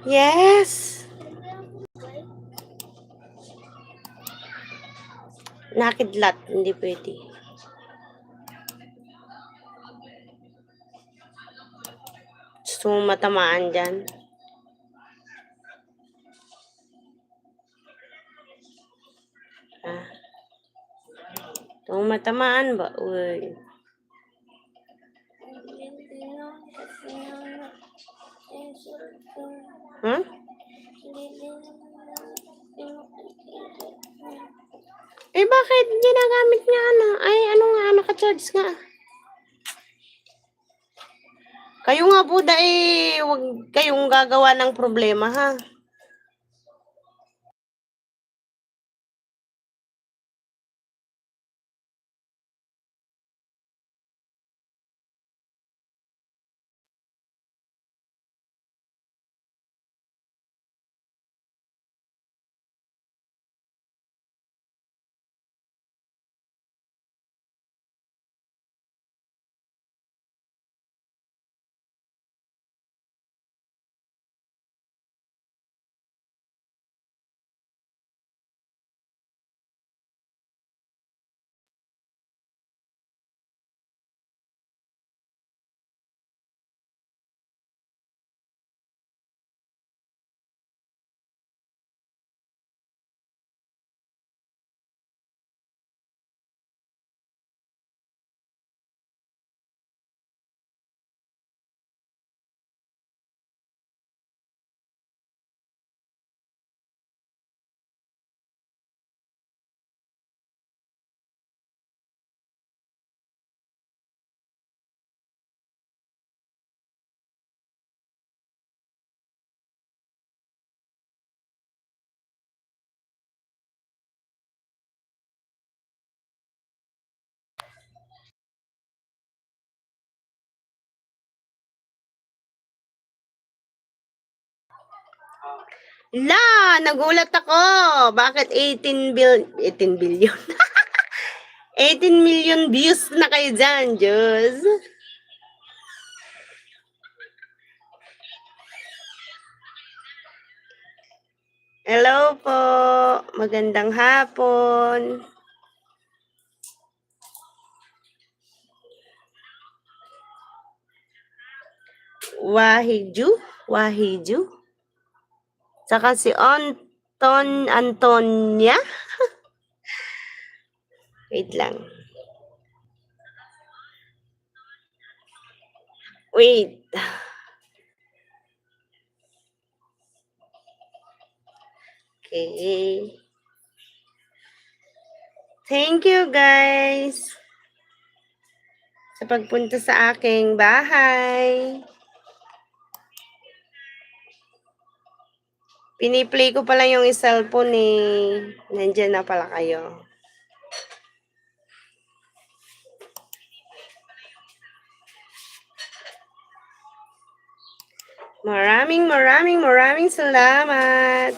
Yes! Nakidlat, hindi pwede. Gusto mo matamaan dyan? Ah. Gusto mo matamaan ba? Uy. Huh? Eh, bakit ginagamit nga ano? Ay, ano nga, naka-charge nga. Kayo nga po huwag kayong gagawa ng problema, ha? Nagulat ako. Bakit 18 billion? 18 million views na kayo dyan, Diyos. Hello po. Magandang hapon. Wahiju. Saka si Antonia. Wait lang. Wait. Okay. Thank you, guys, sa pagpunta sa aking bahay. Piniplay ko pala yung cellphone eh. Nandyan na pala kayo. Maraming salamat.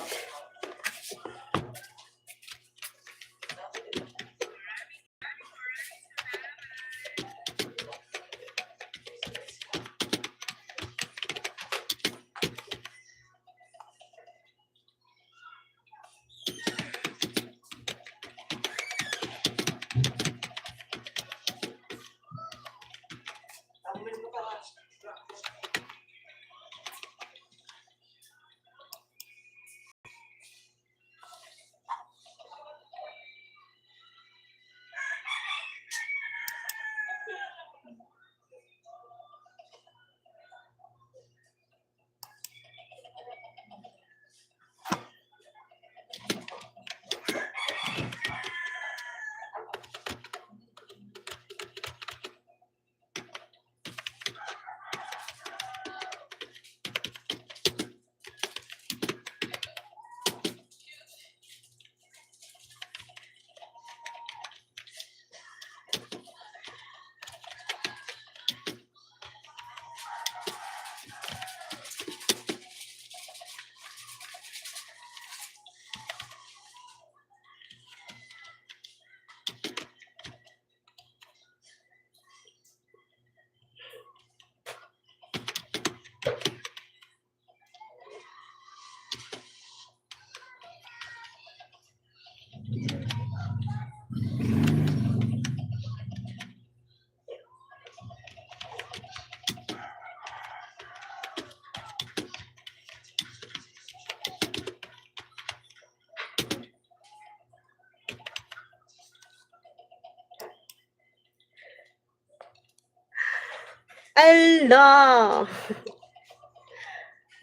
Ala!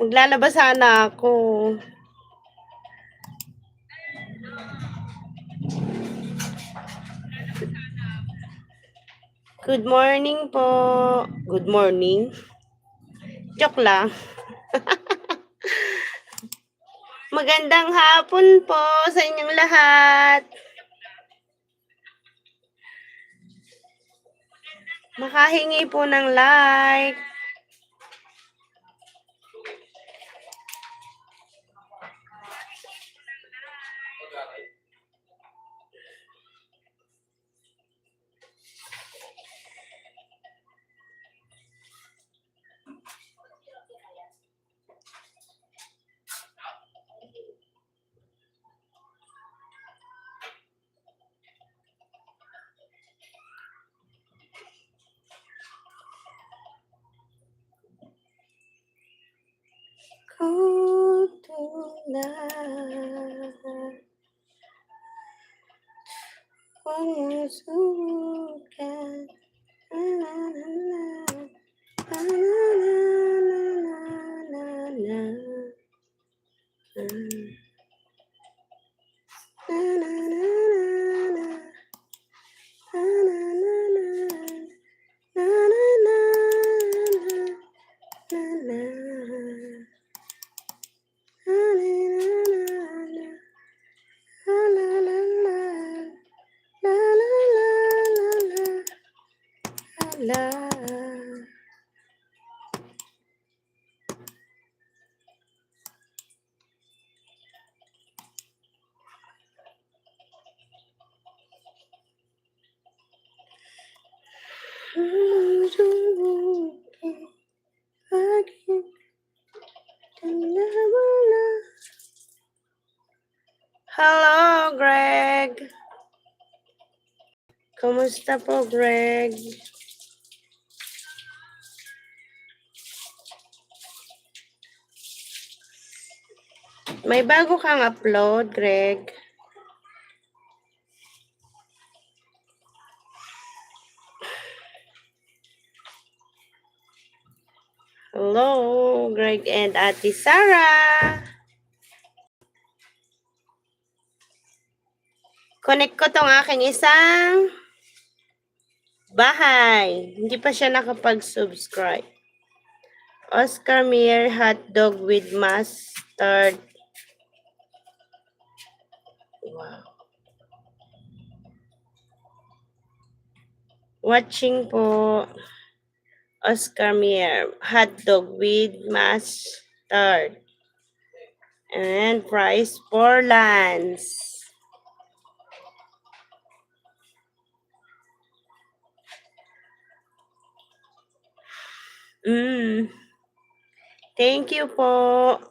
Maglalaba sana ako. Good morning po. Good morning? Joke lang. Magandang hapon po sa inyong lahat. Makahingi po ng like. Kutulah menyusukan Hello, Greg. Kumusta po, Greg? May bago kang upload, Greg. Hello, Greg and Ate Sarah. Connect ko tong aking isang bahay. Hindi pa siya nakapag-subscribe. Oscar Mayer hotdog with mustard. Wow. Watching po. Oscar Mayer hotdog with mustard. And fries for lunch. Thank you po.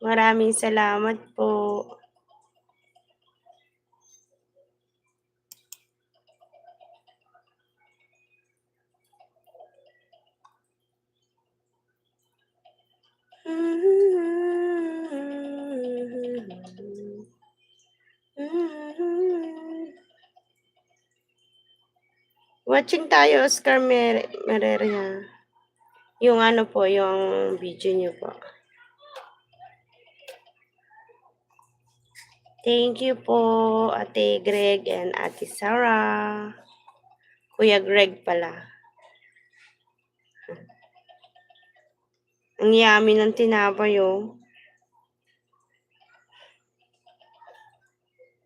Maraming salamat po. Watching tayo, Oscar Mereria. Yung ano po, yung video niyo po. Thank you po, Ate Greg and Ate Sarah. Kuya Greg pala. Ang yummy ng tinapay, oh.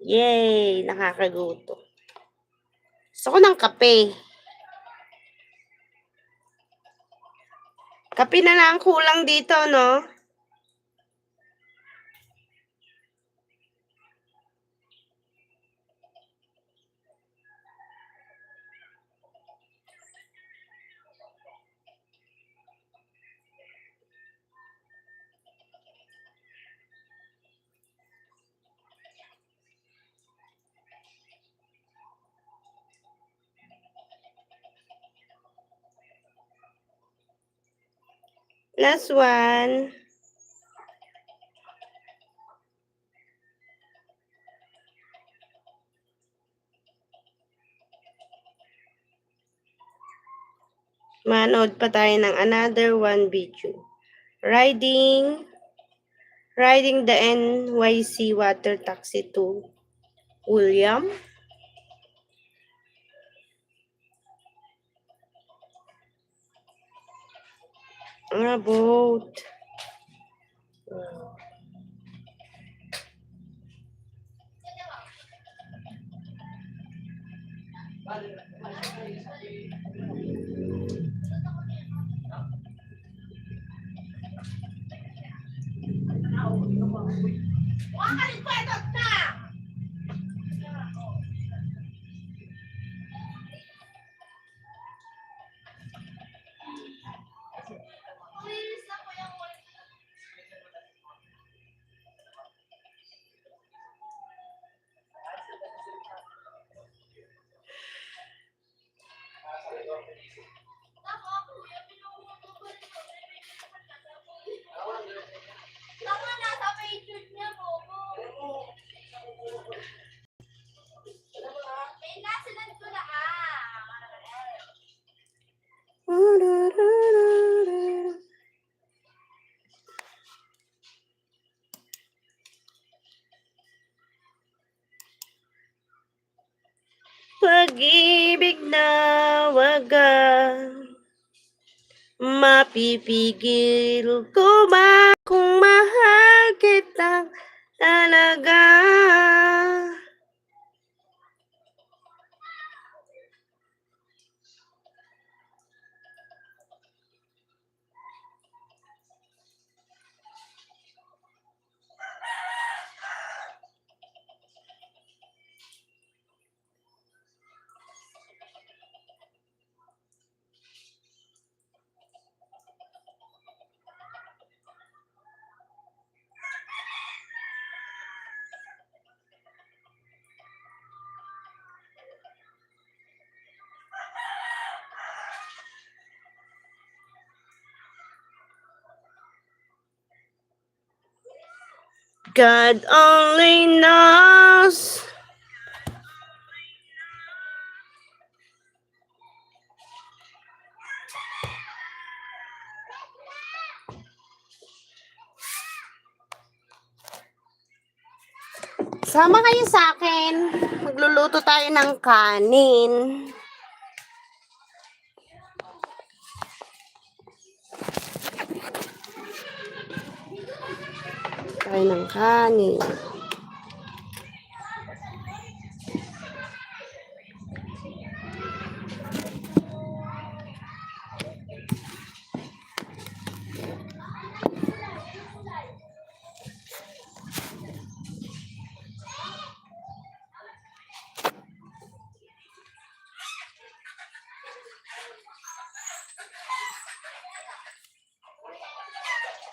Yay! Nakakaguto. Gusto ko ng kape. Kape na lang kulang dito, no? Last one. Manood pa tayo ng another one video. Riding the NYC water taxi to William. Boat. Pag-ibig na wagang mapipigil ko ba kung mahal kitang talaga? God only knows. Sama kayo sa akin. Magluluto tayo ng kanin. Tayo ng kanin.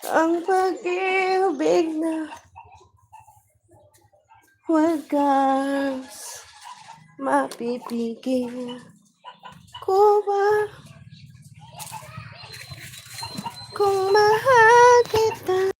Ang pag-ibig na wagas mapipigil ko ba kung mahal kita?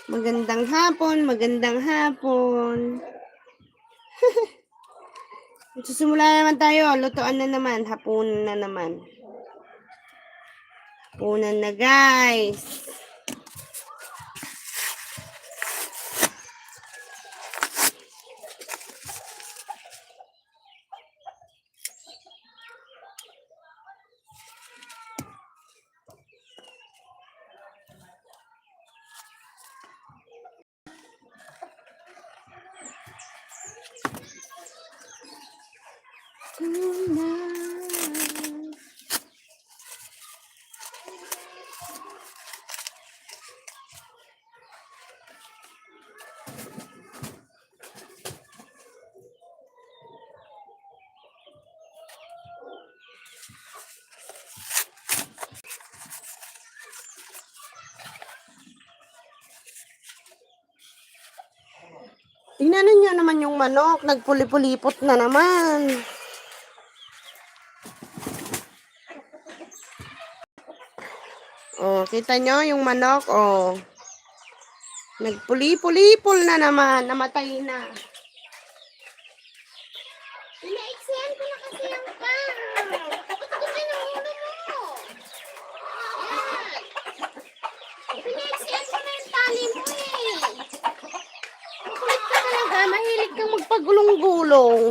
Magandang hapon, magandang hapon. Susimula na naman tayo. Lutuan na naman. Hapunan na naman. Hapunan na, guys. Tingnan niyo naman yung manok, nagpuli-pulipot na naman. Oh, kita nyo yung manok, oh. Nagpuli-pulipol na naman, namatay na. Pinaiksihan ko na kasi yung pang. Ba't kasi nahulo mo? Yan. Pinaiksihan ko na yung tali mo eh. Makulit ka talaga, mahilig kang magpagulong-gulong.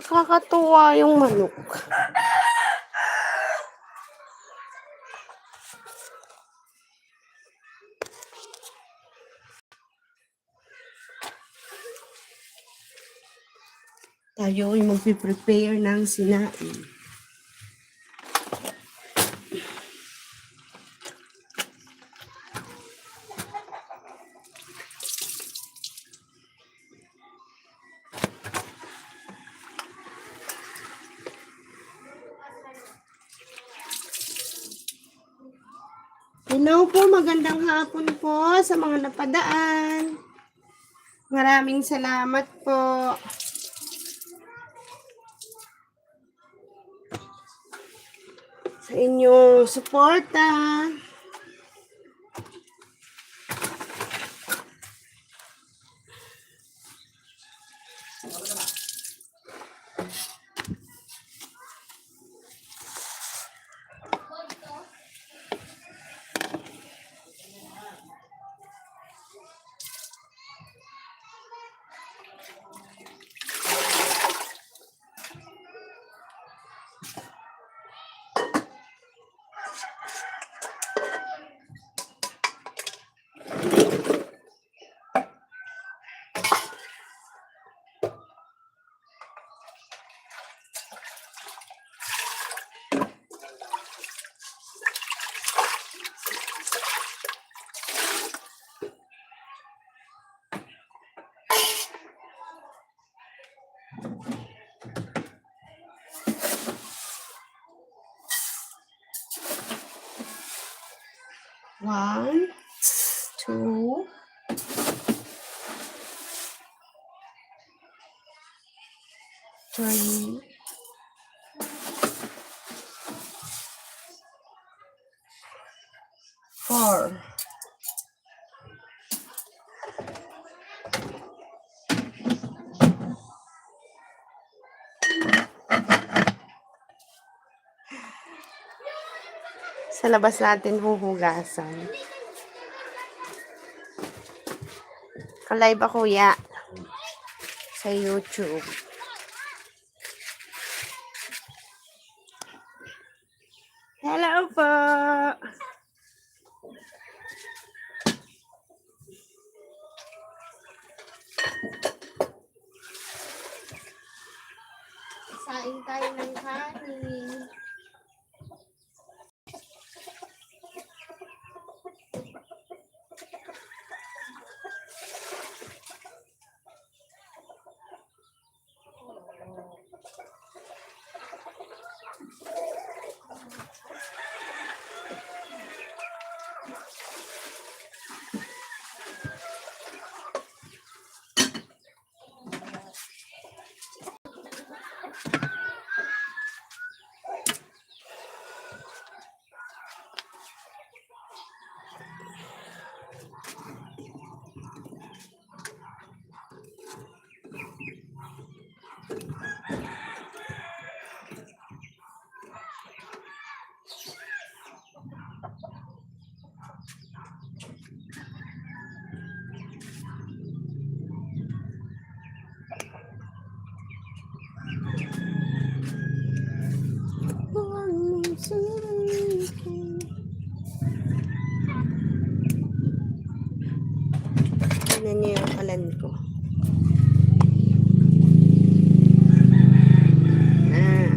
Nakakatuwa yung manok. Tayo ay magpiprepare ng sinain. Hello po, magandang hapon po sa mga napadaan. Maraming salamat po. Sa inyong suporta. One, two, three, four. Sa labas natin huhugasan. Ka-live ako, kuya. Sa YouTube. Hello po. Sain tayo ng kanin. Tignan niyo yung pulutan ko. Ah.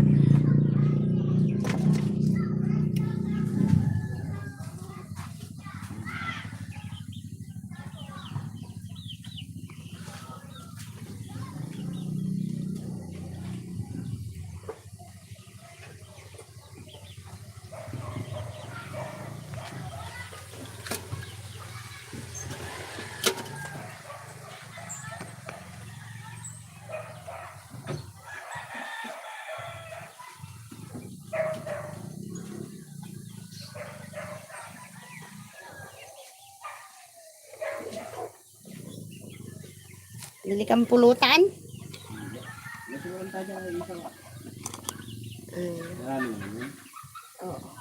Bili kang pulutan? Oo.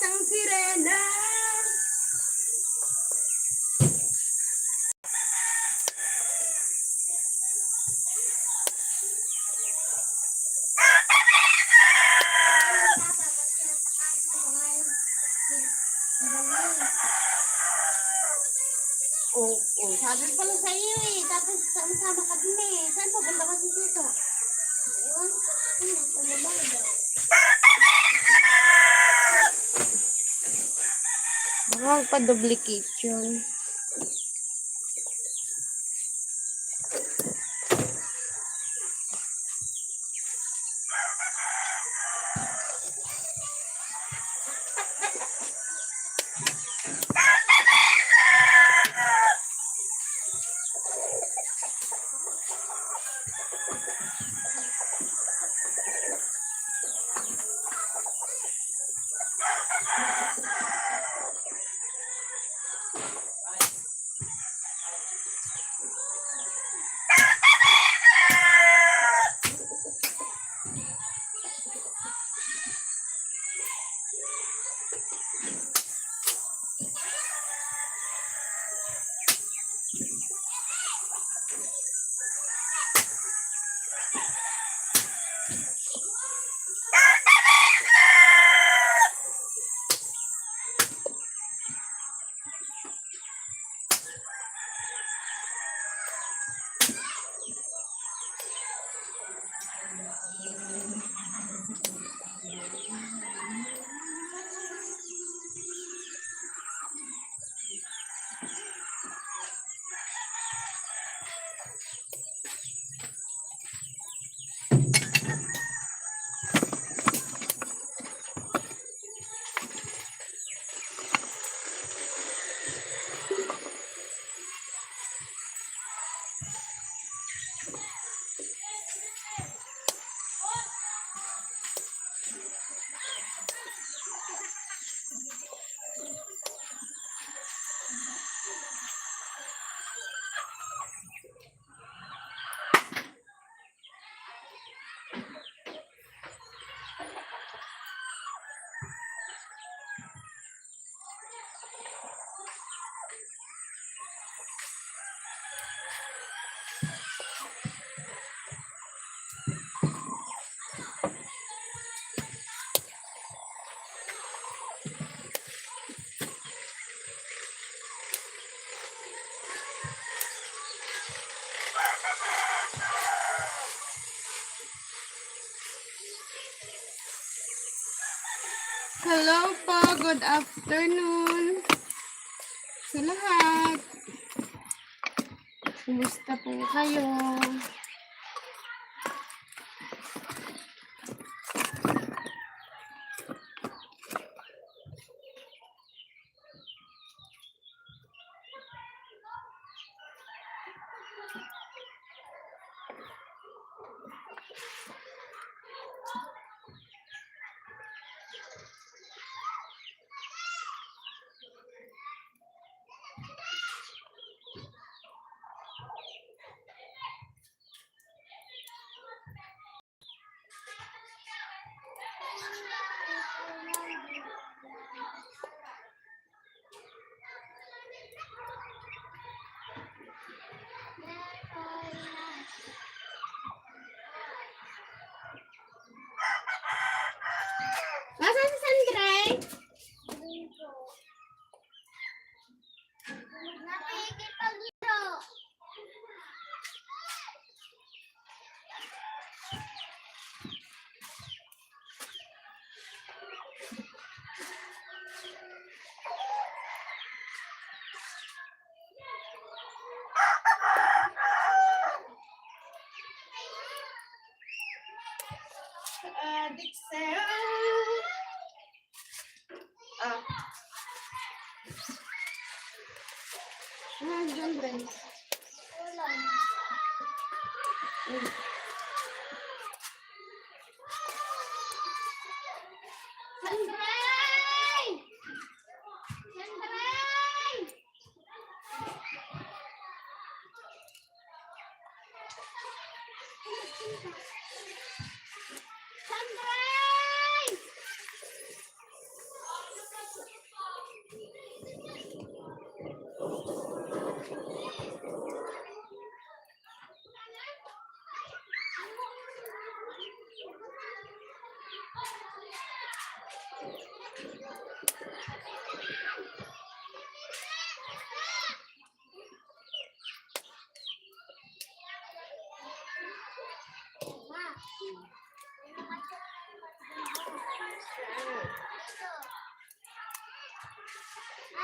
Isang sirena. Sabi pala sa iyo eh. Tapos sama-sama ka din eh. Saan papunta kasi dito? Ewan ko. Tumabang daw. Huwag pa duplicate yun. Hello po, good afternoon sa lahat. Kumusta po kayo? Nasaan si Sandre? Nakikipagiro. Dixel. Ah. Diyan rin. Ulan. Sandray! Sandray! Sandray!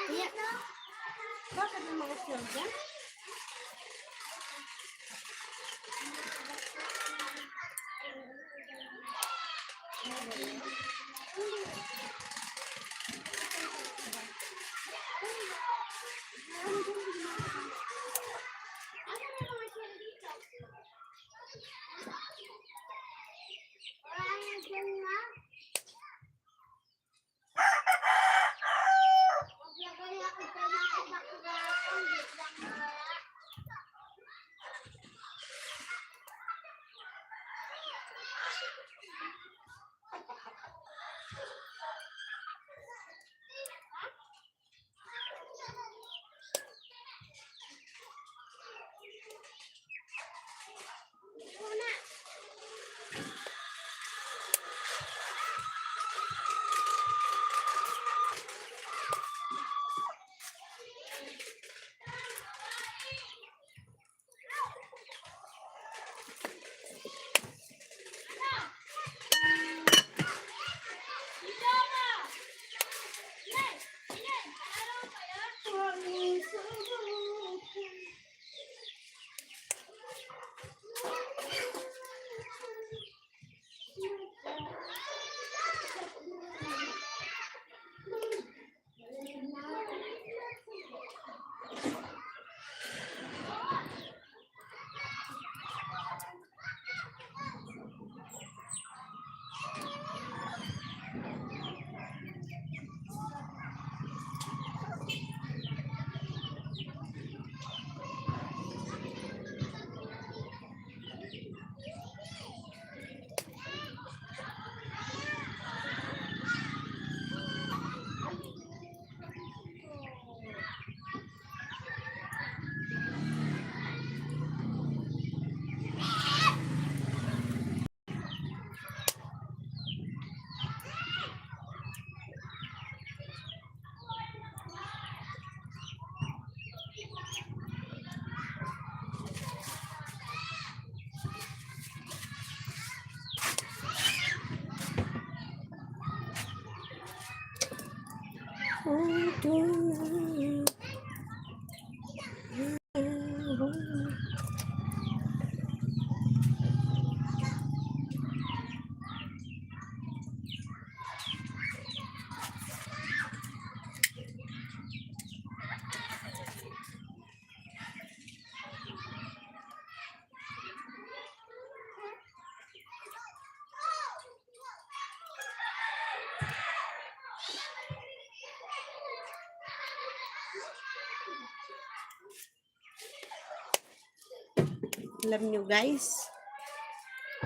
Iya. Bakit may mga sila dyan?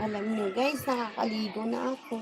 Alam nyo guys, nakakaligo na ako.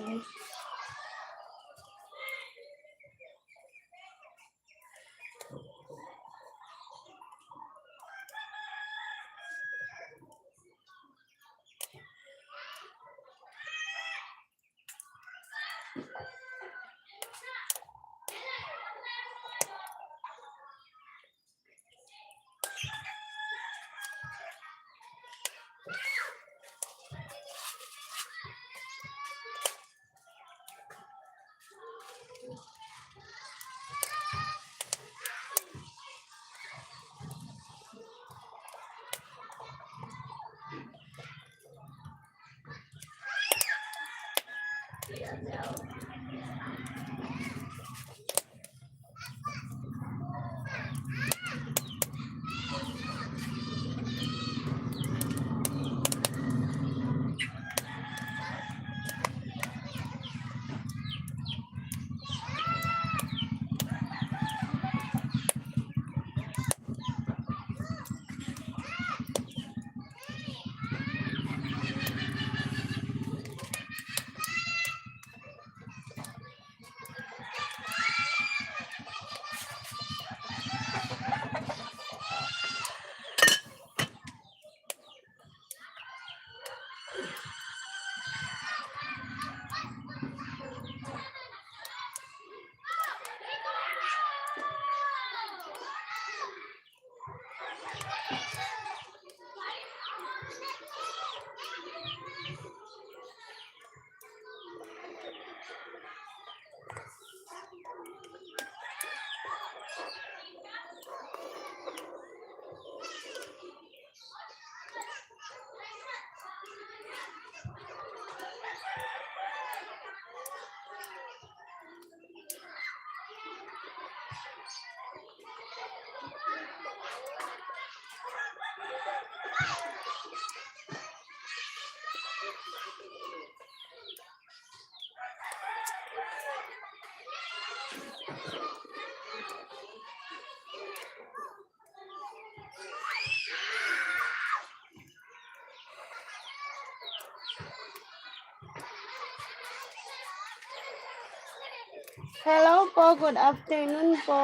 Hello po, good afternoon po.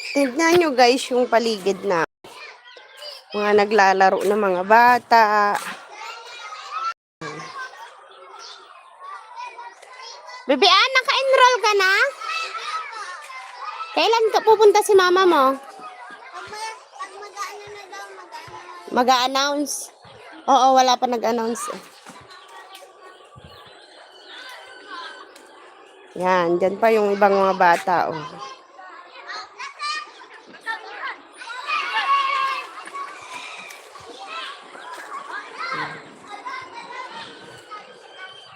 Tignan nyo guys yung paligid na. Mga naglalaro ng mga bata. Bebe Ann, naka-enroll ka na? Kailan ka pupunta si mama mo? Pag mag-ano na daw, mag-ano. Mag-a-announce? Oo, wala pa nag-announce. Yan, dyan pa yung ibang mga bata. Oh.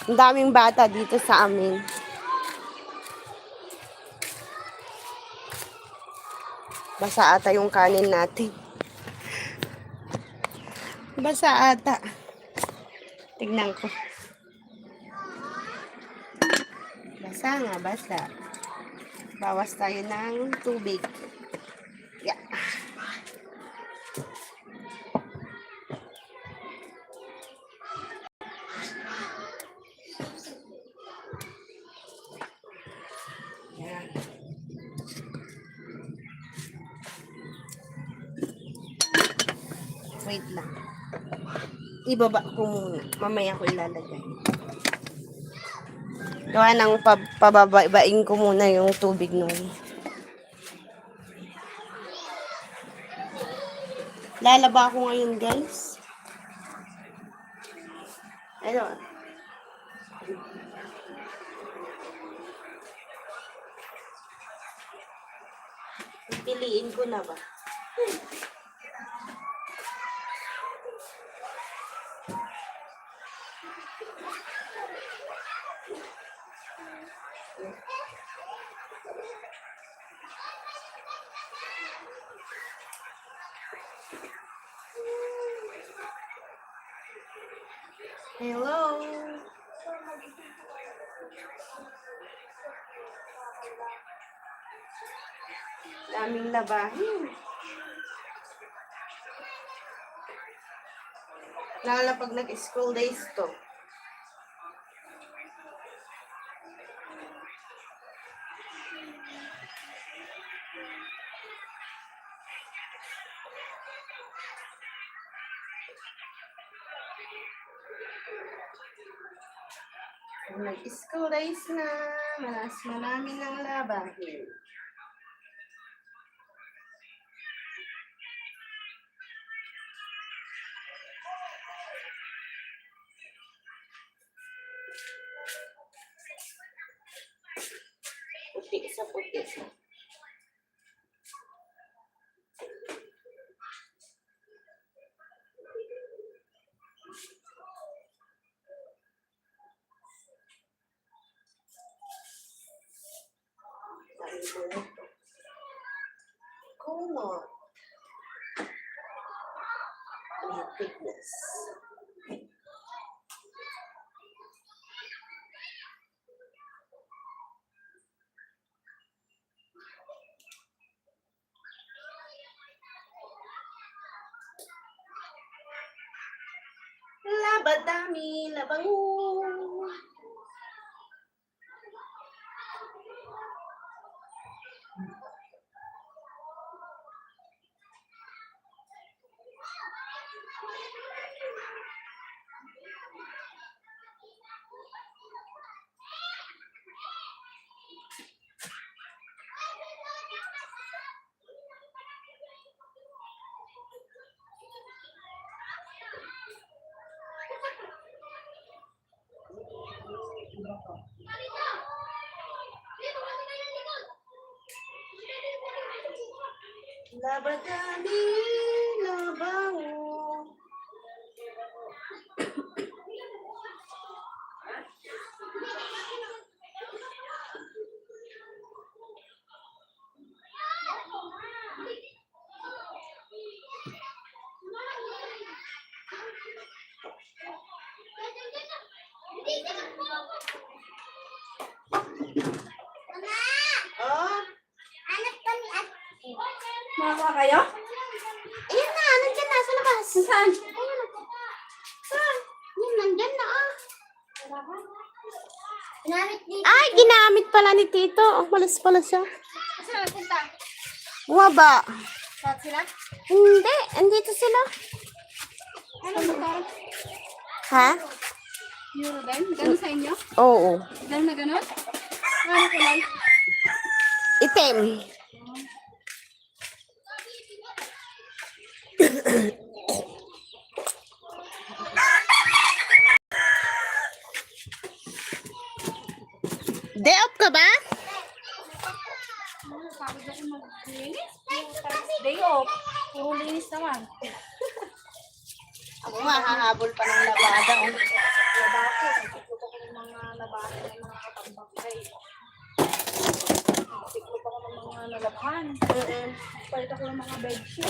Ang daming bata dito sa amin. Basa ata yung kanin natin. Basa ata. Tignan ko. Basa nga, basa. Bawas tayo ng tubig. Yeah. Wait lang. Ibaba ko muna. Mamaya ko ilalagay. Gawa ng pababain ko muna yung tubig nun. Lalaba ko ngayon, guys. Ano? Piliin ko na ba? Hello. Daming labahin. Lalo na pag nag-school days to. Nag-school days na, marami ng labahin. Puti sa puti. Kumot. May thickness. Labadami, labango. Labadami, labango. Oh, Anak kami at... Makakuha kayo? Ayan na, nandyan na sa labas. Saan? Ayun. Saan? Yun, nandyan na ah. Ginamit dito. Ay, ginamit pala ni Tito. Oh, malas pala siya. Saan nagpunta? Bumaba. Saan sila? Hindi, andito sila. Ano ba? Ha? Euro din? Ganun sa inyo? Oo. Ganun na ganun? Ano kulay? Itim. Day off ka ba? Pagod ako mag-linis. Day off. Puro linis naman. Ako mahahabol pa ng labada. Oh. Labako. Nagsiklop ako ng mga labako ng mga katambakay. Nagsiklop ako ng mga nalabhan. Palit ako ng mga bedsheet.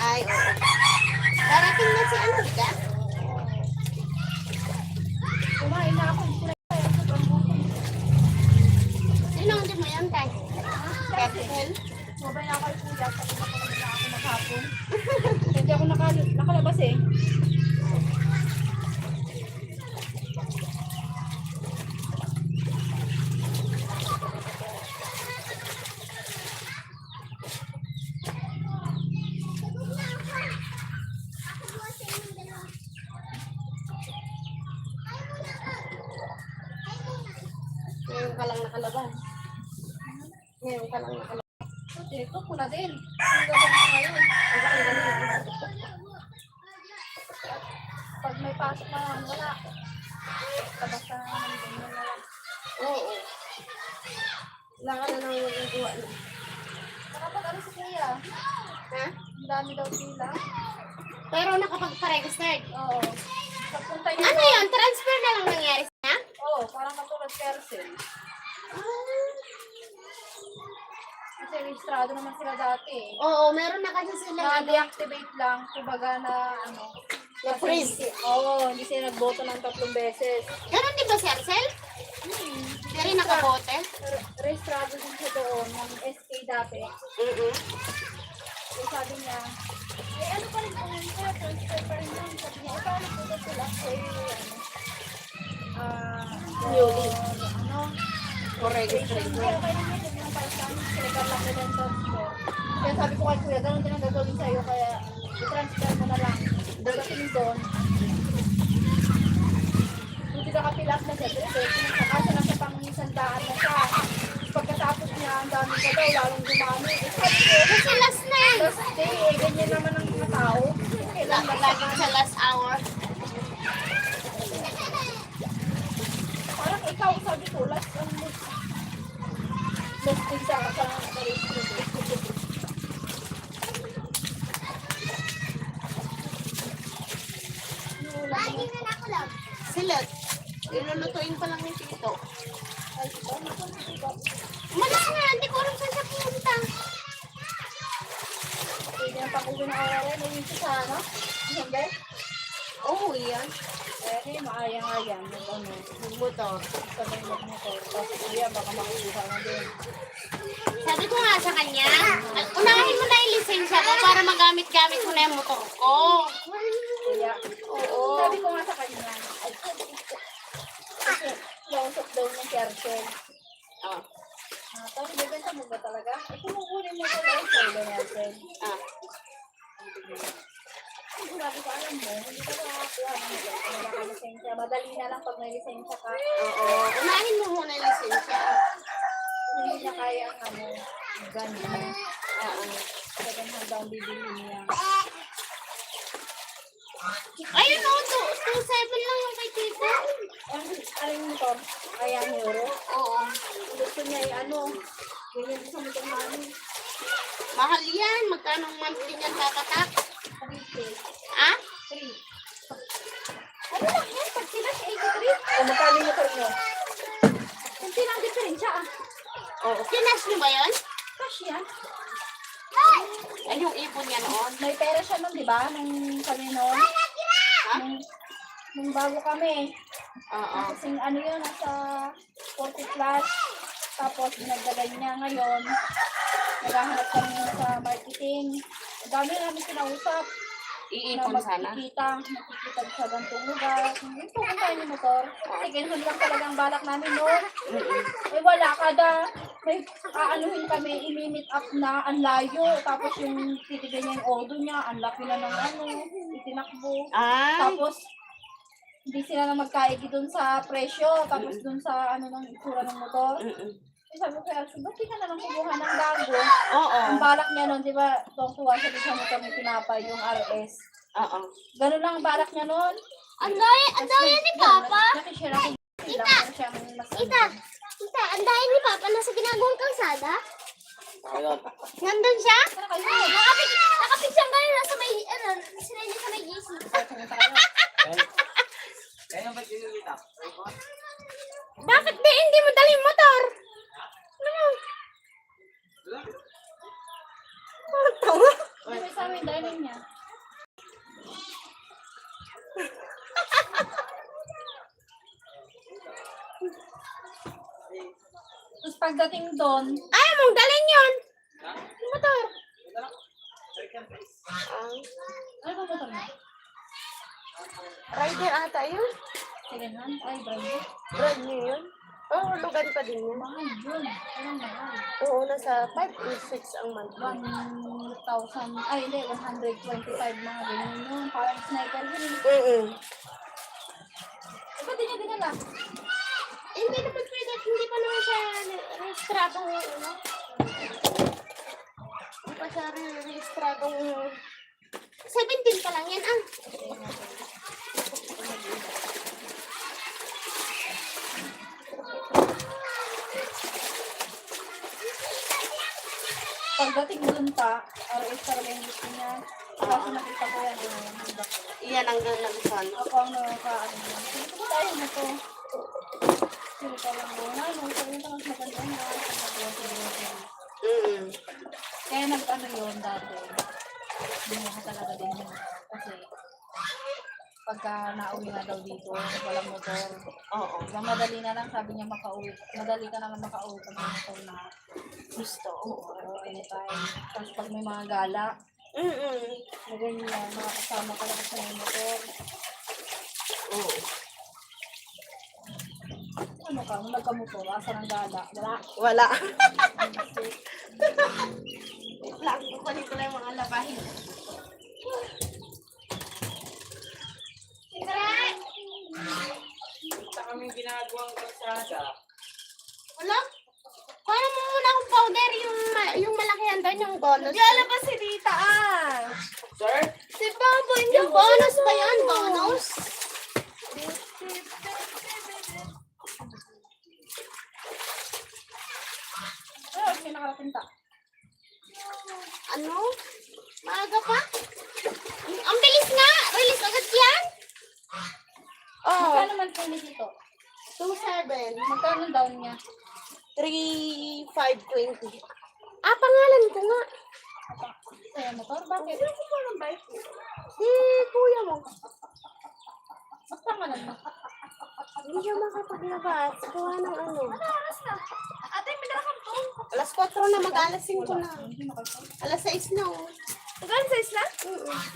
Ay, oo. Darating na si Anika. Kumain na ako. Sino ang mo yan, Tay? Kapitol. Mabay na ako kay Kuya. Tapos ako na ako maghapon. Hindi ako nakalabas eh. nakalaban. Ngayon ka lang nakalaban. So, dito, pula din. Ang ganda ko ngayon. Pag may pasok na lang, wala. Basta ganyan na lang. Oo. Wala ka na nang magagawa na. Nakapag-ano si Kuya? Ha? Ang dami daw sila. Pero nakapag-registered. Oo. Pagpunta niya. Ano yun? Transfer na lang nangyari sa? Oo, parang katulad Percel. Kasi registrado naman sila dati eh. Oo, meron na kasi sila. Na-deactivate lang, kumbaga na ano. Na-freeze. Oo, hindi sila nagboto ng 3 beses. Ganun di ba, Sercel? Hindi rin nakabote? Registrado din siya doon ng SK dati. So sabi niya, ano pa rin kung yun kaya transfer pa rin yun. Sabi niya, paano po ito sila? Newly. Ano? O registration. Okay naman yun yung para sa amin. Sila lang nila yung transfer. Kaya sabi ko kay Kuya, ganun din ang gagawin sa'yo. Kaya i-transfer mo na lang. Dadating doon. Hindi nakapilas na siya. Kasi nasa pang-isandaan na siya. Pagkatapos niya, ang dami ka daw, lalong dumami. Sabi ko, Kasi last na yan. last day, ganyan naman ang mga tao. Kailangan Lagi sa last hour. parang ikaw, sabi ko, last day sa registry. Lagi na nakulab. Silot. Ilulutuin pa lang ni Tito. Ay, ito, Malas na, hindi ko alam saan siya pumunta. pwede na pag-uwi na oras, naging siya sa ano? Hindi? Oo, yan. Eh, maayang-ayang. Ano, Yung motor. sabi mo motor. Tapos kuya, baka makuha na din. Sabi ko nga sa kanya, unahin mo na yung lisensya ko para magamit-gamit mo na yung motor ko. Kaya, Oo. sabi ko nga sa kanya, kasi lausap daw ng Kersel. Ah. Tapos bibenta mo ba talaga? Ay, kumukunin mo talaga sa iba natin. Ah. Sabi ko, alam mo, hindi ka makakakuha ng ito. Kung wala ka lisensya, madali na lang pag may lisensya ka. Oo. Unahin mo muna yung lisensya. Hindi niya kaya ang ano, ganyan. Oo. Sa ganyan daw ang bibili niya. Ayun o, 2.7 lang yung kay Tito. Ano yung motor? Kaya ang euro. Oo. Gusto niya yung ano, ganyan sa motor namin. Mahal yan. Magkano ang monthly niyan tatatak? 3K. Ah? 3. Ano lang yan? Pag sila si 83? O magkano yung motor niyo? Kunti lang diferensya ah. Oo. Tinas niyo ba yun? Cash yan. Ay, yung ipon niya noon. May pera siya nun, di ba? Nung kami noon. Ha? Nung bago kami. Oo. Kasing ano yun, nasa 40 plus. Tapos dinagdagan niya ngayon. Naghahanap kami sa marketing. Ang dami namin kinausap. Iipon sana. Makikita sa gantong lugar. Hindi po kung tayo yung motor. Sige, nun lang talagang balak namin noon. Eh wala, may aanuhin kami, imi-meet up na, ang layo. Tapos yung titignan niya yung odo niya, ang laki na ng ano, itinakbo. Ay. Tapos, hindi sila na magkaigi dun sa presyo, tapos dun sa ano ng itsura ng motor. Eh, sabi ko kay Archie, ba't di ka na lang kumuha ng bago? Oo. Ang balak niya nun, di ba, tuwa siya dun sa motor ni Pinapay, yung RS. Oo. Ganun lang ang balak niya nun. Ang daya ni Papa. Nakishare ako lang pero siya ang mas Tita, tita, ang daya ni Papa nasa ginagawang kalsada. Nandun siya? Nakapit siya ngayon nasa may, sila niya sa may GC. Bakit di hindi mo dali yung motor? Ano? May sa amin, dining niya. Tapos pagdating doon, Ayaw mong dalhin yun. Yung motor. ano ba motor niya? Rider ata yun. Second hand? Ay, brand new. Brand new yun. Oo, lugan pa din yun. Mahal yun. Anong mahal? Oo, nasa 5 to 6 ang monthly. 1,000, ay hindi, 125 mga ganyan yun. Parang sniper yun. Mm-mm. Ba't di niya dinala? Hindi naman pwede, hindi pa naman siya rehistradong ano. Hindi pa siya rehistradong 17 pa lang yan ah. Pagdating dun ta, RS talaga yung gusto niya. Kaso nakita ko yan, hindi ko. Iyan ang ganun. Ako ang nakakaano niya. Sige ko tayo na to. Sige pa lang mo. Ano, sabi nito mas maganda na. Kaya nag-ano yun dati. Hindi ako talaga din yun. Kasi pagka nauwi na daw dito, walang motor. Oo. Diba, madali na lang, sabi niya makauwi. Madali ka naman makauwi pag may motor na gusto. Oo, anytime. Tapos pag may mga gala, na ganyan, makakasama ka lang sa may motor. Oo. Ano ka, nung nagkamotor, asa ng gala? Wala. Wala. Wait lang, kukunin ko lang yung mga labahin. Basta kaming ginagawang kalsada. Wala? Paano mo muna akong powder yung malakihan doon, yung bonus? Gala ba si Rita ah? Sir? Si Baboy, Yung bonus ba yan? Bonus? Ay, may nakarapunta. Ano? Maaga pa? Ang bilis nga! Release agad yan? Magkano man po dito? 2.7. Magkano down niya? 3,520. Ah, pangalan ko nga. Kaya motor? Bakit? Si kuya mo. Ba't pangalan mo? Hindi siya makapaglabas. Gawa ng ano. Oras na. Ate, may dalakam to. Alas 4 na, mag-alas 5 na. Hindi makasal. Alas 6 na. Oh. Magkano size na?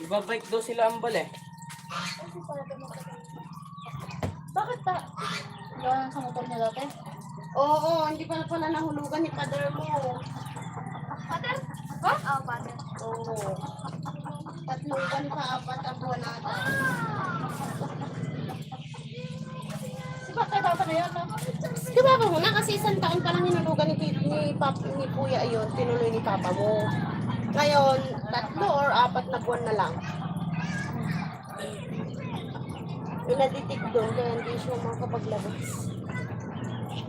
Ibabike daw sila ang bal eh. Bakit ta? Gawa sa motor niya dati? Oo, hindi pa pala nahulugan ni Father mo. Father? Ha? Oo, father. Oo. 3 buwan pa, 4 ang buwan natin. Si Bakay bata na yun, no? Di ba mo na kasi 1 taon pa lang hinulugan ni Kuya ayun, tinuloy ni Papa mo. Ngayon, 3 or 4 na buwan na lang. Inaditik doon kaya hindi siya makapaglabas.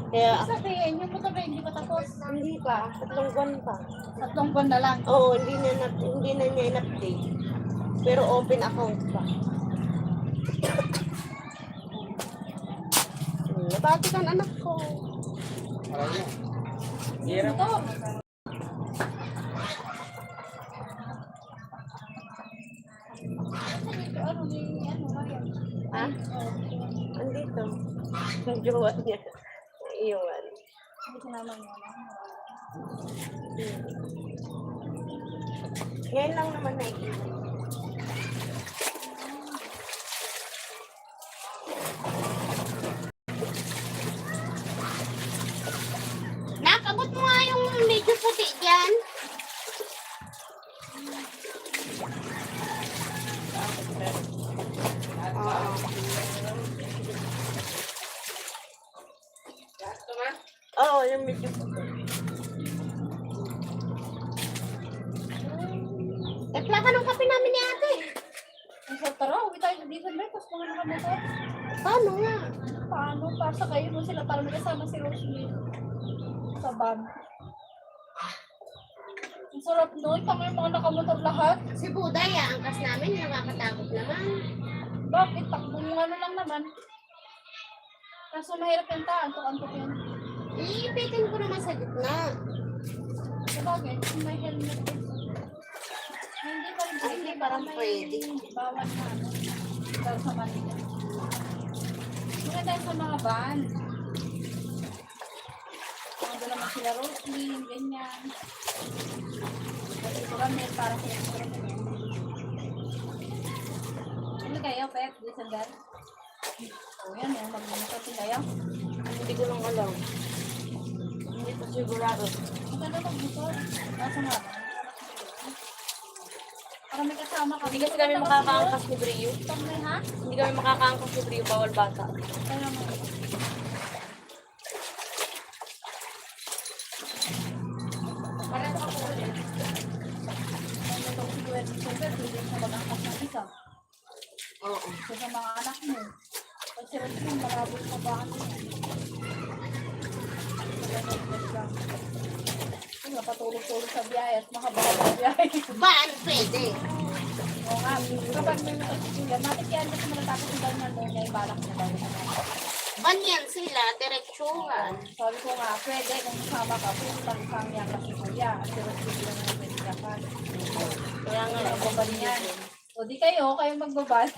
Kaya, Sabihin, yung motor na hindi pa tapos. hindi pa, 3 buwan pa. 3 buwan na lang. Oo, hindi na niya in-update. Pero open account pa. Nabati ka anak ko. Alam niyo. Hirap. Motor. Ano ni, Mariam? Ha? Andito. Ang jowa niya. Iwan. Hindi sinama niya, no? Ngayon lang naman naiiwan. Nakabot mo nga yung medyo puti dyan. Oo, yung medyo puti. Tekla ka ng kape namin ni ate. Ang sa tara, uwi tayo sa diesel bike, tapos mga nakamotor. Paano nga? Paano? Pasa kayo mo sila para magkasama si Rosie sa van. Ang sarap nun, tama yung mga nakamotor lahat. Si Buday, angkas namin, nakakatakot naman. Bakit? Takbo mo ano lang naman. Kaso mahirap yung taan, antok yan. Iipitin ko naman sa gitna. Sabagay, kung may helmet eh. Hindi pa rin. Ay, hindi parang may pwede. Bawal na ano. Dahil sa Manila. Mga dahil sa mga van. Mga doon naman sila Roslyn, ganyan. Kasi ito kami para sa mga ano kayo, Pep? Disandal? O yan, mag-monitor din kayo. Hindi ko lang alam. Hindi ko sigurado. Maganda mag-motor. Kaso nga, para may kasama ka. Hindi kasi kami makakaangkas ni Brio. Pag may ha? Hindi kami makakaangkas ni Brio, bawal bata. Kaya mo. siyempre, pwede siya mag-angkas ng isa. Oo. So, sa mga anak mo. Pag si Rosmin, malabot pa ba ano yan? Ganun lang. Ano, patulog-tulog sa biyahe at makabahal sa biyahe. Ba, ano pwede? Oo nga, kapag may matutulog, matik yan kasi matatapos yung ganyan mo, may balak na daw na. Banyan sila, diretsuhan. Sabi ko nga, pwede kung kasama ka, kung pang yan kasi kuya, at si Rosmin lang yung pwede ka pa. Kaya nga, Magbabal yan. O di kayo magbabal.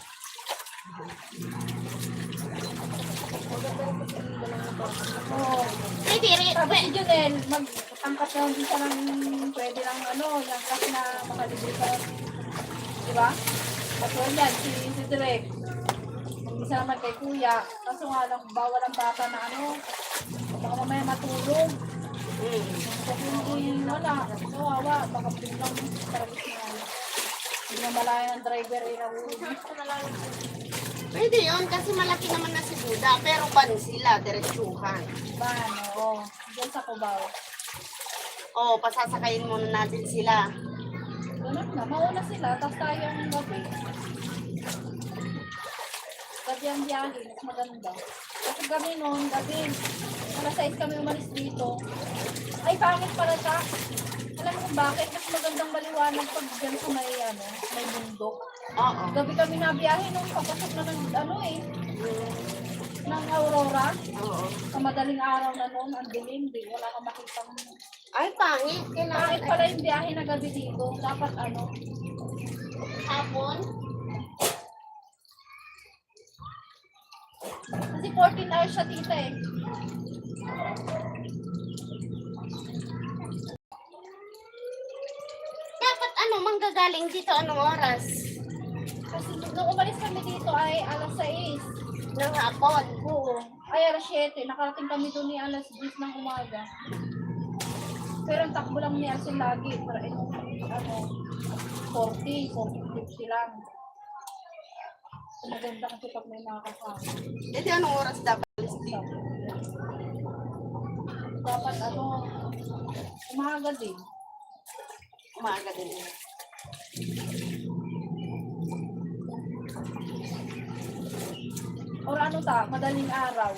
Oo. pwede rin. Sabi si Junel, mag-angkat na hindi siya ng pwede lang yung angkat na makalibre ka. Diba? At yun yan, si Direk. Isa naman kay Kuya. Kaso nga lang, bawal ang bata na baka mamaya matulog. Kasi hindi, wala. Nawawa, baka biglang tarabis na hindi na malaya ng driver Pwede yun, kasi malaki naman na si Buda. Pero ban sila, diretsuhan. Ba, oo. Diyan sa Cubao. Oo, pasasakayin muna natin sila. Ganun na, mauna sila, tapos tayong gabi. Gabi ang biyahe, mas maganda. Kasi gabi noon, gabi. Alas 6 kami umalis dito. Ay, pangit pala siya. Alam mo kung bakit? Mas magandang maliwanag pag dyan sa may bundok. Oo. Gabi kami nabiyahe nung papasok na ng ng Aurora. Oo. Sa madaling araw na noon, ang dilim, wala kang makitang. Ay, pangit. Kailangan. Pangit pala yung biyahe na gabi dito. Dapat Hapon? Kasi 14 hours siya tita eh. Dapat manggagaling dito anong oras? Kasi nung umalis kami dito ay alas 6. Ng hapon. Oo. Ay alas 7. Nakarating kami doon ni alas 10 ng umaga. Pero ang takbo lang ni Arsen lagi. Para 40, 50 lang. Maganda kasi pag may mga kasama. E di anong oras dapat alis dito? Dapat umaga din. Umaga din. Or madaling araw.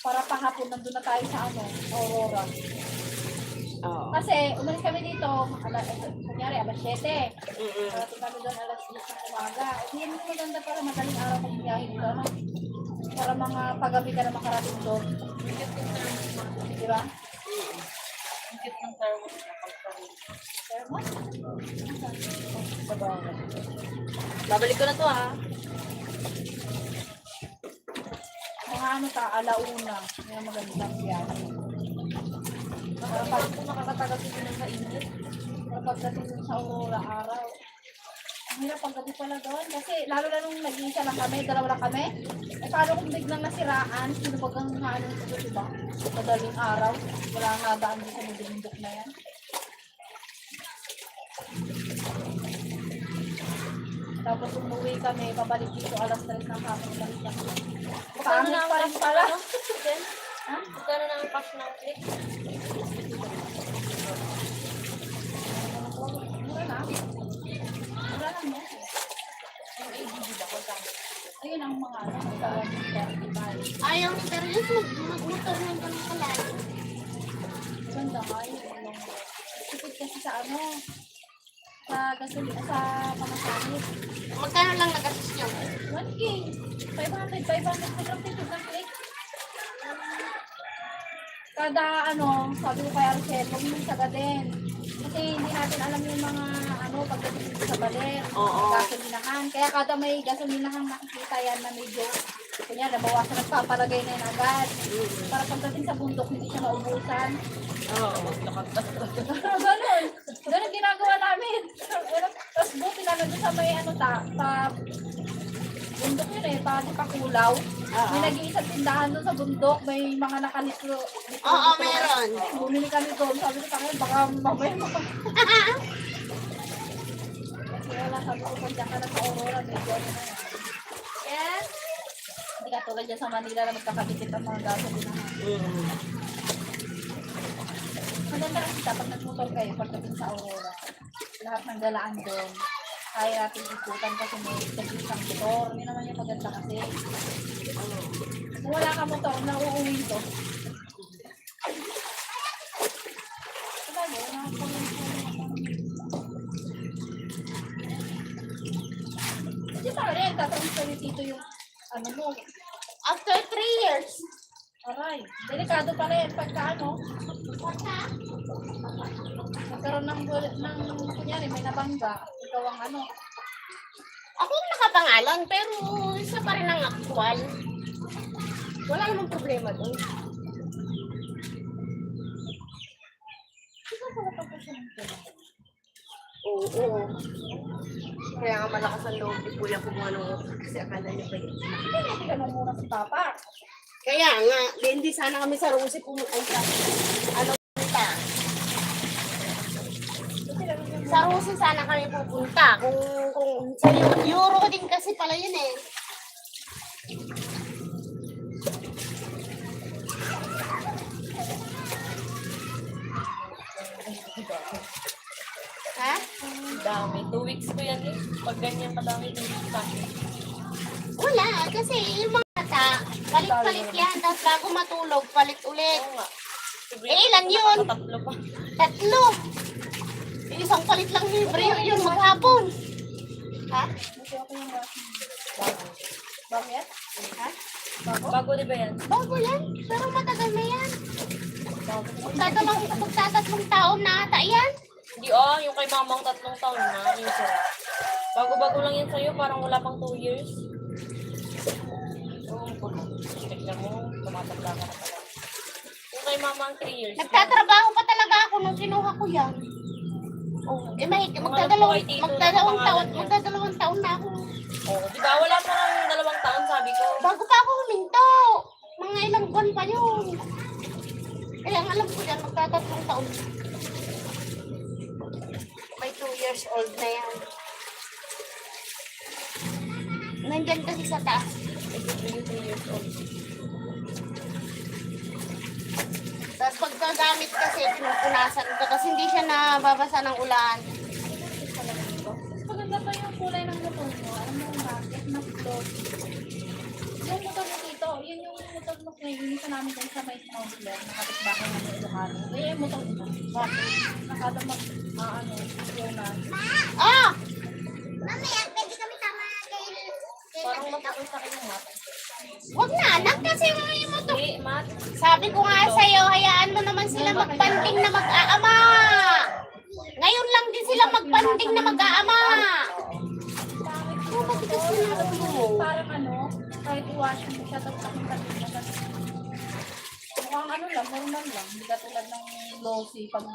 Para pahapon nandun na tayo sa Aurora. Oo. Kasi umalis kami dito, kunyari alas 7. Mm-mm. Parating kami doon alas 10 ng umaga. Hindi maganda para madaling araw kung biyahe dito, para mga paggabi ka na makarating doon. Di ba? Ang ng thermos na Thermos? Sa bawah. Babalik ko na to ha. Mga alauna. May magandang biyahe. Para makakatagal din ng kainit. Para pagdating dun sa Aurora araw. Ang hirap paggabi pala doon. Kasi lalo na nung nag-iisa lang kami, dalawa lang kami. Eh paano kung biglang nasiraan? Sino bagang ito, diba? Madaling araw. Wala nga daan din sa mundok na yan. Tapos umuwi kami, pabalik dito alas 3 ng hapon. Pangit pa rin pala. Ha? Magkano na ang cash ng click? Mura na. Mura lang yan. Yung ADD ba ko lang. Ayun ang mga Ayaw ni Terence mag-motor ng ganun kalayo. Ganda nga yun. Tipid kasi sa sa gasolina, sa pamasahe. Magkano lang nag-assist nyo? 1K. 500 sobrang tipid ng click. Kada sabi ko kay Arcel, huwag mong sagadin. Kasi hindi natin alam yung mga pagdating dito sa baler, Oo. gasolinahan. Kaya kada may gasolinahan nakikita yan na medyo, kanya nabawasan at papalagay na yun agad. Para pagdating sa bundok, hindi siya maubusan. Oo, nakatas. Ganun ginagawa namin. Tapos buti na nandun sa may sa bundok yun pakulaw. May nag-iisang tindahan doon sa bundok, may mga nakalitro. Oo, meron. Bumili kami doon. Sabi ko sa akin, baka mamaya Kasi wala, sabi ko, pag dyan ka na sa Aurora, medyo na yan. Yes? Hindi ka tulad dyan sa Manila na magkakadikit ang mga gasolinahan. Maganda kasi dapat nagmotor kayo pagdating sa Aurora. lahat ng galaan doon. Kaya natin ikutan kasi may isang motor. Hindi naman yung maganda kasi. Kung wala ka motor, nauuwi to. Kasi pa rin, tatransfer ni Tito yung ano mo. After 3 years. Aray, delikado pa rin pagka ano. Nagkaroon ng kunyari, may nabangga. Ikaw ang ano. Ako ang nakapangalan, pero isa pa rin ang actual. Wala namang problema doon. Ikaw pala pagkasunod ko lang. Oo. Kaya nga malakas ang loob ni Kuya kumuha ng utang kasi akala niya pa yun. Hindi natin ganun muna si Papa. Kaya nga, hindi sana kami sa Rosie ay sa ano punta. Kasi ganun yung Sa Rosie sana kami pupunta. Kung sa Euro din kasi pala yun eh. Ha? Ang dami. 2 weeks ko yan eh. Pag ganyan kadami, 2 weeks sa akin. Wala, kasi yung mga bata, palit-palit yan. Tapos bago matulog, palit ulit. Oo nga. Ilan yun? Tatlo pa. 3. Yung isang palit lang libre yun maghapon. Ha? Kasi ako yung Bago. bakit? Ha? Bago di ba yan? Bago yan, pero matagal na yan. Magtatatlong taon na ata yan. Hindi yung kay mamang 3 taon na. Yung sira. Bago-bago lang yan sa'yo. Parang wala pang 2 years. Oo, tignan mo. Tumatanda ka na pala. Yung kay mamang 3 years. Nagtatrabaho pa talaga ako nung kinuha ko yan. Oh, magdadalawang taon na ako. Oo, di ba? Wala pa ng 2 taon, sabi ko. Bago pa ako huminto. Mga ilang buwan pa yun. Kaya ang alam ko yan, magtatatlong taon. May 2 years old na yan. Nandyan kasi sa taas. 3 years old. Tapos pagkagamit kasi, pinupunasan ko kasi hindi siya nababasa ng ulan. Maganda pa yung kulay ng motor mo. Ano mo, bakit? Mas-float. Yung motor mo dito, yun yung motor mo ngayon. Yung isa namin dyan sa may counselor. Nakapit-bakit namin yung Ilocano. Kaya yung motor mo. Bakit? Nakadamag, yung na. Ah! Mamaya, pwede kami tama kay... Parang matakot sa akin yung mat. Huwag na, anak, kasi yung motor. Hindi, mat. Sabi ko nga sa'yo, hayaan mo naman sila magbanding na mag-aama. Ngayon lang din sila magbanding na mag-aama. Matigas na yung ulo mo. Parang kahit iwasan mo siya, tapos takin-takin mo. Mukhang lang, normal lang. Hindi katulad ng lossy. Pag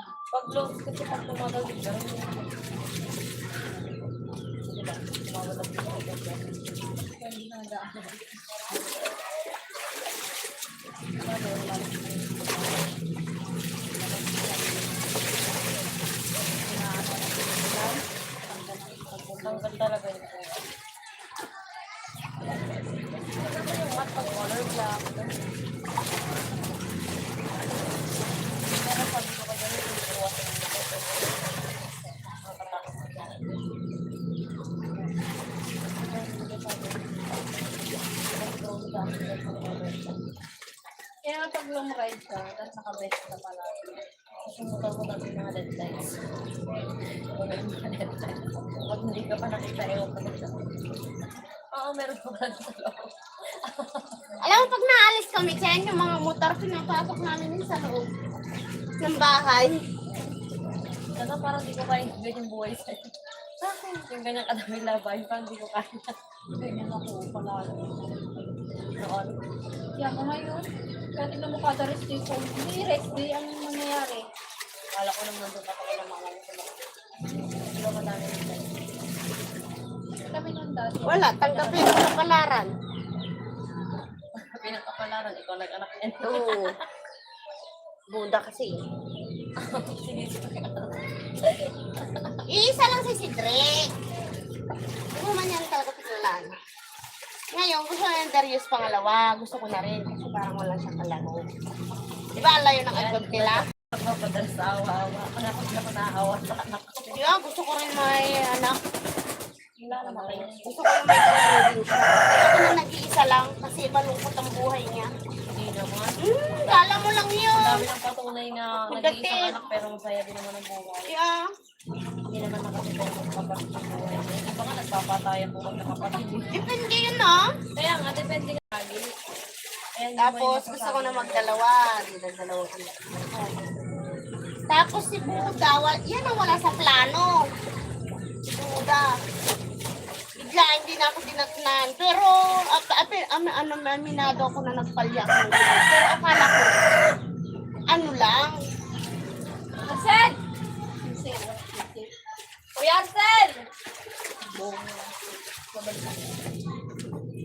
close kasi pag tumagal din ka rin. Diba? Tumagal din ka rin. Hindi na nag-aama. Tanggal talaga yun. Yung mat pag color black. Pero sabi ko ka dyan, yung iwasan mo ito. Matatakot sa dyan. Kaya pag long ride ka, tapos naka-vest ka pala. Sumutan mo natin yung mga deadlines. Wala yung mga deadlines. Pag hindi ka pa nakita, ewan ka na siya. Oo, meron pa pala sa loob. Alam mo, pag naalis kami, kaya yung mga motor, pinapasok namin yun sa loob ng bahay. Kasi parang di ko kaya yung buhay sa'yo. Yung ganyang kadaming labay, parang di ko kaya. Ganyan ako pala. Noon. Kaya mo ngayon, kaya tignan mo kada rest day ko. Hindi rest day ang nangyayari. Akala ko naman doon ako na mga di ba madami yung tayo. Kami nung dati. Wala, tanggapin mo sa palaran. Pinakapalaran, ikaw nag-anak yan. Oo. Buda kasi. Iisa lang si Cedric. Hindi mo man yan talaga pinulaan. Ngayon, gusto na yung Darius pangalawa. Gusto ko na rin kasi parang wala siyang kalaro. Di ba ang layo ng agad nila? Magpapadal sa awa-awa. Anak ko na naawa sa anak ko. Yeah, gusto ko rin may anak. Wala naman kayo. Gusto ko rin may pamilya siya. Ako na nag-iisa lang kasi malungkot ang buhay niya. Hindi naman. Kala mo lang Ang yun. dami ng patunay na nag-iisang anak pero masaya din naman ang buhay. Yeah. Hindi naman nakasipong magpapasok ng buhay. Yung iba nga nagpapatayan po kami kapatid. Depende yun, ah. Kaya nga, depende nga lagi. Ayan, Tapos, gusto ko na magdalawa. Dalawa anak. Tapos si Buda, yan ang wala sa plano. Si Buda. Bigla, hindi na ako dinatnan. Pero, aminado ako na nagpalya ako. Pero akala ko, ano lang. Arsel! Kuya Arsel!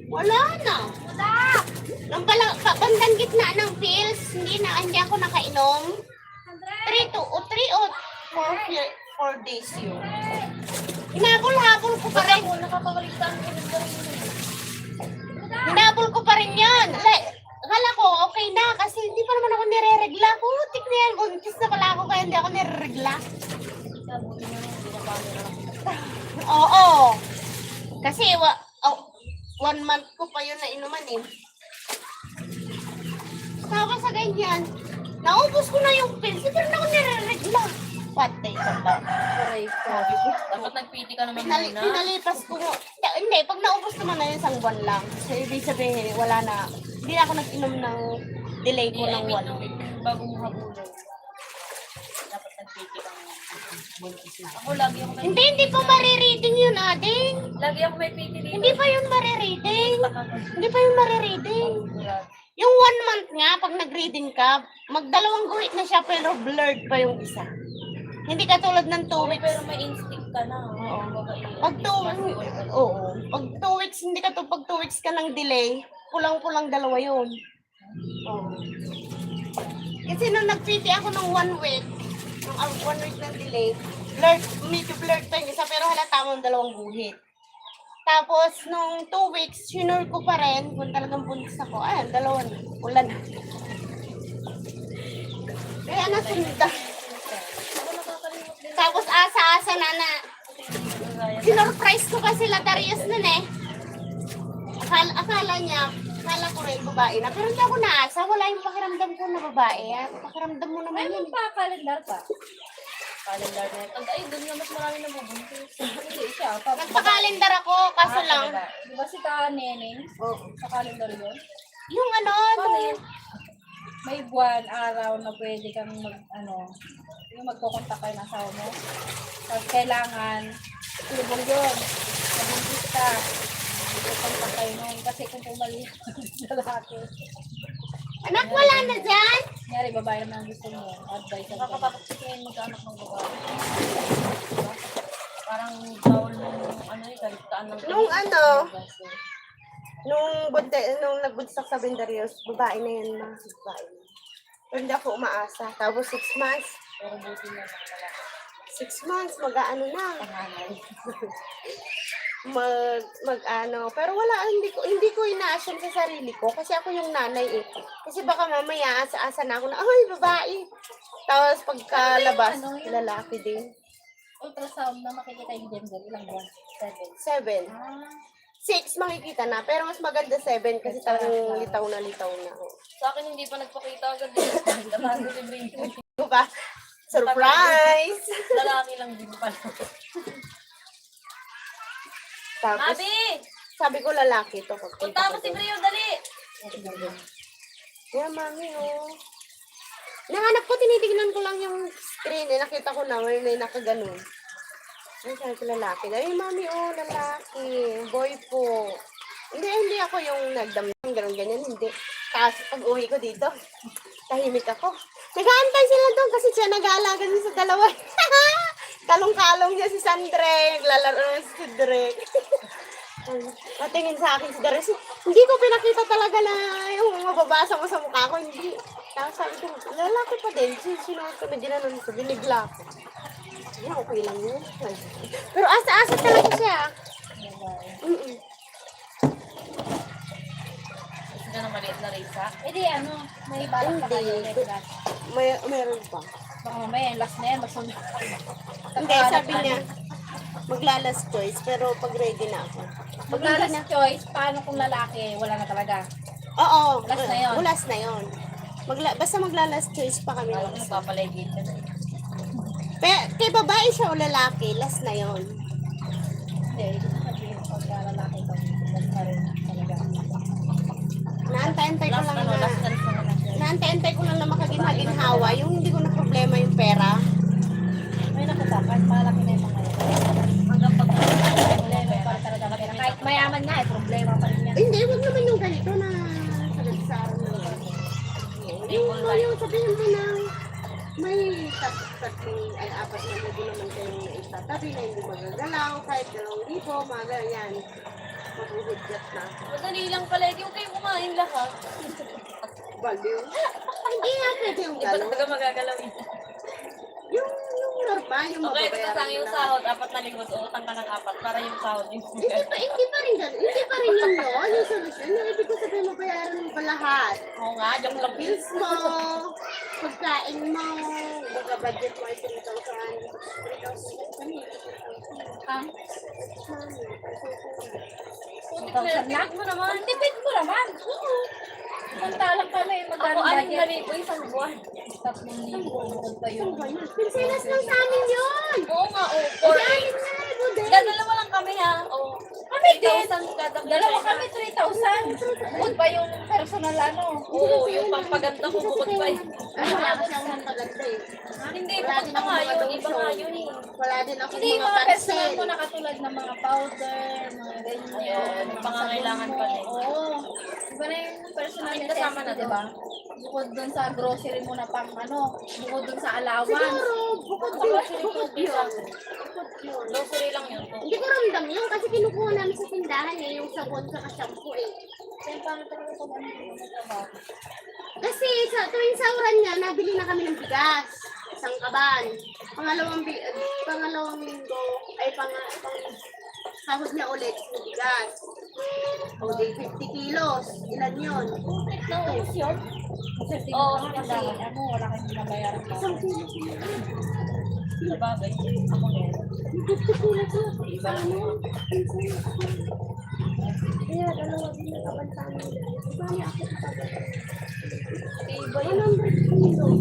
Wala na. Nang bandang gitna ng pills, hindi ako nakainom. 3 or 4 days yun. Hinabol-habol ko pa rin. Nakakabaligtan ko rin ba rin yun? Hinabol ko pa rin yun. Akala ko, okay na. Kasi hindi pa naman ako nire-regla. Putik na yan. Buntis na pala ako kaya hindi ako nire-regla. Sabi ko na hindi na kami na. Oo. Kasi 1 month ko pa yun na inuman eh. Tapos sa ganyan, naubos ko na yung pills. Hindi pa rin ako nire-regla. Patay ka ba? Aray ko. Dapat nagpiti ka naman muna. Pinalipas ko. Hindi, pag naubos naman na yun, 1 buwan lang. So, ibig sabihin, wala na. Hindi na ako nag-inom ng delay ko ng 1 week. Bago mo habulin. Dapat nagpiti ka muna. Ako lagi ako may... Hindi pa marireading yun, ading. Lagi ako may piti dito. Hindi pa yun marireading. Hindi pa yun marireading. Grabe. Yung 1 month nga, pag nag-reading ka, magdalawang guhit na siya, pero blurred pa yung isa. Hindi katulad ng 2 weeks. Pero may instinct ka na. Oo. Pag 2 weeks, hindi ka to, pag 2 weeks ka ng delay, pulang-pulang dalawa yun. Oo. Kasi nung nag-PT ako ng 1 week, nung 1 week ng delay, blurred, medyo blurred pa yung isa, pero halata mo ang 2 guhit. Tapos, nung 2 weeks, sinure ko pa rin, kung talagang buntis ako, ayan, 2 na, ulan. Kaya nasundan. Tapos asa-asa na. Sinurprise ko kasi sila Darius nun eh. Akala niya, akala ko rin babae na. Pero hindi ako naasa, wala yung pakiramdam ko na babae. Pakiramdam mo naman Ano yun. pa kalendar ka? Calendar na ito. Ay, doon nga mas marami na bubuntis. Hindi siya. Nagpa-calendar ako, kaso lang. Di ba si Ka Neneng? Oh, Sa calendar yun? yung ano, May buwan, araw na pwede kang yung magkukontak kayo ng asawa mo. Tapos kailangan, tulong yun. Nabuntis ka. Magkukontak kayo nun. Kasi kung pumali, lalaki. anak wala na dyan. Nyari, babae naman ang gusto mo. Advice ang Nakakatakot kasi yung magkaanak ng babae. Diba? Parang bawal nung kaligtaan ng Nung nung nagbuntis ako sa Bendarios, babae na yan, mga babae. Pero hindi ako umaasa. Tapos 6 months. Pero buti na lang lalaki. 6 months, mag-ano na. Panganay. Pero wala, hindi ko ina-assume sa sarili ko kasi ako yung nanay eh. Kasi baka mamaya asa-asa na ako na, ay, babae. Tapos pagkalabas, lalaki din. ultrasound na makikita yung gender. Ilang buwan? 7. 7. 6 makikita na, pero mas maganda 7 kasi talagang litaw na. Sa akin hindi pa nagpakita agad eh. Natago si Brino. Diba? Surprise! Lalaki lang din pala. Tapos, Abi! sabi ko lalaki to. Punta mo si Brino, dali! Yeah, mami, oh. Nahanap ko, tinitignan ko lang yung screen. Eh, nakita ko na, may nakaganon. Ay, sabi ko lalaki. Ay, mami, oh, lalaki. Boy po. Hindi ako yung nagdamdam, ganyan, hindi. Tapos, pag uwi ko dito, tahimik ako. Nag-aantay sila doon kasi siya nag-aalaga din sa dalawa. Kalong-kalong niya si Sandre. Naglalaro na si Drake. Patingin sa akin si Darius, hindi ko pinakita talaga na yung mababasa mo sa mukha ko, hindi. Tapos sabi ko, lalaki pa din. Sinuot ko na ginanon ko, binigla ko. Yeah, okay lang yun. Pero asa-asa talaga siya. ka ng maliit na risa. Eh di ano, may balak pa kayo Hindi. ulit last. Meron pa. Baka mamaya, last na yan, magsunod. Hindi, sabi niya, maglalas choice, pero pag ready na ako. Maglalas choice, paano kung lalaki, wala na talaga. Oo, Last na yun. Last na yun. Basta maglalas choice pa kami. Alam mo, nagpapaligid ka na. Kay babae siya o lalaki, last na yun. Hindi, ibig sabihin, pag lalaki ka, last na rin talaga. Naantay-antay ko Last lang ano, na, last chance na lang. naantay-antay ko lang na makaginhawa, yung hindi ko na problema yung pera. Ay, naku ba, kahit malaki na yung mga yun. Hanggang pag Problema pa rin talaga kami. Kahit mayaman nga, problema pa rin yan. Hindi, wag naman yung ganito na sagasaro na. Yung sabihin mo na may apat na libo naman kayong naitatabi na hindi magagalaw, kahit 2,000, mga ganyan. Mabuhudgat na. madali lang pala, hindi ko kayo kumain lahat. Baliw. Hindi nga pwede yung Hindi ba gano'n. talaga magagalaw yun? Yung normal, yung Okay, ito mababayaran lang yung na. sahod, 4,000, utang ka ng 4 para yung sahod yung Hindi pa rin gano'n. Hindi pa rin yun yun. Yung solusyon. Yung ibig ko sabihin, mabayaran mo pa lahat. Oo nga, joke lang. Bills mo, pagkain mo, baga budget mo ay 3,000. 3,000 kami. Ang 2,000 lang mo naman. Ang tipid ko naman. Oo. Samantalang kami, Ako, magkano aling budget? mali po isang buwan. 3,000 bukod pa yun. Pinsinas lang sa amin yun. Oo nga, oo. Galing na rin mo din. Dalawa lang kami ha. Oo. Kami din. 3,000 kada Dalawa kami, 3,000. Bukod pa yung personal ano. Oo, yung pampaganda ko bukod pa yun. Ay, wala kasi akong maganda eh. Hindi, Wala bukod din pa ako nga mga yun. Iba nga lotion. yun eh. Wala din ako Hindi, mga mga personal pansel. mo na katulad ng mga powder, mga ganyan. Ayun, mga pangangailangan sabon pa mo. din. Oo. Iba na yung personal Ay, necessity, kasama na di ba? Bukod dun sa grocery mo na pang ano, bukod dun sa allowance. Siguro, bukod Sa yun. grocery Bukod po, yun. Bukod yun. Grocery lang yun. Hindi ko ramdam yun kasi kinukuha namin sa tindahan eh, yung sabon sa shampoo eh. Kaya paano talaga pag ano yung trabaho? Kasi sa tuwing sauran niya, nabili na kami ng bigas. Isang kaban. Pangalawang linggo, ay sahod niya ulit ng bigas. O di 50 kilos. Ilan yun? Naubos yun? Kasi Oo, kasi ano, wala kang binabayaran pa. Isang kilos. Sa bagay. Ako meron. 50 kilos yun. Ano? Kaya dalawa din na kaban sa amin. Bali ako kapag Iba yun. 100 kilos.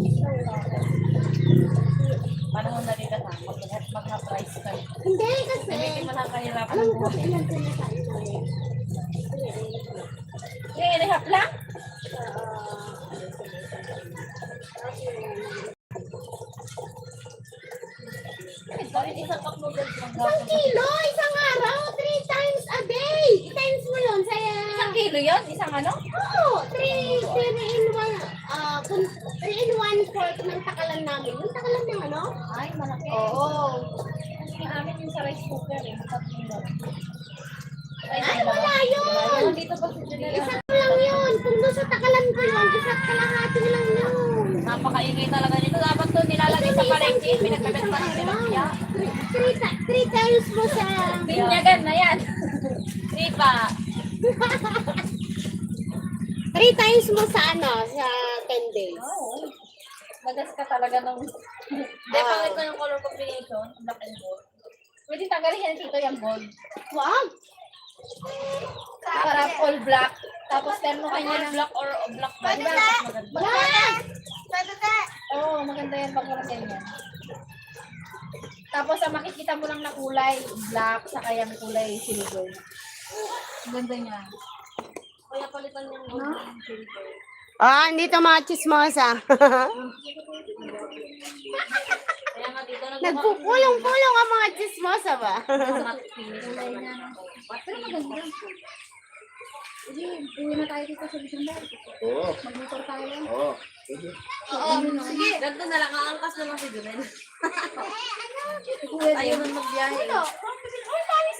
Paano mo naligasama? Mag-price ka. Hindi kasi. Hindi mo nakahirapan Alam ng mo kasi buhay. ilan sila sa namin. Yung inihap lang? Bakit isang cup noodles lang Isang gapon? kilo, isang araw, 3 times a day. I-times mo yun sa... Isang kilo yun? Isang ano? Oo, 3 in 1/4 ng takalan namin. Yung takalan ng ano? Ay, malaki. Oo. Kasi namin yung sa rice cooker eh. Tatlong lang. Ay, wala yun. Dito pa sa Janela. Isa ko lang yun. Kung doon sa takalan ko yun, isa't kalahati lang yun. Napakaingay talaga nito. Dapat to nilalagay sa palengke. Pinagkabenta ng tilapia. 3 times mo sa... Binyagan na yan. Di pa. 3 times mo sa ano, sa 10 days. Oo. Magas ka talaga ng... Di, pangit na yung color combination. Black and gold. Pwede tanggalin yan dito yung gold. Wag! Para all black. Tapos terno Ay, kanya ng... black or black ba? Di ba? Maganda. Wag! Oo, maganda yan pag walang ganyan. Tapos ang makikita mo lang na kulay, black, saka yung kulay silver. Ganda niya. Kaya palitan yung gold and silver. Ah, hindi to mga chismosa. Kaya nga dito Nagpupulong-pulong ang mga chismosa ba? Kulay na. Pero maganda. Hindi, uwi na tayo dito sa Bicanda. Oo. Magmotor tayo. Oo. Pwede. Oo, sige. Ganito na lang. Aangkas na lang si Junel. Ayaw na magbiyahe.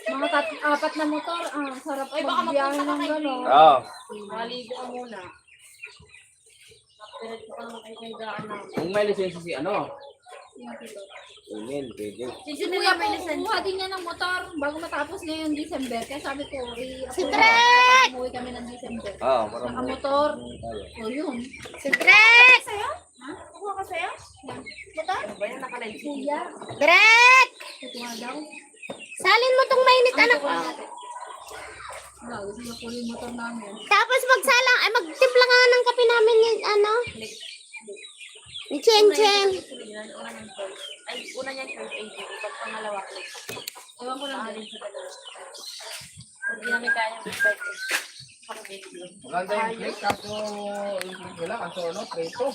Mga 4 na motor. Ah, sarap Ay, baka magbiyahe mapunta ka ng kay gano'n. Oo. Maligo ka muna. Diretso ka naman kayo daan na. Kung may lisensya si ano, Yung tito. Amen, pwede. Si Si Jun Kuya na po, may lisense. kumuha din niya ng motor bago matapos ngayong December. Kaya sabi ko, Si Drek! umuwi kami ng December. Parang Nakamotor. tayo. O yun. Si Drek! Sa'yo? Ha? Kukuha ka sa'yo? Yan. Motor? Ano ba yan? Nakalive si Kuya. Drek! Kukuha daw. Salin mo tong mainit, anak. Wala, gusto niya kunin yung motor namin. Tapos magsalang, ay magtimpla nga ng kape namin yung ano. Ni Chen Chen. Una niyang choice. Ay, una niyang choice 80. Pag pangalawa, click. Ewan ko lang Pangalin din. sa dalawa. Pag di namin kaya yung big bike, pakabit yun. Maganda yung plate, kaso yung plate nila, kaso ano, preto.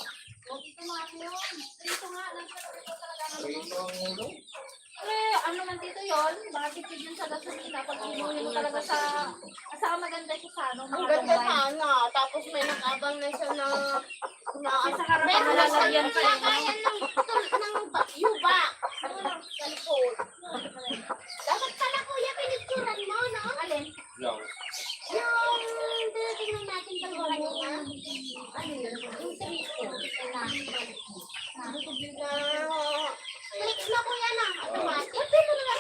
O, dito nga yun. Dito nga. Dito talaga naman. Preto ang ulo. Ano man dito yun? Bakit yun sa gasolina? Pag inuwi mo talaga sa maganda siya sa ano. Ang ganda sana. Tapos may nakabang na siya na Sa harap meron na na siya lalagyan yung pa rin. lagayan ng yuba. Sa likod. Dapat pala kuya, pinicturan mo, no? Alin? Lang. Yung tinitingnan natin dalawa kanina. Ano yun? Yung trito. Click na kuya na. Automatic. Ito mo na lang.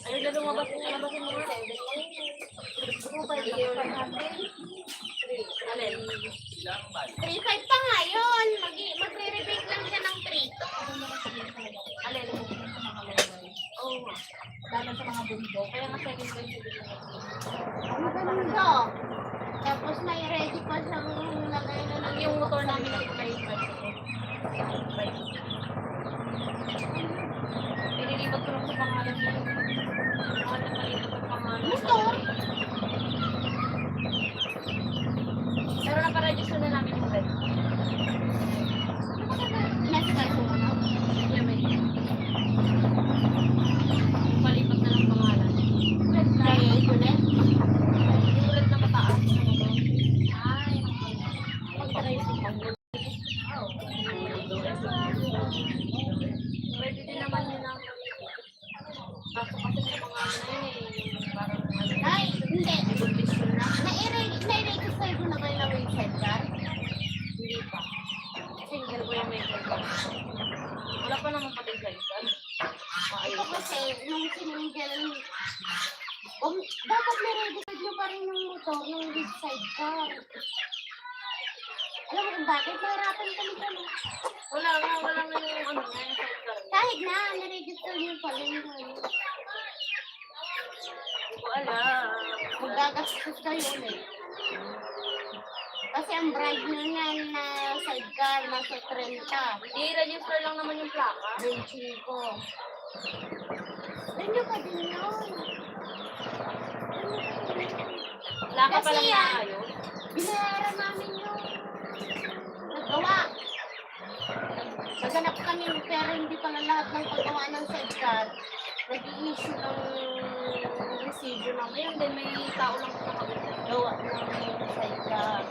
Ayun na lumabas yung labasin mo. Alin? 3.5 pa nga yun. Magre-rebate lang siya ng 3. Alin? Oo. Lalo sa mga bundok. Kaya nga second place yung bigyan natin. Maganda. Tapos may ready pa siyang lagay na ng Yung motor namin na may Pinilipat ko lang sa pangalan niya. Pangalan malipat ang pangalan. motor. Pero nakaregister na namin yung red. Next time mo na. Yung may palipat na ng pangalan. Kaya ulit. Yung red na mataas. Ay. Mag-try si Pangol. Ready din naman yun ang kaso kasi may pangalan na yun eh. Parang ano. Ay, hindi. Condition na. Na-register ko na kayo na website ka? Hindi pa. Single ko yung may card. Wala pa naman pati guys. Ito Maayos. kasi, nung siningil, dapat na-register mo pa rin yung motor ng website ka. Alam mo kung bakit? Mahirapan kami dyan. Wala nga yung ano niya yung sidecar. Kahit na, na-register mo pa rin. Hindi ko alam. Magagastos kayo ulit. Kasi ang bride nyo niyan na sidecar, nasa 30. I-register lang naman yung plaka. 25. Ganyan pa din yun. Plaka pa lang Kasi na yan, ayos. binayaran namin yung naggawa. Naganap kami pero hindi pala lahat ng paggawa ng sidecar. Nag-i-issue ng resibo ng Ngayon din may tao lang sa kabila. gawa ng sidecar.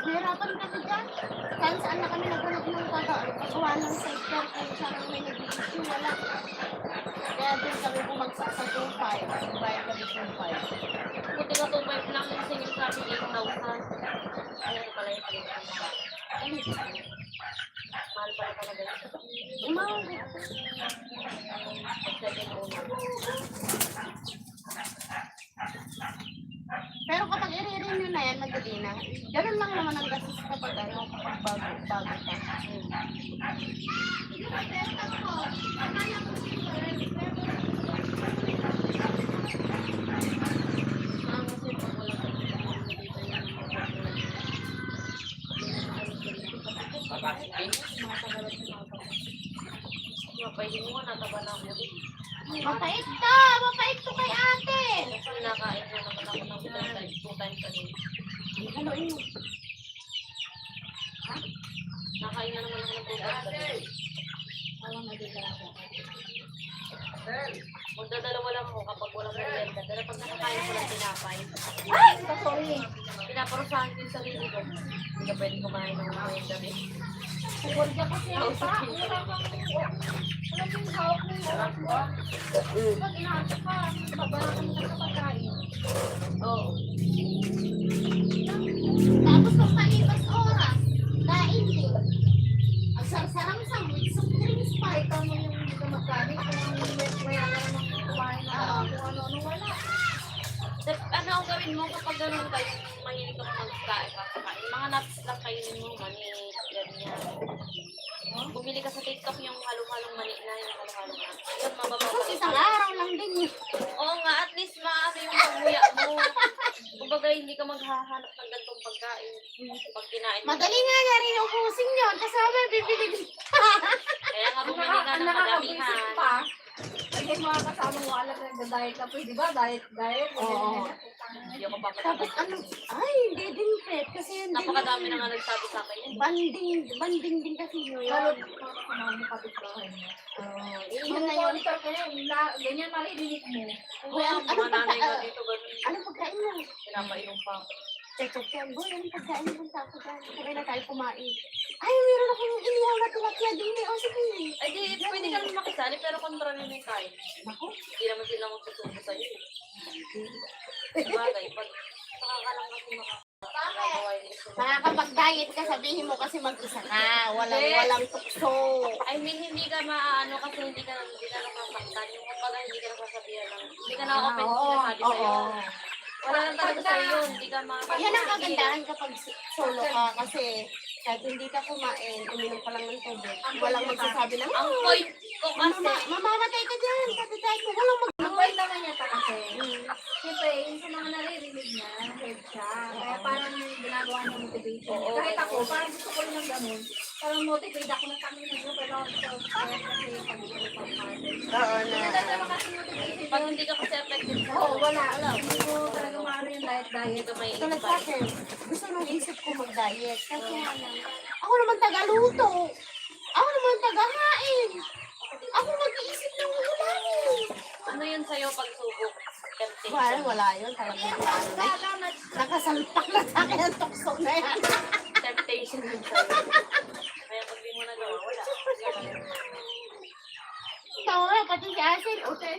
Nahirapan kami dyan. Kahit saan na kami naghanap ng paggawa ng sidecar kung saan ang may nag-i-issue, wala. Kaya din kami bumagsak sa 2.5. Bayad kami 2.5. Buti ka 2.5 lang yung singil sa akin 8,000. Ayun pala yung palitan. Mahal pala talaga yun. Umawag. Pag second owner. Pero kapag i-renew na yan, madali na. Ganun lang naman ang gastos kapag ano, kapag bago pa. Ah, kasi pag wala ka Mapahin mo, nataba na ako din. Mapait ka! Mapait to kay ate! Kasi nakain mo naman ako ng 2 times a day. Haluin mo. Nakain na naman ako ng 2 times a day. Magdadalawa lang mo kapag walang merienda. Pero pag nakakain ko lang tinapay, Ay! Sorry. pinaparusahan ko yung sarili ko. Hindi ka pwede kumain ng merienda rin. Kukurja kasi ang pa. Wala kang hawak ng hawak mo. Pag inaasa ka, babarakan ka sa pagkain. Oo. Tapos kung palipat gawin mo kapag ganun guys, mahilig ka magkain, kakakain. Mga nuts lang kainin mo, mani, ganyan. Bumili ka sa TikTok yung halong-halong mani na, yung halong-halong na. Yun, mabababa. Isang araw lang din yun. Oo nga, at least maano yung pagmuya mo. Kumbaga, hindi ka maghahanap ng gantong pagkain. Pag kinain mo. Madali nga nga rin ubusin yun. Kasama, bibili. Kaya nga bumili ka ng Nakakabwisit madamihan. pa. Kasi mga kasama mo alam na nagda-diet ka, pwede ba? Diet. Oo. Hindi ako Tapos papatapos. ay, hindi din pet. Kasi hindi Napakadami na nga nagsabi sa akin yun. banding din kasi yun. Lalo mga kasama mo kapitbahay mo. Yun na yun. Monitor ka yun. Ganyan maririnig mo. Kaya ang mga nanay nga dito, ganun. Anong pagkain mo? Pinapainom pa ako. Check yan, boy. Anong pagkain mo? Punta ako dyan. Sabay na tayo kumain. Ay, meron akong inihaw na tilapia din. O, sige. Ay di, pwede ka naman makisali, pero kontrolin mo yung kain. Naku. Hindi naman sila magsusubo sa'yo. Sabagay, pag saka ka lang kasi makagawa yung gusto mo. Nakakapag-diet ka, sabihin mo kasi mag-isa ka. Walang tukso. I mean, hindi ka maano kasi hindi ka nakasaktan. Yung kumbaga, hindi ka nasasabihan lang. Hindi ka na-open sa sinasabi sa'yo. Wala lang talaga sa'yo, hindi ka Yan ang kagandahan kapag solo ka kasi kahit hindi ka kumain, uminom ka lang ng tubig. Walang magsasabi na, Ang point ko kasi, mamamatay ka dyan. Kapitay ko, walang Ang point naman niya pa kasi, siyempre, yung sa mga naririnig niya, head siya. Kaya parang yung ginagawa niya motivation. Oo. Kahit ako, parang gusto ko rin ng ganun. Parang motivate ako ng kami na group, pero self-care kasi pag-ipag-partner. Oo na. Hindi naman kasi motivation. pag hindi ka kasi affected sa Oo, wala. Hindi ko talaga maano yung diet. hindi ka may Tulad sa akin, gusto nung isip ko mag-diet. Kasi ako naman taga-luto. Ako naman taga-hain. Ako mag-iisip ng ulamin. Ano yun sa'yo pagsubok? Wala yun. Talagang nakasalpak na sa akin ang tukso na yan. Temptation yun sa'yo. Kaya pag di mo nagawa, wala. Ikaw nga, pati si Asin. O, kaya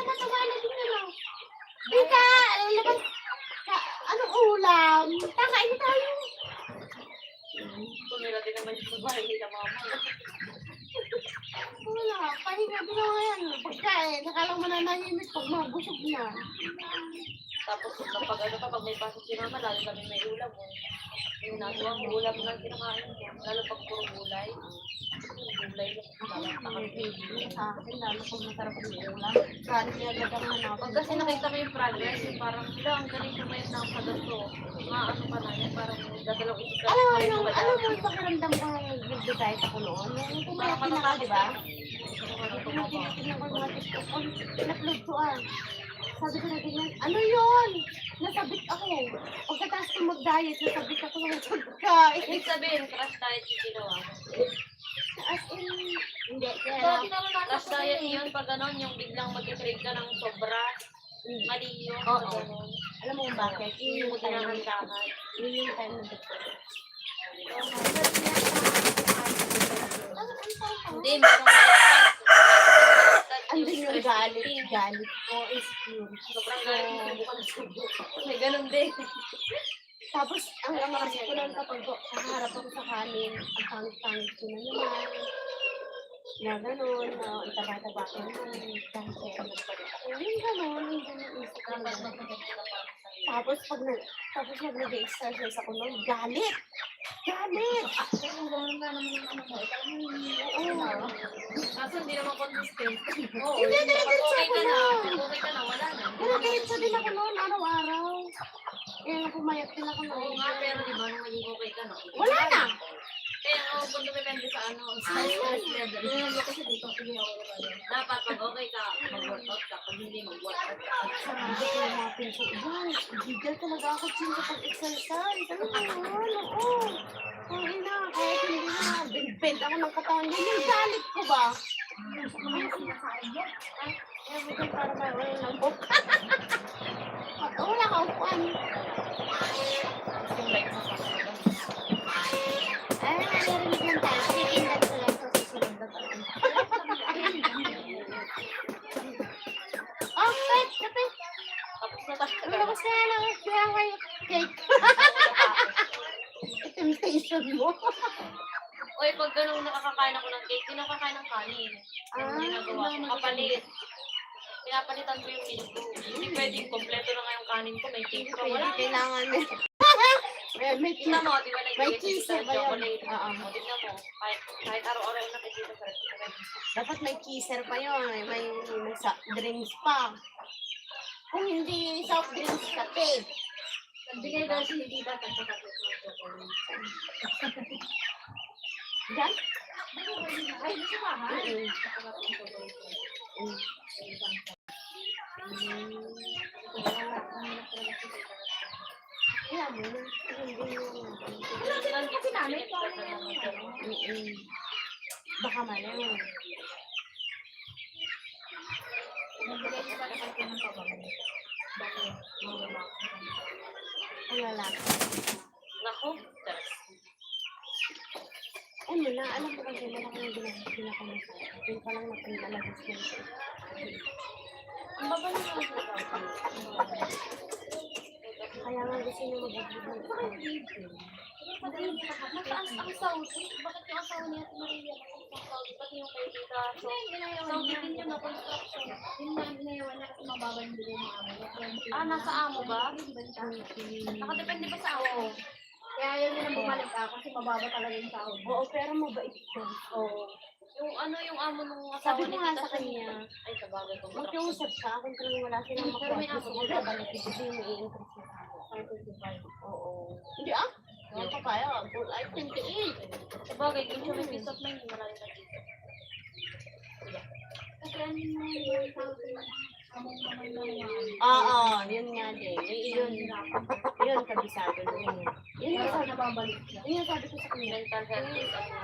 matawala din na lang. Bika, labas. Anong ulam? Takain na tayo. Tumira din naman yung babae nila mama. Wala, pahinga din ako yan. Pagkain, nakalang mananahimik pag mabusog na. Tapos pag ano pa, pag may pasok si mama, lalo kami may ulam mo. Yung nagawa ko, ulam lang kinakain ko. Lalo pag puro gulay. Gulay lang. Sa akin, lalo pag masarap ang ulam. Kanin niya agad ang hanap. Pag kasi nakita mo yung progress, yung parang, ila, ang galing kumayot na ang pagasto. Ano pa na yan, parang dadalaw isip ka. Alam mo, yung pakiramdam ko nung nag-diet ako noon. Yung pumayat din ako, di ba? Tinitingnan ko yung mga TikTok ko. In-upload ko Sabi ko na ganyan, ano yun? Nasabit ako. Pagkatapos ko mag-diet, nasabit ako ng pagkain. Ibig sabihin, crash diet yung ginawa. As in, hindi. Kaya Dati naman natin Crash diet yun, pag ganon, yung biglang mag-crave ka ng sobra. Mali yun, Oo. pag ganon. alam mo kung bakit? Hindi mo tinahandahan. Yun yung time na doktor. Hindi, merong baliktad. Andun yung galit. Galit ko is pure. Sobrang galit yung subukan ng subo. May ganun din. Tapos, ang lakas ko lang kapag kaharap ako sa kanin, ang pangit-pangit ko na naman. Na gano'n, na ang taba-taba ko naman. Yung gano'n, yung gano'n isip ko naman. Tapos pag nag-exercise ako noon, galit! Galit! Kung gano'n na naman yung ano mo, ikaw naman Oo. Kaso hindi naman consistent. Oo, Hindi, diretso Okay ako ka na. noon. Okay ka na, wala na. Diretso din ako noon, araw-araw. Kaya nga pumayat din ako Oo noon. nga, pero di ba nung maging okay ka na? Wala na! Kaya nga, kung depende sa ano, sa stress level. kasi dito, sige ako naman. Dapat pag okay ka, mag-workout ka. Pag hindi, mag-workout ka. Sabi ko yung mga pinso, yan, bigyan talaga ako din sa pag-exercise. Ano ba yun? Oo. Ang ina, kahit hindi na, binibent ako ng katawan. Yun yung galit ko ba? Everything para may oil ng book. Wala ka upuan. Yung life mo sa Ay, narinig lang tayo. Titindan ko lang sa susunod na taon. Oh, wait, kapit. Tapos na tayo. Malabas ka na lang. Kaya kayo cake. Temptation mo. Oy, pag ganun nakakakain ako ng cake, hindi nakakain ng kanin. Ah, Ang ginagawa ko, kapalit. pinapalitan ko yung meal ko. Hindi pwedeng kompleto na nga yung kanin ko, may cake pa. Pwede, Wala. kailangan may Tingnan mo, di ba may nag-iisip kisser ng ba yun? chocolate? Oo. O, tingnan mo, kahit araw-araw yung nakikita sa restaurant. Dapat may kisser pa yun. May drinks pa. Kung hindi soft drinks, kape. Nagbigay daw si Tita pagkatapos ng chocolate. Diyan? Ay, di sa bahay. Mm. Pagkatapos ng chocolate. Mm. Kaya mo na. Hindi mo. Kasi namin, paano yan? Baka mali. Nagbigay si Tata kasi ng pabango. Bakit? Ang lalaki. Naku, Diyos. Ano na, alam mo kasi malaki yung ginagawa ko. Yung palang napinalagos mo siya. Ang baba na nga ito. Kaya nga gusto niya mag-ibig. Mataas ang Saudi. Bakit yung asawa niya at Maria? Ang Saudi, pati yung kay Tita. So, Saudi din yun na construction. Yung mga ginayawan na kasi mababa yung bigay ng amo. Ah, nasa amo ba? Nakadepende ba sa amo? Kaya yun yung bumalik ako kasi mababa talaga yung sahod. Oo, pero mabait siya. Oo. Yung ano yung amo nung asawa Sabi ko ni nga Tita sa kanya, ay, sa bagay construction. magkiusap siya. Kung talagang wala silang Pero may gusto amo ko ba? babalik. Kasi yung i-increase niya sa akin. Oo. Hindi ah. Hindi pa kaya. Ay, 28. Sa bagay, kung siya may peace of mind, maraming nagkita. Kasi ano yung tawag yung among naman na mga Oo, yun nga din. Yun, kabisado na yun. Yun Pero yung sa nababalik siya. yun yung sabi ko sa kanya. Mental health is ano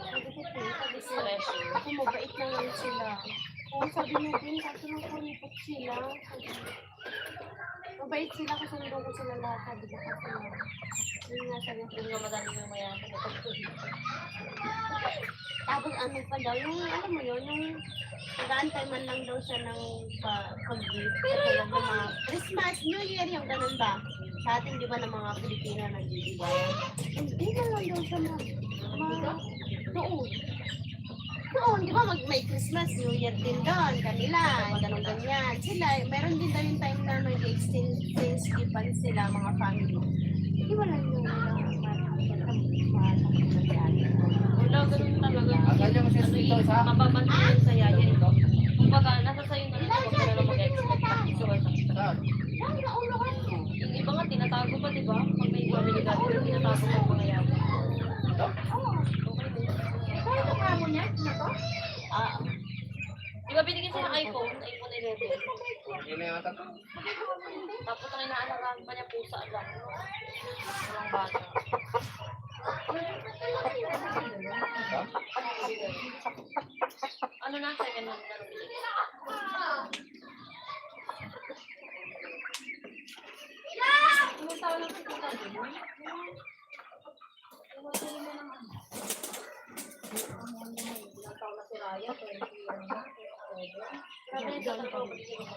Sabi ko, sabi ko, pressure. ako mabait na lang sila. Oo, sabi mo din, kasi nung kuripot sila. Mabait sila kasi nandun ko sila lahat. Sabi ko kasi yun nga sabi ko. Yung nga madami yung mayaman. Tapos ano pa daw, yung alam mo yun, yung nag-aantay man lang daw siya ng pag-gift. Pero yung mga Christmas, New Year, yung ganun ba? Sa atin, di ba, ng mga Pilipino nag-iibayan? Hindi na lang daw siya noon. Noon, di ba, may Christmas, New Year din doon, kanila, ganun ganyan. Sila, meron din daw yung time na mag-exchange gift sila, mga family. Di ba lang yung Wala, ganun talaga. Ang kanyang sis dito sa... Mababansin yun sa yaya eh. Kumbaga, nasa sa'yo na rin kung sila lang mag-expect. Sure. Saan? Yung iba nga, tinatago pa, di ba? Pag may family gathering, tinatago pa yung mga yaya. Okay din. Kaya ito kamo niya? Ano to? Di ba binigyan siya ng iPhone 11? Yun na yata to. Tapos ang inaalagaan pa niya pusa lang. Walang bata. Ano na, second hand na rin. Ano tawag ng kita din? Ilang taon na si Raya? 20 years na? Sabi niya sa trabaho,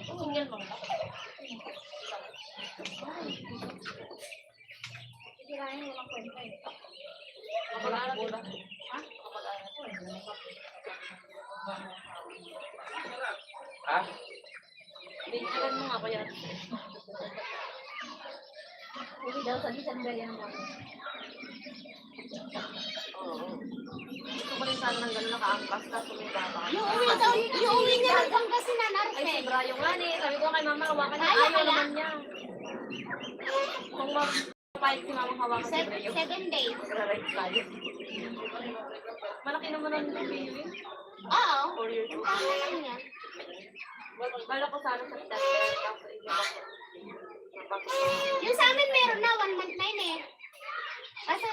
single mom. Si Raya walang kwenta eh. Kapag-aral, di ba? Ha? Kapag-aral. Ha? Binigyan mo nga kaya. Hindi daw sa December yan mo. Gusto ko rin sana ng gano'n nakaangkas ka, sumibaba ka. Yung uwi niya hanggang kasi na Ay, Narce. si Brayo nga ni. Sabi ko kay mama, hawakan niya. Ayaw naman niya. Kung mapahit si mama hawakan si Brayo. 7 days. Right tayo. Malaki naman ang baby. Oo. 4 years old. Tama lang yan. Bala ko sana sa tester. Tapos iba ko. Yung sa amin meron na, 1 month na yun eh. Kasi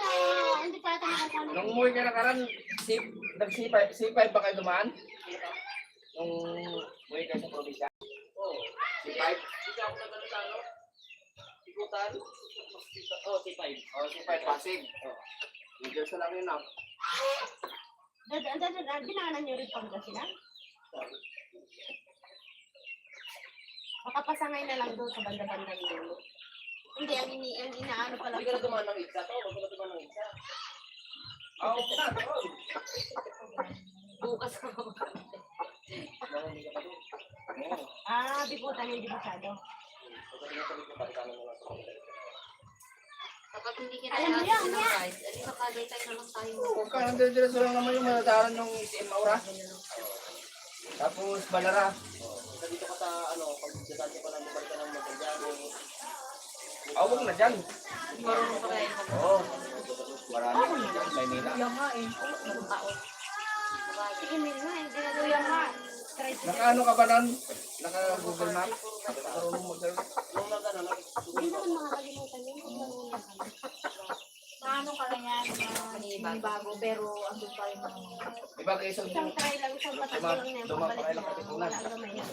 hindi pa ata nakasama. Nung umuwi ka na karan, C5 ba kayo dumaan? Nung umuwi kayo sa probinsya? Oo. C5? Hindi ako na gano'n sa ano? Ikutan? Oo, C5. Oo, C5, Pasig. Oo. Leaders na lang yun ah. Dinaanan niyo rin Pangasinan? Makapasangay na lang doon sa banda-banda niyo. Hindi, ang inaano pa lang. Hindi ka na dumaan ng isa to, wag ka na dumaan ng isa. Oo, na, oo. Bukas ka ba? Hindi ka pa doon. Oo. Bikutan hindi masyado. Pagdating sa likutan, kanan mo lang sa kabila. Kapag hindi kita Alam mo alam yan, ng yan. guys, at sa Tagaytay na lang tayo. Huwag ka nang dire-diretso lang naman yung madadaran yung ICM Maura. Tapos Balara. Kasi dito ka sa pag dadaan ka lang bumalik ka ng Magandang. Huwag na dyan. Marunong pa kayo mag Oo. Marami dyan, Maynila. Kuya nga eh. taon. Sige, Mirna, hindi na Kuya nga. Naka-ano ka ba nun? Naka-Google Map? Marunong mag-search? Nung nag-ano, Hindi naman makakalimutan yun. Marunong ka. Maano ka na yan, bago, pero andun pa rin mga... Iba kayo sa Isang try lang, isang patak lang na yung Dumang pabalik pa kayo mo. lang katipunan. Wala gamay yan.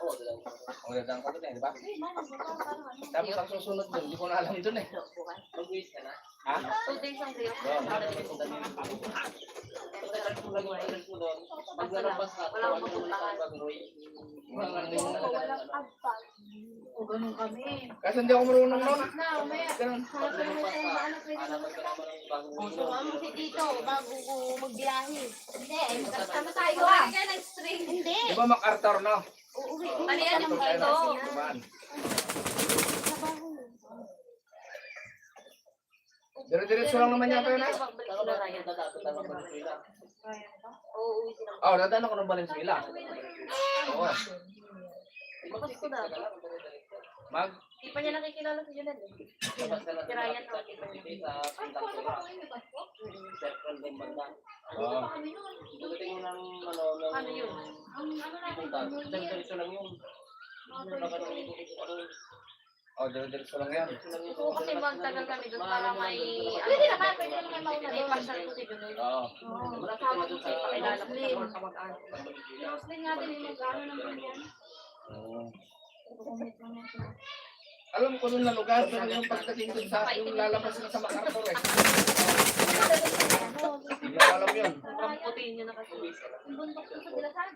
Oo, dadaan ka doon eh, di ba? Tapos ang susunod doon, hindi ko na alam doon eh. Mag-wait ka na. Ha? 2 days ang day off. Oo, sundan mo yung pagkakas mo lang yung address mo doon. Pag nalabas ka, Wala akong mapuntahan. Walang agpag. O ganun kami. Kasi hindi ako marunong nun. Na, umaya. Ganun. Hanap ka naman sa baano, pwede naman ka. Tuwa mo si Tito, bago ko magbiyahe. Hindi, ay magkasama tayo ah. Kaya nag-string. Hindi. Di ba MacArthur, no? Uuwi. Ano yan yung MacArthur ito? tayo, diba? Trabaho mo. Dire-diretso lang naman yata yun, eh. Magbalik sila Ryan. Oo, uwi sila. Oo, dadaan ako ng Valenzuela. Oo. Bakas ko na. Mag? Di pa niya nakikilala si Julian eh. Labas ka na Si Ryan ang kita niya. sa Pintatura. Central ng banda. Oo. Pagdating mo ng Ano yun? punta, diretso lang yun. Oh, diretso lang yan. Oo, kasi magtagal kami doon para may... Pwede naman, pwede naman mauna May doon. pasyal ko si Julian. Oo. Tawag ko siya, pakilala ko sa mga kamag-anak. Roslyn nga din yung mag-ano naman yan. Oo. Comment lang yan siya. Alam ko nun na lugar, pero yung pagdating dun sa yung lalabas na sa MacArthur eh. Hindi ko alam yun. Sobrang puti niya na kasi. Yung bundok ko sa Bilasan.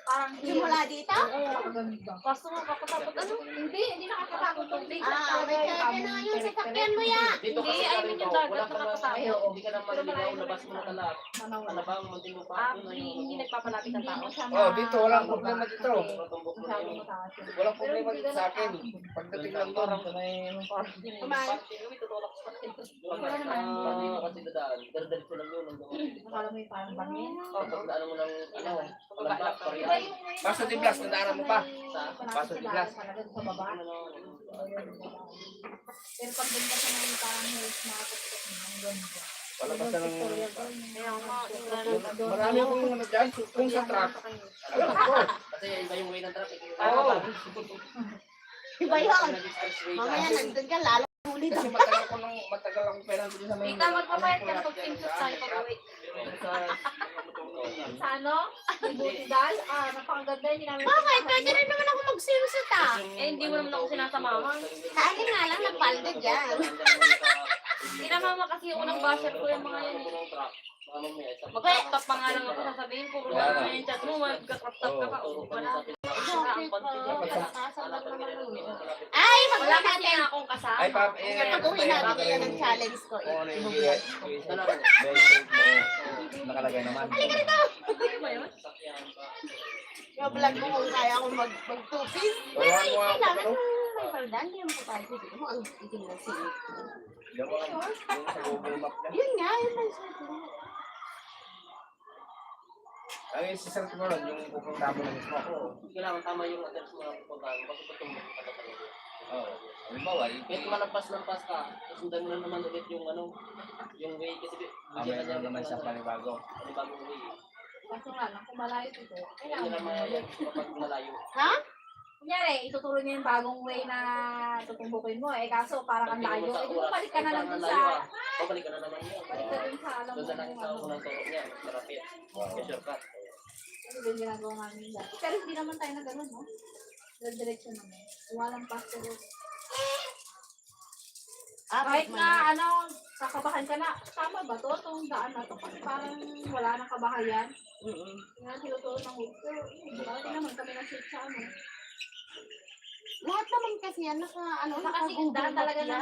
Parang Simula dito? Nakaganda. Kaso nga, kakatapot ano? Hindi nakakatakot tong big. Ah, may kaya na yung sasakyan mo yan. Dito Hindi, kasi I mean yung dagat wala ka nakakatakot. na, hindi ka na maliligaw, labas mo na talaga. Ano ba, muntin mo pa. Hindi nagpapalapit ang tao. Oh, dito walang problema dito. Masyadong mataas yun. Walang problema dito sa akin. Pagdating lang doon, sa may... Kumain. Wala naman. Hindi ko kasi dadaan. Diretso lang yun. Akala mo yung parang bangin. Oh, pagdaan mo ng walang back, parihan. Paso di Blas, nadaanan mo pa. Paso di Blas. Talaga sa baba. Pero pag doon ka sa mga parang hills na hanggang Wala pa sa ng... Kaya nga, Marami akong ano dyan, kung sa truck. Alam ko. Kasi iba yung way ng truck. Oo. Iba yun. Mamaya nandun ka, lalo ulit. Kasi matagal akong pera dito sa may... Tita, magpapayat ka pag pinsos tayo pag-uwi. sa ano? Butidal? Napakaganda yun namin. Bakit? Pwede rin naman ako mag-swimsuit ah. Eh, hindi mo naman ako sinasamahan. Sa akin nga lang, napalda dyan. Sinamama kasi yung unang basher ko yung mga yan. Mag-crop pa nga lang ako sasabihin, puro lang na yung chat mo, mag-crop top ka pa. Wala. Ay, Wala mag-uwi kasi natin. na akong kasama. Ay, Pap, Pag-uwi natin yan ang challenge ko. nakalagay naman. Ano ba yun? Yung vlog mo kung kaya ako mag-two-piece. Pero Wala mo ako, kailangan ano? may paldan. Hindi mo pa tayo mo ang itim na siya. Yung sa Google Map niya. Yun nga, yun lang siya. Ang isi-search mo ron, yung pupunta mo na mismo ako. Kailangan tama yung address mo na pupunta mo kasi tutumbok ka na talaga. Oo. Halimbawa, kahit malampas-lampas ka, sundan mo na naman ulit yung yung way kasi meron naman siya panibagong way. Kaso nga lang, kung malayo ito, Hindi kailangan na mo maya kapag malayo. Ha? Kunyari, ituturo niya yung bagong way na tutumbukin mo. Kaso parang ang layo. Bumalik ka na lang dun sa... Babalik ka na naman yun. Balik ka dun sa alam mo Doon na lang yung sa ano. unang turo niya, marapit. Shortcut. Ano ba yung ginagawa namin dati? Pero hindi naman tayo na gano'n, no? Diretso naman. Walang pasto. Kahit na, kakabahan ka na, tama ba to? Itong daan na to. Kasi parang wala nang kabahayan. Nga, tinuturo ng husto. Bakit naman kami na-shoot sa ano? Lahat naman kasi yan, Kasi yung daan talaga na,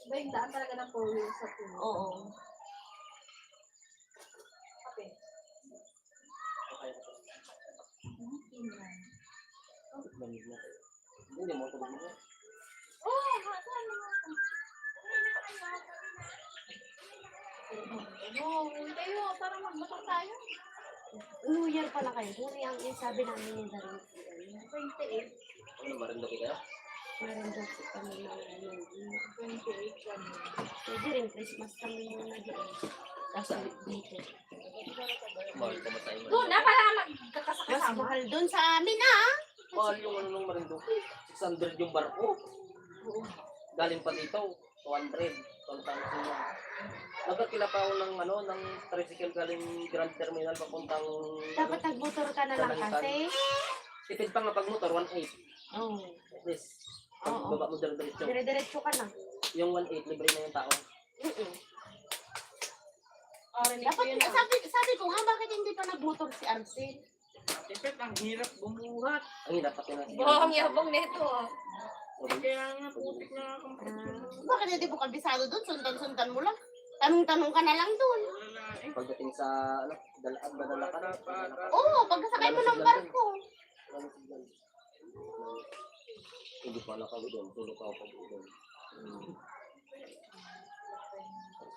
iba yung daan talaga ng 4 wheels sa puno. Oo. Kape. Okay. Lamig na. Hindi mo ito mo. Oo, saan mo? Oo, tayo, para magmotor tayo. New Year pala kayo. Huli ang sabi namin yung darin. 28. Ano, marindo kayo? Meron daw po kami ng 28 kami. pwede rin Christmas kami muna doon. Kasi dito. Mahal ka ba sa inyo? Doon na, para Mas magkakasama. mahal doon sa amin ah. Mahal yung ano nung marindo. 600 yung barko. Galing pa dito. 200. 1,000 yun. Nagkakila pa ako ng ano, ng tricycle galing Grand Terminal papuntang Dapat nagmotor ka na lang kasi. tipid pa nga pag motor 1.8 Oo. at least pag Oo. baba mo diretso Dire-diretso ka na. yung 1.8 libre na yung tao. Dapat sabi ko nga bakit hindi pa nagmotor si Arcel? Siyempre, ang hirap bumuhat. Ang hirap pati na. Ang yabang nito ah. Kaya nga, putik na akong Bakit hindi mo kabisado doon? Sundan-sundan mo lang. Tanong-tanong ka na lang doon. Pagdating sa ano, dadala ka na. Oo, pagkasakay mo ng barko. Hindi pa nakawin doon. Tulog ako pag doon.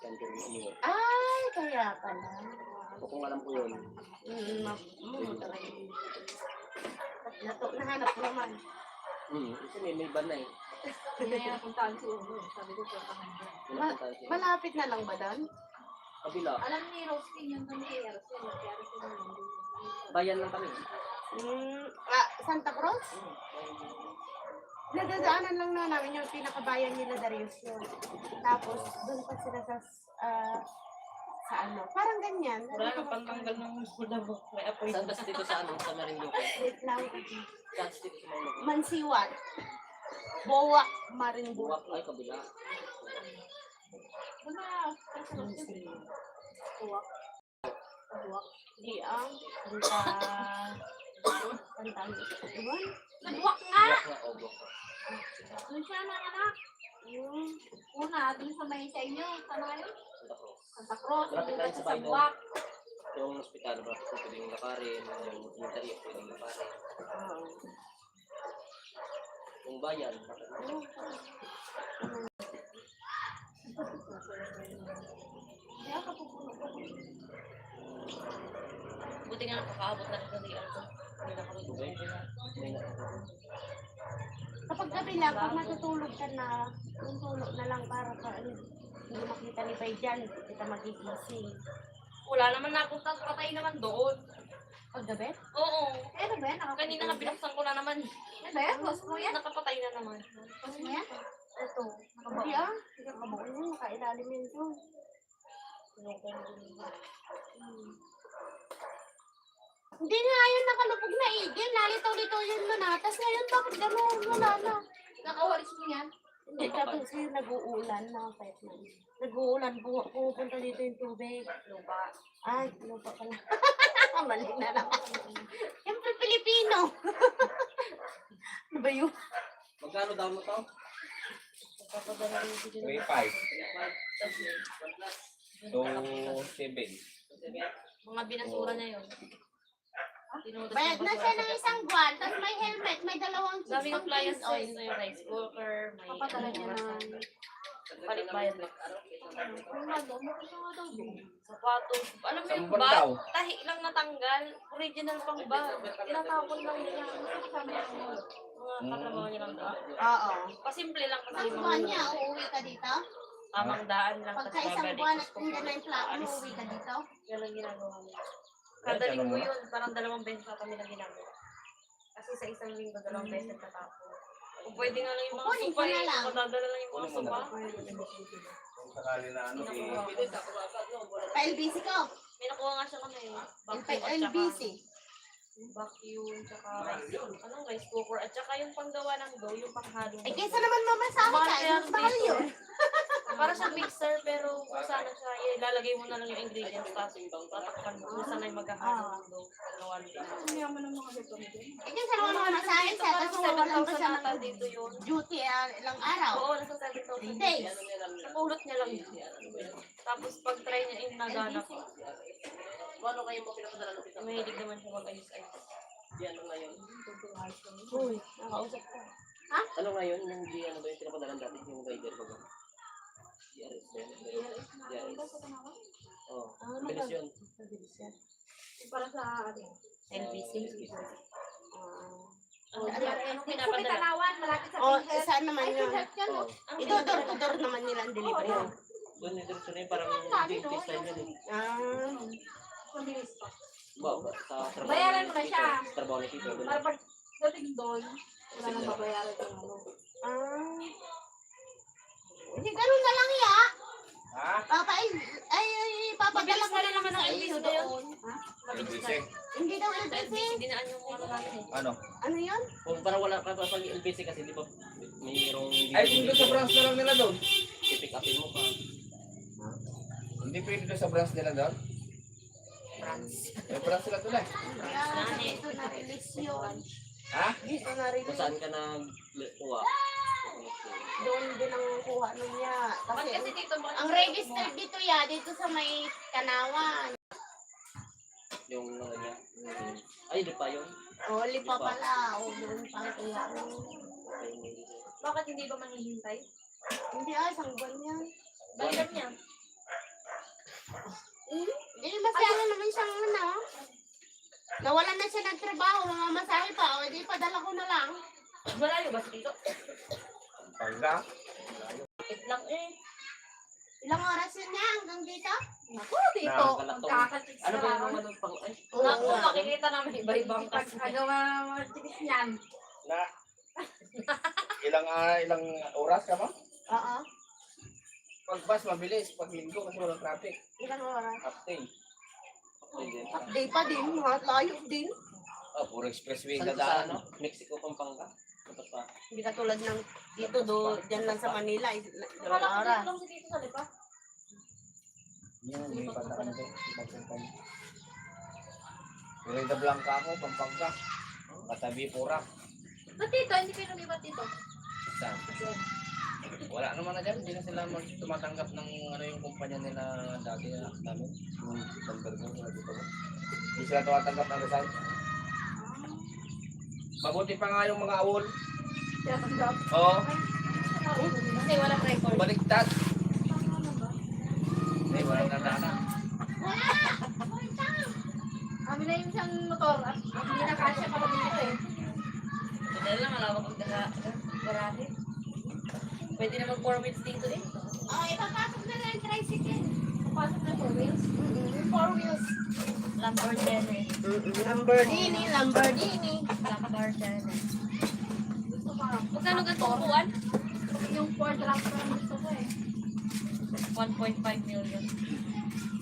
Center mo umuwi. Ay, kaya pala. O kung alam ko yun. Nahanap ko naman. Kasi may ban na eh. Hindi na napuntahan si Ugo. Sabi ko, puntahan doon. Pinapuntahan siya. Malapit na lang ba doon? Kabila. Alam ni Roskin yung kami kay Arcel. Kaya Arcel na lang. Bayan lang kami. Santa Cruz? Nadadaanan lang na namin yung pinakabayan nila Darius yun. Tapos, doon pa sila sa ano. Parang ganyan. Wala nang pantanggal ng muda mo. May apoy. Saan ba sa dito sa ano? Sa Marinduque? Wait lang. Saan sa dito sa Marinduque? Mansiwan. Bowak, Marinduque. Buwak ay kabila. Doon na, kay si Roskin. Tuwak. Tuwak. Di ang Santa Iwan. Nagwak nga! Buwak nga o buwak. Doon siya na anak. Yung Una, doon sa may sa inyo. Saan na yun? Santa Cruz. Santa Cruz. Malapit Doon tayo ka sa sa Biden. Buwak. Yung hospital, pwedeng lakarin. Yung cemetery, pwedeng lakarin. Yung bayan. Kaya kapupuno ko. Buti nga nakakaabot na rin ng ano. Hindi nakabutubay. May na. kapag gabi lang, pag natutulog ka na, yung tulog na lang para hindi makita ni Pai dyan, hindi kita magigising. Wala naman na akong patay naman doon. Pag gabi? Oo. Eh, ano ba yan? Kanina nga binuksan ko na naman. Ano ba yan? Close mo yan? Nakapatay na naman. Close mo yan? Ito. Hindi ah. Hindi ka kabuo yun. Nakailalim yun doon. Hindi nga yun nakalubog na igin. Nalitaw-litaw yung lunatas. Ngayon bakit gano'n? Wala na. Nakawalis mo yan? Hindi tapos yung nag-uulan na. Nag-uulan. Pumupunta dito yung tubig. Lupa. Ay, lupa pala. Mali na naman. Siyempre Pilipino. Ano ba yun? Magkano daw mo to? Papadala rin si 3.5 to 7. Mga binasura niya yun. Tinudas Bayad na siya ng isang buwan. Tapos may helmet. May dalawang Daming appliance pieces. oil na yung rice cooker, may Papadala niya masan, ng... palit-bayad lang. Ano nga daw? Bakit nga daw doon? Sapatos. Alam mo yung Sambal bag, daw. tahi lang natanggal. Original pang bag. Tinatapon lang nila. Kasama yan mo. Mga katrabaho niya lang doon. Oo. Pasimple lang kasi Ang yung buwan niya, uuwi ka dito? tamang daan lang. Pagka isang buwan at hindi na yung plano, uuwi ka dito? Yan lang ginagawa niya. Kada linggo yun, parang 2 beses na kami na ginagawa. Kasi sa isang linggo, 2 beses natapon. Kung pwede nga lang yung mga Kukunin ko supay, na lang. madadala lang yung mga Kunin mo na. sopa. Kung sakali na ano, Pa-LBC ko. May nakuha nga siya kami. Vacuum at Pa-LBC. saka vacuum, tsaka rice, anong rice cooker, at saka yung panggawa ng dough, yung panghalo. Eh, kaysa naman mamasahe Mahal ka. kaya Mas mahal dito. yun. Para sa mixer, pero kung sana siya, ilalagay mo na lang yung ingredients, tapos tatakpan mo. Kung sana yung maghahalo ng dough, panggawa nila. Hindi naman ng mga dito. Eh, kaysa naman mamasahe siya. Tapos mawalan pa siya 7,000 ata ng dito yun. duty ilang araw. Oo, nasa 7,000. 3 days. Napulot niya lang yun. Tapos pag try niya yung nagana ko, Paano kayo mo pinapadala ng pita? mahilig naman siya mag-ayos-ayos. Di ano nga yun? Uy, nakausap ko. Ano nga yun? Yung di ano ba yung pinapadalan dati yung rider ko ba? DRS ba yun? DRS. Oo. Bilis yun. Para sa ano. LBC. Anong Sa pinapadala? Bitanawan, malapit sa Oh, Pinhead. saan naman Ay, yun? Pinhead yan, no? Ito, door to door naman nila ang delivery. Doon yung direksyon na yun, parang dentist style yun eh. Ah, Mabilis pa. Ba, sa trabaho. Bayaran mo na siya. Sa trabaho ni Tito. Para pag dating doon, wala nang babayaran yung ano. ah. Hindi, ganun na lang ya. Ha? Papa, ay, papadala Mabilis ko na rin naman ang LBC na yun. LBC. Hindi daw Sa LBC. LBC, dinaan yung ano namin eh. Ano? Ano yun? Kung parang wala pa pag LBC kasi di ba mayroong Ay, kung doon sa branch na lang nila doon. i-pick upin mo pa. Hindi pwede doon sa branch nila doon. May branch sila doon eh. Kaya dito na-release yun. Ha? Dito na rin. Kung saan ka nagkuha. Doon din ang kuha nun niya. Bakit Kasi, kasi dito mo? Ang registered dito ya, dito sa may Kanawan. Yung ano niya. Ay, di pa yun. O, lipa pala. O, doon pa kaya. Bakit hindi ba manghihintay? Hindi isang buwan yan. Balikan niya. Hindi, masaya naman siyang ano. Nawalan na siya ng trabaho, mamamasahe pa. O, di padala ko na lang. Malayo ba dito? Pagka. Wait lang eh. Ilang oras yun niya hanggang dito? Ako dito, Nakakalatong. magkakatik Ano ba yung sa... ano pang ay? Naku, makikita namin iba-ibang Pag kasi. ano, matitis niyan. Na. Ilang oras ka ba? Oo. Pag bus mabilis, pag linggo kasi walang traffic. Ilang oras? Half day. update pa din. Mga layo din. Oh, puro expressway Saan na ka sa daan. ano? Mexico, Pampanga. Tapos pa. Hindi katulad ng dito dyan lang sa Manila. Dalawang Wala ko oras. dito lang si dito sa lipa. Yung may patakan doon. Ipagpuntan. Pirida Blanca ako, Pampanga. Katabi Pura. Ba't dito? Hindi kayo lumipat dito. Saan? Wala naman na dyan. Hindi na sila tumatanggap ng ano yung kumpanya nila dati na namin. Yung Bambergo, wala dito ko. Hindi sila tumatanggap ng resign. Mabuti pa nga yung mga awol. Kaya tanggap. Oo, Kasi walang record. baliktad. Ay, walang nadana. Kami na yung isang motor at hindi na kasya para dito eh. Dahil lang, malawak ang garahe. Pwede na mag 4 wheels dito eh. O, ipapasok na lang yung tricycle. Papasok na 4 wheels. Four wheels. Lamborghini. Lamborghini, Lamborghini. Lamborghini. Gusto ko. Magkano ganito upuan? Yung Ford Raptor ang gusto ko eh. 1.5 million.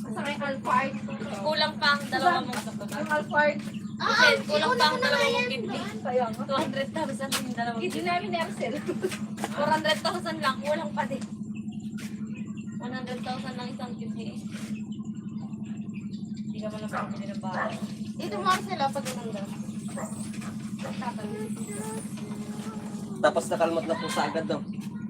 Sa may Alphard. Kulang pa ang dalawang mong sakot. Ang Alphard. Kasi kulang pa ang dalawang mong kidney. Kaya nga. 200,000 yung dalawang Hindi kidney. namin Ercel. 400,000 lang, kulang pa din. 100,000 lang isang kidney. Hindi ka man lang pamili ng bahay. Dito mo sila pag nandun. Tapos nakalmot na po sa agad daw.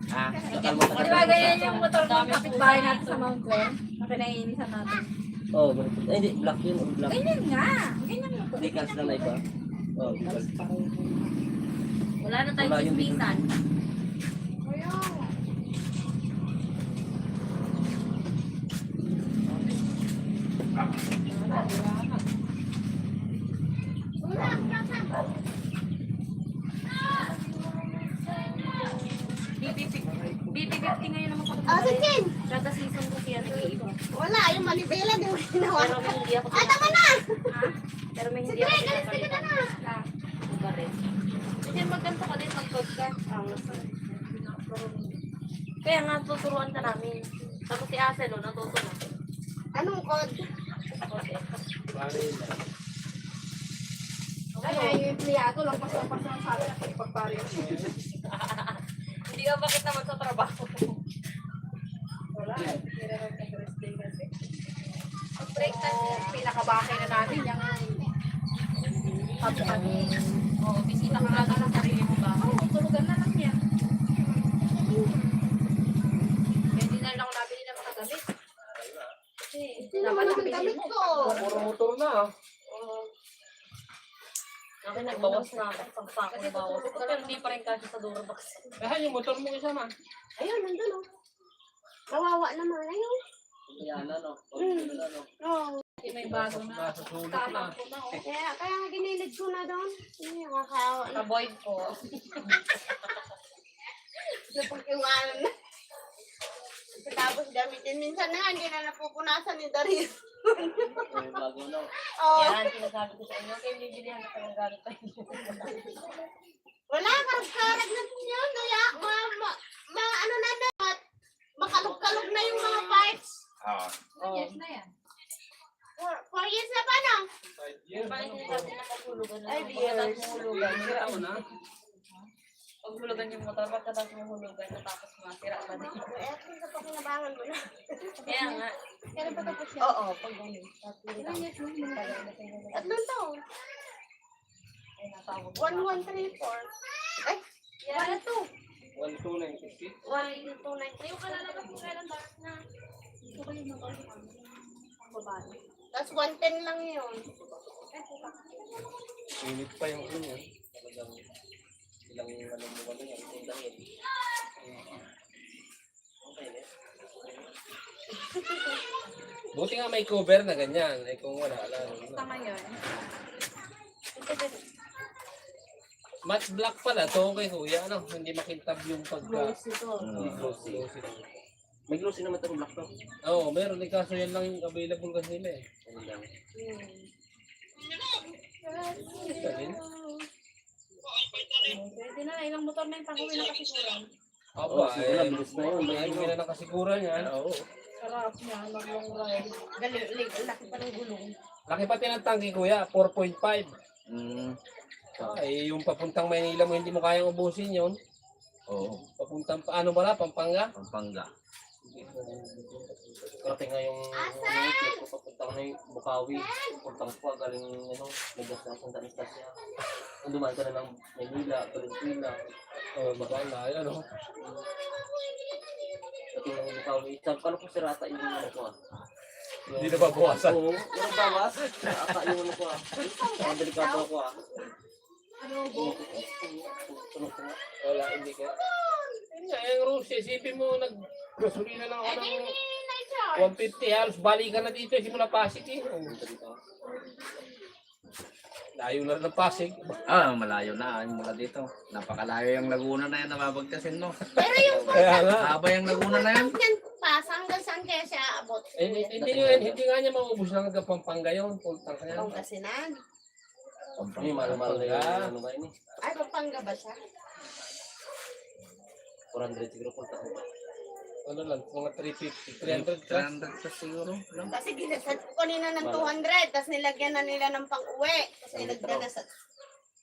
Ah, nakalmot na Di ba ganyan yung motor ng kapitbahay natin sa Mount Glen? Na pinainisan natin. Oo, ganito. Ay, hindi, black yun. Black. Ganyan nga. Ganyan yung motor. Decals na iba. Oo, decals. Wala na tayong Wala yung chismisan. Kaya. BP50 ngayon naman ako. Ah, si Chen. Kada season ko siya nag-iiba. Wala, yung manibela din mo ginawa. Pero may hindi ako Ah, tama na! Pero may hindi Sige, ako galis ka pinapalitan. na. Iba rin. Kasi magganto ka din mag-code ka. Kaya nga tuturuan ka namin. Tapos si Asel, natuto na. Anong code? Kaya yung empleyado lang pasang-pasang ang sabi na pagpapariw. Hindi ka bakit naman sa trabaho. Wala. Hindi na nag-rest day kasi. Ang break time niya. Pinakabahay na namin yung pag-ano. Oo, bisita ka nga sa sarili mo ba? Oo, tulugan na lang yan. Kaya hindi na lang ako nabili ng mga damit. Kasi, Sino naman ang damit ko? Puro motor na. Akin nagbawas na ako. Pagpako na bawas. Pero hindi pa rin kasi sa Durabox. Saan yung motor mo isama? Ayun, nandun oh. Kawawa naman. Ayun. Yan, ano? Oo. May bago na. Nasusulit Tama na. ko na. Oh. Kaya ginilid ko na doon. Ay, nakakawa na. Kaboyd ko. Napag-iwanan na. Tapos gamitin. Minsan na hindi na napupunasan ni Darius. Bago na. Oo. Yan, sinasabi ko sa inyo. Kayo bibilihan na kayo gamit tayo. Wala, karag-karag na yun. Kaya, ano na na. Makalog-kalog na yung mga parts. Yes na yan. 4 years na ba, no? Paano sinasabi na paghulugan na? Ay, Pagkatapos dear. mahulugan. Sira mo na. Paghulugan yung motor, pagkatapos mahulugan, natapos masira pa din. Eh, at least sa pakinabangan mo na. Kaya nga. Kailan pa tapos yan? Oo, pag ganun. Ilang years mo muna? 3 taon. Ay, natawag. 1134. Ay, Yan. 12. 1,290. 1293. Yung kalalabas ko kailan dark na. Ito ko yung mga babae. Tapos 110 lang yun. Init pa yung ano yan. Talagang ilang ano mo ano yan. Kung dahil. Okay na. Buti nga may cover na ganyan. Eh kung wala lang. Tama yun. Match black pala to kay kuya. Ano? Hindi makintab yung pagka. ito. Glossy. May glossy naman itong black to. Oo, meron. Eh, kaso yan lang yung available kasi nila eh. Ano lang. Galing. Pwede na. Ilang motor na yung pang-uwi na kasikuran. Aba, sige na, bilis na yun. May na nakasiguran yan. Oo. Sarap niya. Mag-long ride. Laki pa ng gulong. Laki pati ng tangke kuya, 4.5. Eh, yung papuntang Maynila mo, hindi mo kayang ubusin yun. Oo. Papuntang, ano ba na, Pampanga? Pampanga. Kasi nga yung, Papuntang na yung Bukawi. Papuntang po, galing ano, nagas na Santa Anastasia. Kung dumaan ka na ng Manila, Valenzuela. maganda, ano. Pati ng Bukawi. Paano po si Rata yung ano ko ah? Hindi na babawasan. Oo, yung bawas. Aka yung ano ko ah. Ang delikado ako ah. Ano Tunog ko nga. Wala, hindi ka. Yun nga, yung rules, isipin mo, nag-gasolina lang ako ng 150, halos balikan na dito, simula Pasig eh. Layo na rin ng Pasig. Malayo na. Yung mula dito. Napakalayo yung Laguna na yan. Nababagkasin mo. Pero yung Kaya nga. Haba yung Laguna na yan. yan pas, hanggang saan kaya siya abot? Hindi nga niya maubos lang hanggang Pampanga yun. Pultang kanya. Pangasinan. Ay, mahal-mahal na yung ano ba yun eh. Ay, Pampanga ba siya? 400 siguro punta ko. Ano lang, mga 350, 300 plus. 300 plus siguro. Kasi ginasad ko kanina ng 200, tapos nilagyan na nila ng pang-uwi. Tapos nilagyan na sa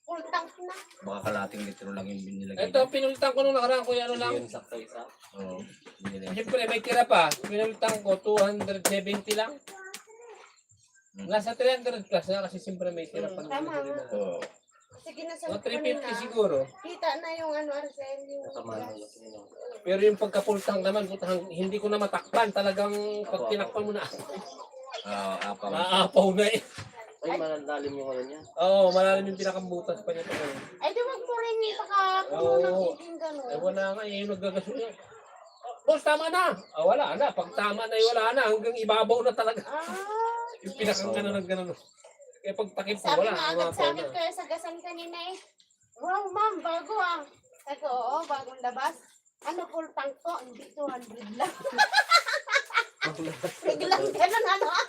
full tank na. Baka kalating litro lang yung binilagay. Ito, pinultang ko nung nakaraan, kuya, ano lang. Yun sakto isa. Oo. Binilagay. Siyempre, may tira pa. Pinultang ko, 270 lang. Nasa 300 plus na kasi siyempre may tira pa. Tama. Oo. Kasi ginasad Mga ko kanina. 350 siguro. Kita na yung ano, Arcel, yung Nakamano gas. yun. Pero yung pagkapultang naman, putang, hindi ko na matakpan. Talagang pag tinakpan mo na, Apaw. maaapaw na eh. Ay, malalim yung ano niya. Oo, malalim yung pinakabutas pa niya. Ay, di wag mo rin yung pakapuno ng Oo. iting gano'n. Eh wala nga, yung naggagasolina. Boss, tama na. Wala na. Pag tama na, wala na. Hanggang ibabaw na talaga. Yung pinakang gano'n ng gano'n. Kaya pag takip mo, Sabi wala. nga agad sa Umapaw akin na. kaya sa gasan kanina eh. Wow, ma'am, bago ah. Sabi ko, oo, bagong labas. Ano, full tank to? Hindi, 200 lang. Biglang ganun, ano ah.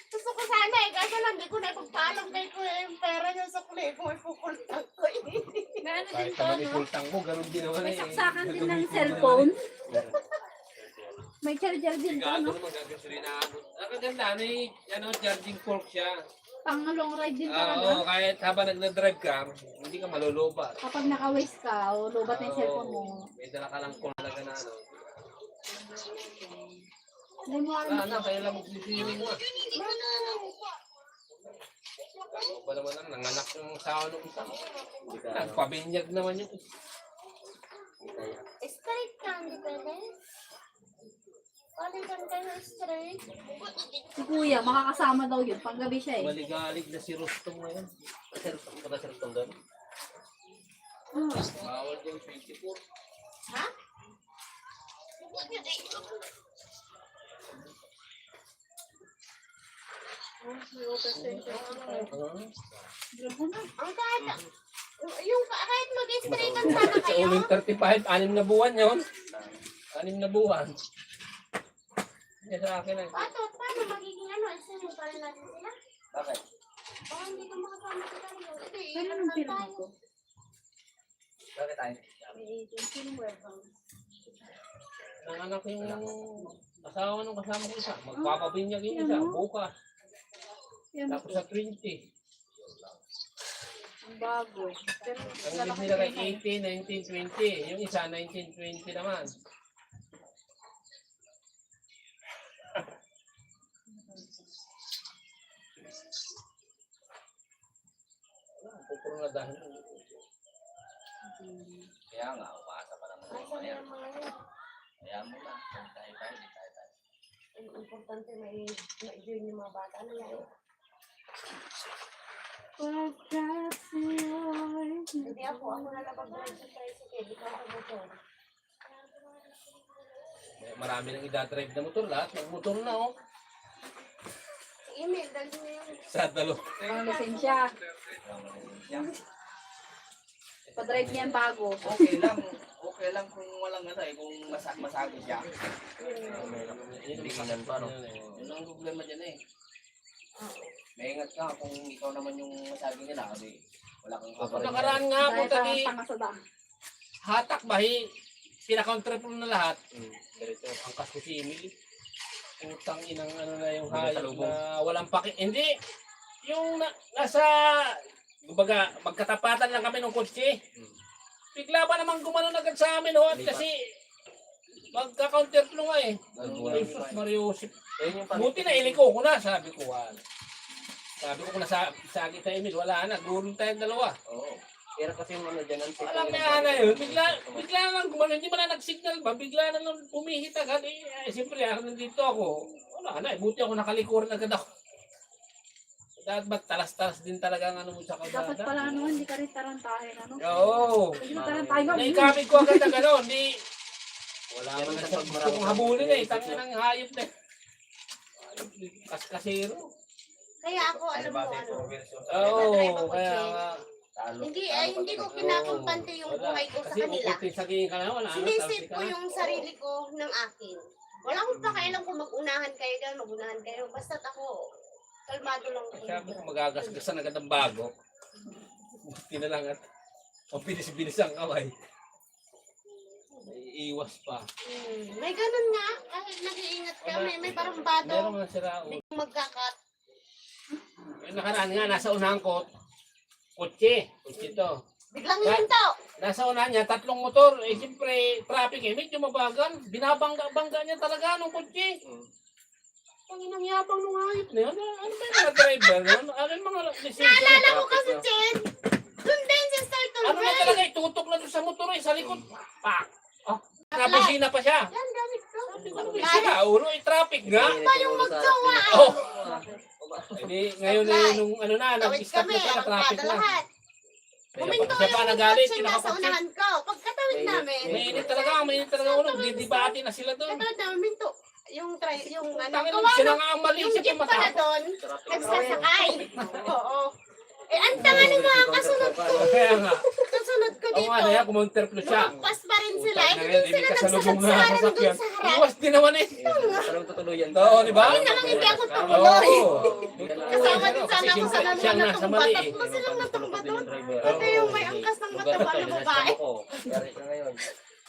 Gusto ko sana eh, kaso lang, di ko na ipagpaalam kay Kuya yung pera niya sa kulay kung may full tank ko eh. May ano din Kahit to, naman no? ipultang mo, gano'n din naman May eh. saksakan din ng Gagamitin mo cellphone. naman. May charger din to, Gago no? naman gagasolina. Ang kaganda, ano, charging fork siya. Pang long ride din Oo, talaga. kahit habang nagna-drive ka, hindi ka malulubat. Kapag naka-waste ka, o lubat na yung cellphone mo. May dala ka lang kung talaga na ano. Hindi mo alam. Wala na, kaya lang magsisiling mo. Ano ba naman ang nanganak ng sao nung isa? Nagpabinyag naman yun. Straight ka, hindi pwede. Palitan kayo straight. Si Kuya, makakasama daw yun. Panggabi siya eh. Maligalig na si Rustom ngayon. Si Rustom, punta si Rustom doon. Bawal doon 24. Ha? Ang kahit, yung kahit mag-straightan sana Sa kayo. uling 35, 6 na buwan yun. 6 na buwan. Yan sa akin eh. Paano magiging ano? Straight pa rin natin sila? Bakit? Baka hindi ka makasama sa tayo. Hindi, Kailan ilan ang lang pinag tayo. ko? Bakit tayo? May agency ng warehouse. Nanganak yung asawa nung kasama ko isa. Magpapabinyag yung isa. Bukas. Yan Tapos sa 20. ang bago. Pero Ang lalaki nila kay na yun. 18, 19, 20. Yung isa, 19, 20 naman. Pupuro na dahil. Kaya nga, umaasa pa naman. Nasaan Kaya yung mga yun? mo na. Tayo. Ang importante ma-join yung mga bata. Ano yan? Hindi ako na lang pag-drive sa tricycle. Ikaw sa motor. Marami nang idadrive na motor. Lahat mag-motor na oh. Email, dali mo yun. Sa dalo. Ang lisensya. Pa-drive niya ang bago. Okay lang kung walang ano eh, kung masagod siya. Yun ang pa, no? Yun ang problema dyan eh. May ingat ka kung ikaw naman yung masaging nila kasi wala kang kaparin. Nakaraan nga po Dahil parang tadi, tanga sa dam. hatak bahi, pinaka-triple na lahat. Ganito, ang kas ko si Emil. Utang inang ano na yung hayop na walang paki. Hindi, yung nasa, kumbaga, magkatapatan lang kami ng kotse. Bigla ba naman gumanon agad sa amin, ho? Kasi magka-counterflow nga eh. Jesus Mariusip. Buti na iliko ko na, sabi ko. Sabi ko kung nasagi tayo, Emil, wala na. Gulong tayong dalawa. Oo. Pero kasi yung ano dyan, ang Alam niya na yun. Bigla na lang gumanon. Hindi mo na nag-signal ba? Bigla na lang pumihit agad. Siyempre, nandito ako. Wala na eh. Buti ako nakalikuran agad ako. Dapat ba talas-talas din talaga ang ano mo sa kalsada? Dapat pala ano, hindi ka rin tarantahin. Ano? Oo. Hindi mo tarantahin. Naikamit ko agad na gano'n. Hindi. Wala Pero man sa sa gusto kong habulin eh. Tangin ng hayop na. Kaskasero. Kaya ako, alam mo ano. Oo. Kaya nga. Hindi ko kinakumpante yung buhay ko sa Kasi kanila. kung saging ka na, wala na. Sinisip ko yung sarili ko ng akin. Wala akong pakialam kung mag-unahan kayo dyan, mag-unahan kayo. Basta't ako, kalmado lang ako. Sabi ko magagasgasan agad ang bago. Buti na lang at ang bilis-bilis ang kamay. May iwas pa. May ganun nga, kahit nag-iingat ka, may parang bato. Meron nga sira. Magkakat. Yung nakaraan nga, nasa unahan ko, kotse to. Biglang hinto. Nasa unahan niya, 3 motor. Eh, siyempre, traffic eh, medyo mabagal. Binabangga niya talaga ng kotse. Ang inang yabang nung hayop na yun. Ano ba yung mga driver nun? Ano yung mga lisensya? Naalala ko kasi, Chen, dun din sa Startle Ano na Drive. talaga, itutok na doon sa motor eh, sa likod. Pak! Oh, nabusina pa siya. Yan, gamit ko. Ano ba sila? Ulo, eh, traffic nga. Pa yung magsawa. Oh! Hindi, ngayon eh, nung ano na, Tawid nag-stop kami, na siya, traffic arangkada na. lahat. Huminto Siya pa yung nagalit, kotse nasa kinakapagsit. unahan ko. Pagkatawid namin, Mainit talaga ulo. Didibati na sila doon. katawid namin, huminto. Yung ano, Tangin kawawa sila nga ang mali yung siya jeep pala pumatapos. doon, nagsasakay. Oo. Eh, ang tanga ng mga kasunod ko. Kaya nga. Kasunod ko Oo dito. nga, kaya kumonterplo siya. Lumagpas pa rin sila. Eh, Ngayon, doon sila ibig kasalubong na nagsasaksaran doon sasakyan. sa harap. Iwas din naman eh. Parang tutuluyan. Oo, di ba? Hindi naman hindi ako Oo. tumuloy. Kasama din Kasi sana ako sa siya naman nga sa natumba. mali eh. Tatlo silang natumba doon. Oo. Pati yung may angkas ng mataba na babae. Yari ka ngayon.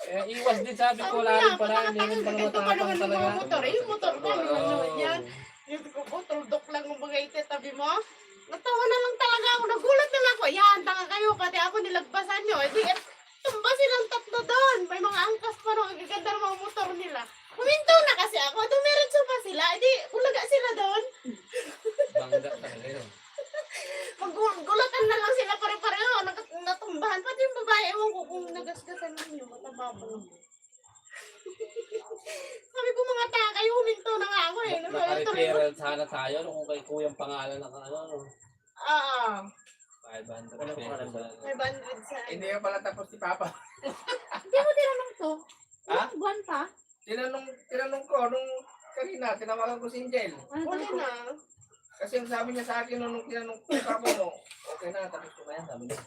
Eh, iwas din sabi ko, wala rin pala. Hindi rin pala Ito pa naman matapang ng mga talaga. motor. Yung motor namin, ano yan. Yung ko po, tuldok lang ang mga tabi mo. Natawa na lang talaga ako. Nagulat na lang ako. Yan, tanga kayo. Pati ako nilagpasan nyo. Eh, di, tumba silang tatlo doon. May mga angkas pa nung gaganda ng mga motor nila. Huminto na kasi ako. Dumiretso pa sila. Eh, di, ulaga sila doon. Bangga talaga yun. Magulatan na lang sila pare-pareho. Natumbahan. Pati yung babae, ewan ko kung nagasgasan ninyo. Mataba pa lang. Sabi ko mga taka, Naka-referral sana tayo no, kung kay kuyang pangalan ng ano. No? Oo. 500 Ano pesos. pangalan ba? 500 sa... Hindi ka pala tapos si Papa. Hindi mo tinanong to. Ha? Ilang buwan pa? Tinanong ko nung kanina, tinawagan ko si Angel. Ano Huli to? na. Kasi ang sabi niya sa akin nung tinanong ko yung Papa mo, okay na, tapos ko na yan, sabi niya.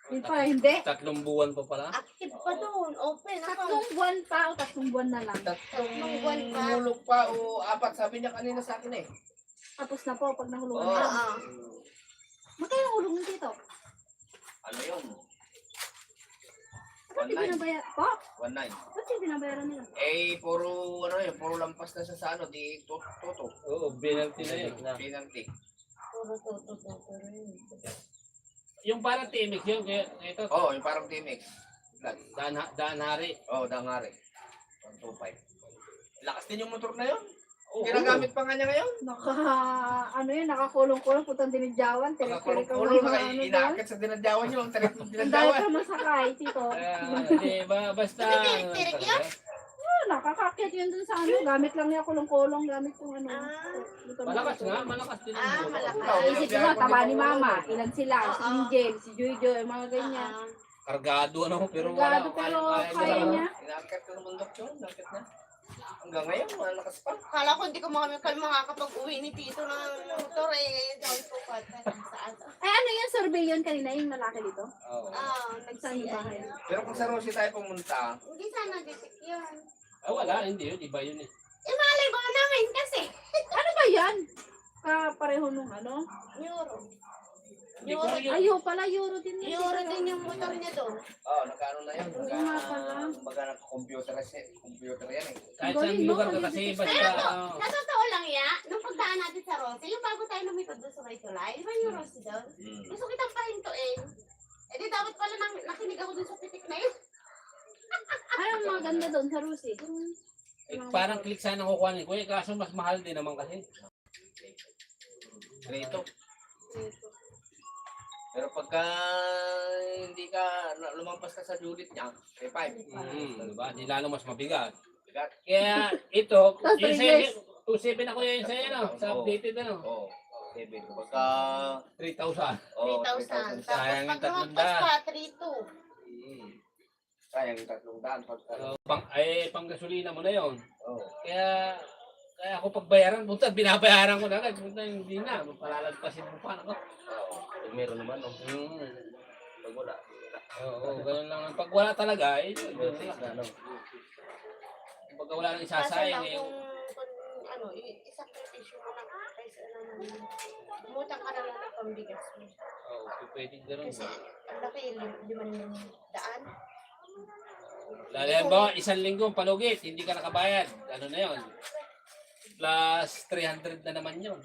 Hindi pa, hindi. 3 buwan pa pala. Active pa doon. Open ako. 3 buwan pa o 3 buwan na lang. Tatlong buwan pa. hulog pa o 4, sabi niya kanina sa akin eh. Tapos na po pag nahulungan Oo. na. Oo. Magkano ang hulog ng dito? Ano yun? Ba't di 1.9. binabayar? Po? 1.9. Ba't di binabayaran nila? Eh, puro, ano yun, puro lampas na sa ano, di toto. Oo, penalty na yun. Penalty. Puro toto rin. Yung parang TMX yun, kaya ito, Oo, yung parang Timex. daan hari. Oo, dangari. 125. Lakas din yung motor na yun. Oo. Ginagamit pa nga niya ngayon. Ano yun, nakakulong-kulong, putang dinidyawan. Nakakulong-kulong, inaakit sa dinadyawan yun. Ang talit ng Ang dahil dinadyawan. ka masakay, tito. Hindi, basta... Tirik yan? Nakakakit yun dun sa ano. Gamit lang niya kulong-kulong. Gamit yung ano. Malakas nga, malakas din. Ah, ang motor. malakas. Isip mo, taba ni mama. Ilan sila? Si Oo. Angel, si Joy, mga ganyan. Kargado ano, pero Kargado, pero kaya niya. Inaakit ko ng bundok yun. Inaakit na. Hanggang ngayon, malakas pa. Kala ko hindi ko makakapag-uwi ni Tito ng motor eh. Dahil po pa saan. Ay, ano yun? Survey yun kanina, yung malaki dito? Oo. Saan yung bahay? Pero kung sa Rosie tayo pumunta, Hindi sana ditik yun. Ah, wala, hindi yun, iba yun eh. Malay ko namin kasi. Ano ba yan? Pareho nung ano? Euro. Hindi ko yun. Ayaw pala, euro din yun. Euro din yung motor niya doon. nagkaano na yun. Oo nga pala. Baga nag-computer yan eh. Kahit saan lugar ka kasi, basta... Sa totoo lang ya, nung pagdaan natin sa Rosie, yung bago tayo lumipad doon sa May Tulay, di ba yung Rosie doon? Gusto kitang pahintuin. Eh di dapat pala nakinig ako doon sa titik na yun. Ano ang mga ganda doon sa Rusi? Eh, parang click sana ang kukuha ni Kuya, kaso mas mahal din naman kasi. Rito. Pero pagka hindi ka lumampas ka sa Judith niya, eh 5. Diba? Di lalo mas mabigat. Bigat. Kaya ito, Tapos yung 3 years. 2.7 ako yun sa'yo, no? Sa updated, ano? Oo. 7. Pagka 3,000. 3,000. Tapos Sayang yung pag lumagpas 300. pa, 3,200. sayang yung 300 pagka. Pang gasolina mo na yon. Oo. Kaya ako pagbayaran, punta, binabayaran ko na agad. Punta, hindi na, palalagpasin mo pa. Ako. Pag meron naman, no? Pag wala. Oo, ganun lang. Pag wala talaga, eh, yun lang. Pag wala nang Kaso isasayang, lang eh, kung ano, isakripisyo mo lang kaysa naman. Umutang ka na lang ng pambigas mo. pwede ganun. Kasi ang laki, 5,000. Lalo yan ba, 1 linggo palugit, hindi ka nakabayad. Ano na yon? Plus 300 na naman yun.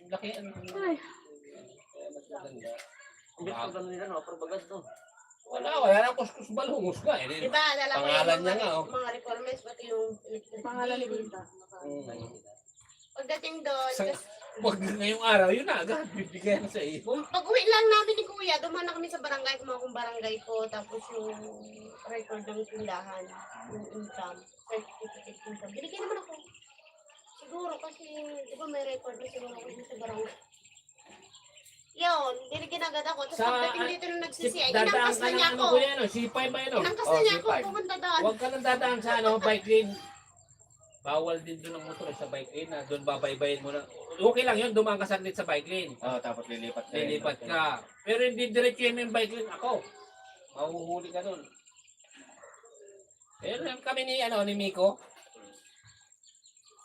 Ang laki, ano. Ay. Kaya mas maganda. Ganun nila, no? Pero bagas, no? Wala na kuskus balungos ka. Eh. Diba, lalaki Pangalan yung niya nga, oh. mga requirements, pati yung electric Pangalan ni bill. Tita. Pagdating doon, Wag ngayong araw, yun na agad. Bibigyan sa iyo. pag-uwi lang namin ni Kuya, dumaan na kami sa barangay, kumuha akong barangay ko, tapos yung record ng tindahan, yung income, certificate income. Binigyan naman ako. Siguro kasi, di ba may record na siguro ako dun sa barangay. Yun, binigyan agad ako. Tapos pagdating dito nung nagsisiyay, dadaan inangkas ka na niya ng ako. ano kuya, no? C5 ba yun? No? Inangkas na niya ako, C5. pumunta doon. Huwag ka lang dadaan sa ano, bike lane. Bawal din doon ang motor sa bike lane na doon babaybayin mo na. Okay lang yun, dumaan ka saglit sa bike lane. Tapos lilipat ka. Lilipat ka. Pero hindi diretso yun yung bike lane. Ako, mahuhuli ka doon. Pero kami ni Miko,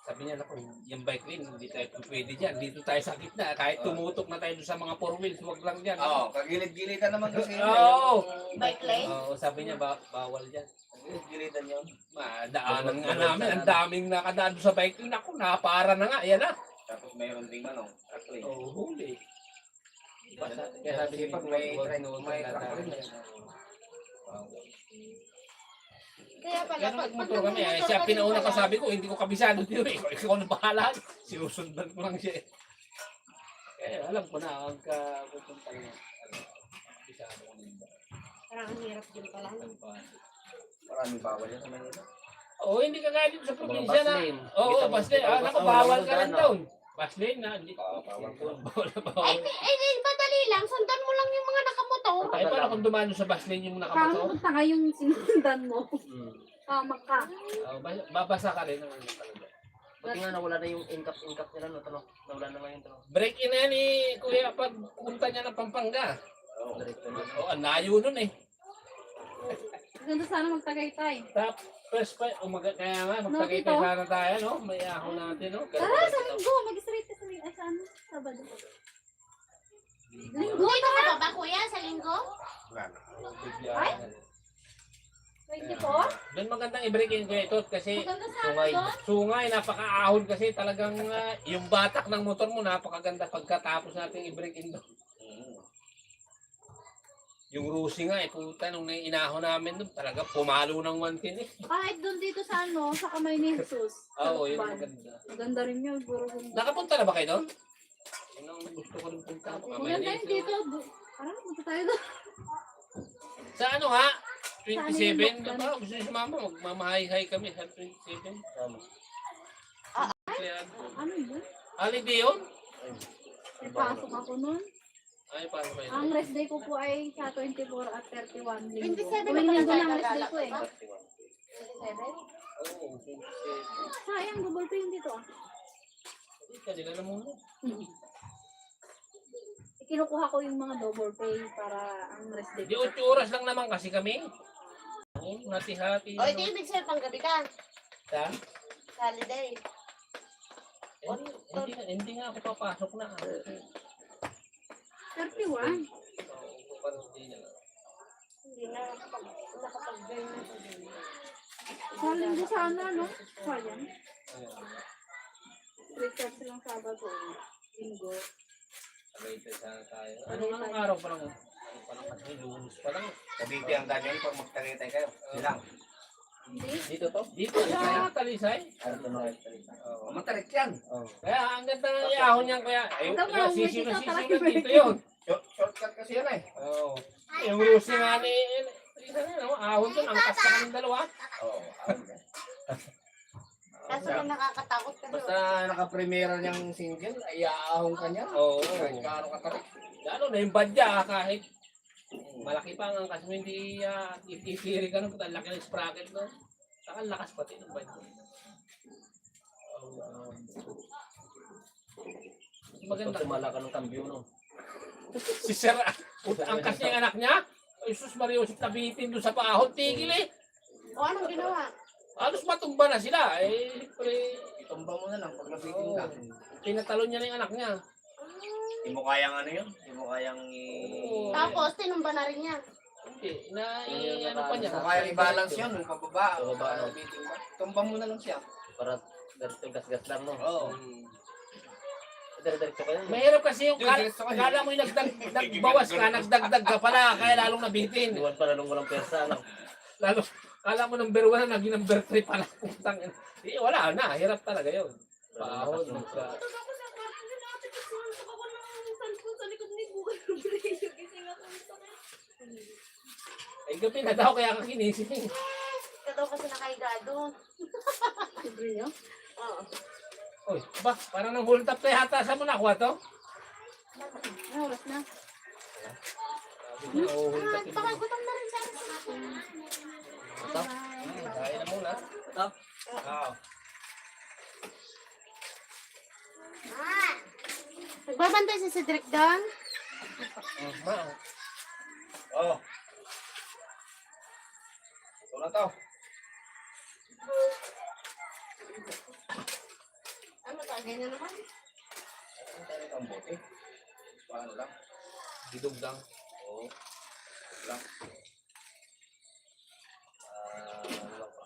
sabi niya, naku, yung bike lane, hindi tayo pwede dyan. Dito tayo sa gitna. Kahit tumutok na tayo doon sa mga 4 wheels, huwag lang dyan. Oo, kagilid-gilitan naman kasi. Oo. Bike lane? Oo, sabi niya, bawal dyan. Kagilid-gilitan yun. Daanan nga namin, ang daming nakadaan doon sa bike lane. Ako, napara na nga, yan na. Tapos mayroon ding ano, truckling. Oo, huli. Kaya sabi niya, pag may truck rin. Kaya pala, Pero nagmotor kami, siya pinauna ko sabi ko, hindi ko kabisado dito eh. Ikaw na bahala. Sinusundan ko lang siya eh. Kaya alam ko na, pagka pupunta na, kabisado ko nito. Parang ang hirap din pala. Maraming bawal yan sa Manila. Oo, hindi ka kaya dito sa probinsya na. Baslane. Oo, Kita mo, Baslane. kita mo, Naku, basta bawal walang ka rin daan, doon. Baslane na. Hindi ka. Bawal po. Bawal na Ay, bawal. madali lang. Sundan mo lang yung mga nakamotor. Ay, paano kung dumano sa Baslane yung Paano nakamotor? punta nga yung sinundan mo? Hmm. Tama ka. Oh, babasa ka rin ng ano talaga. Buti nga nawala na yung incap nila, no? Tanong. Nawala na ngayon, tanong. Break in na yan eh, kuya, pag punta niya ng Pampanga. Diretso na. Oo, ang layo nun eh. Ganda sana magtagaytay. Tapos pa, kaya nga, magtagay Tito. sana tayo, no? May ahon natin, no? Tara, sa linggo. Mag-straight ka sa linggo. Ay, saan? Sabado. Linggo ito ka ba, kuya? Sa linggo? Ay? 24? Doon magandang i-break in kuya ito kasi Maganda sana Sungay. doon. sungay, napakaahon kasi talagang yung batak ng motor mo napakaganda pagkatapos nating i-break in doon. Yung Rusi nga, puta, nung inahon namin doon, talaga pumalo ng 110 eh. Kahit doon dito sa ano, sa kamay ni Jesus. Oo, yun Talukban. maganda. Maganda rin yun. Puro kung... Nakapunta na ba kayo doon? Yun ang gusto ko rin punta. Maganda yun dito. Parang punta tayo doon. Sa ano ha? Saan 27? yung Ba ba? Gusto niyo si mama, magmamahay-hay kami sa 27. Tama. Kaya, Ano yun? holiday yun? May pasok ako nun. Ay, paano kayo? Ang rest day ko po ay sa 24 at 31 linggo. 27 Tuwing na linggo pala na ang tayo rest day ko eh. 27? Oo, 27. Sayang, double pay yun dito ah. Hindi ka, nila na muna. Kinukuha ko yung mga double pay para ang rest day Di ko. 8 oras lang naman kasi kami. Oo, hati-hati. O, ito ibig sabihin pang gabi ka. Sa? Holiday. Hindi nga ako papasok na. 31. Oo, hindi na. Hindi na nakapag-join na ko din. Sa linggo sana, no? Sayang. Ayun. 3 lang Sabado. Linggo. Later sana tayo. Anong araw pa lang? Ano pa lang? Kasi Lunes pa lang. Cavite ang ganyan pag magtagaytay kayo. Silang. Hindi. Dito to? Dito sa Talisay. Ano to na? Oo. Matarik yan. Kaya ang ganda ng iahon niyan kaya. Ay, Ikaw parang may sisiw na kita, sisiw parang na dito yun. Shortcut kasi yan eh. Oo. Yung Rusi nga ni Talisay na, no? Ahon doon. Ang kasta kaming dalawa. Oo. Kaso na nakakatakot kasi. Basta naka-premiere niyang single, ay aahong ka niya. Oo. Kahit gaano katarik. Lalo na yung badya kahit malaki pa ang kasi hindi itiri ka nung ang laki ng sprocket no. Saka ang lakas pati ng badya. Maganda. Pag tumala ka ng kambyo, no? Si Sir, ang kasi ng anak niya, ay sus Mariosip nabitin doon sa paahon, tigil eh. O, anong ginawa? Halos matumba na sila. Eh, siyempre, Itumba mo na lang pag nabitin ka. tinatalon niya na yung anak niya. Hindi mo kayang ano yun? Hindi mo kayang Oo. Tapos, tinumba na rin niya. Hindi, ano pa niya. Hindi mo kayang i-balance yun nung pababa. O Pababa, no? nabitin ka. Tumba mo na lang siya. Para ganito gas-gas lang, no? Oo. Dire-diretso kayo. Mahirap kasi yung Diretso kayo. kala mo yung nagbawas ka, nagdagdag ka pala, kaya lalong nabitin. Iwan pa na nung walang persa, no? Lalo, kala mo number 1 na naging number 3 pala. Putang ina. Wala na, hirap talaga yun. Paahon. Ka. Ay, gabi na daw, kaya ka kinising. Ika daw kasi nakahiga doon. Libre nyo? Oo. Uy, ba, parang nang hold up na yata. Saan mo nakuha to? Ano oras na? Sabi niya, oh, hold up. Pakagutom na rin sa Kaya na muna. Oo. Nagbabantay si Cedric doon. Oo. Ito na to. Ano to? Ganyan naman. Ano tayo ng bote? Paano lang? Bidog lang. Oo. Lang. Ano lang pa?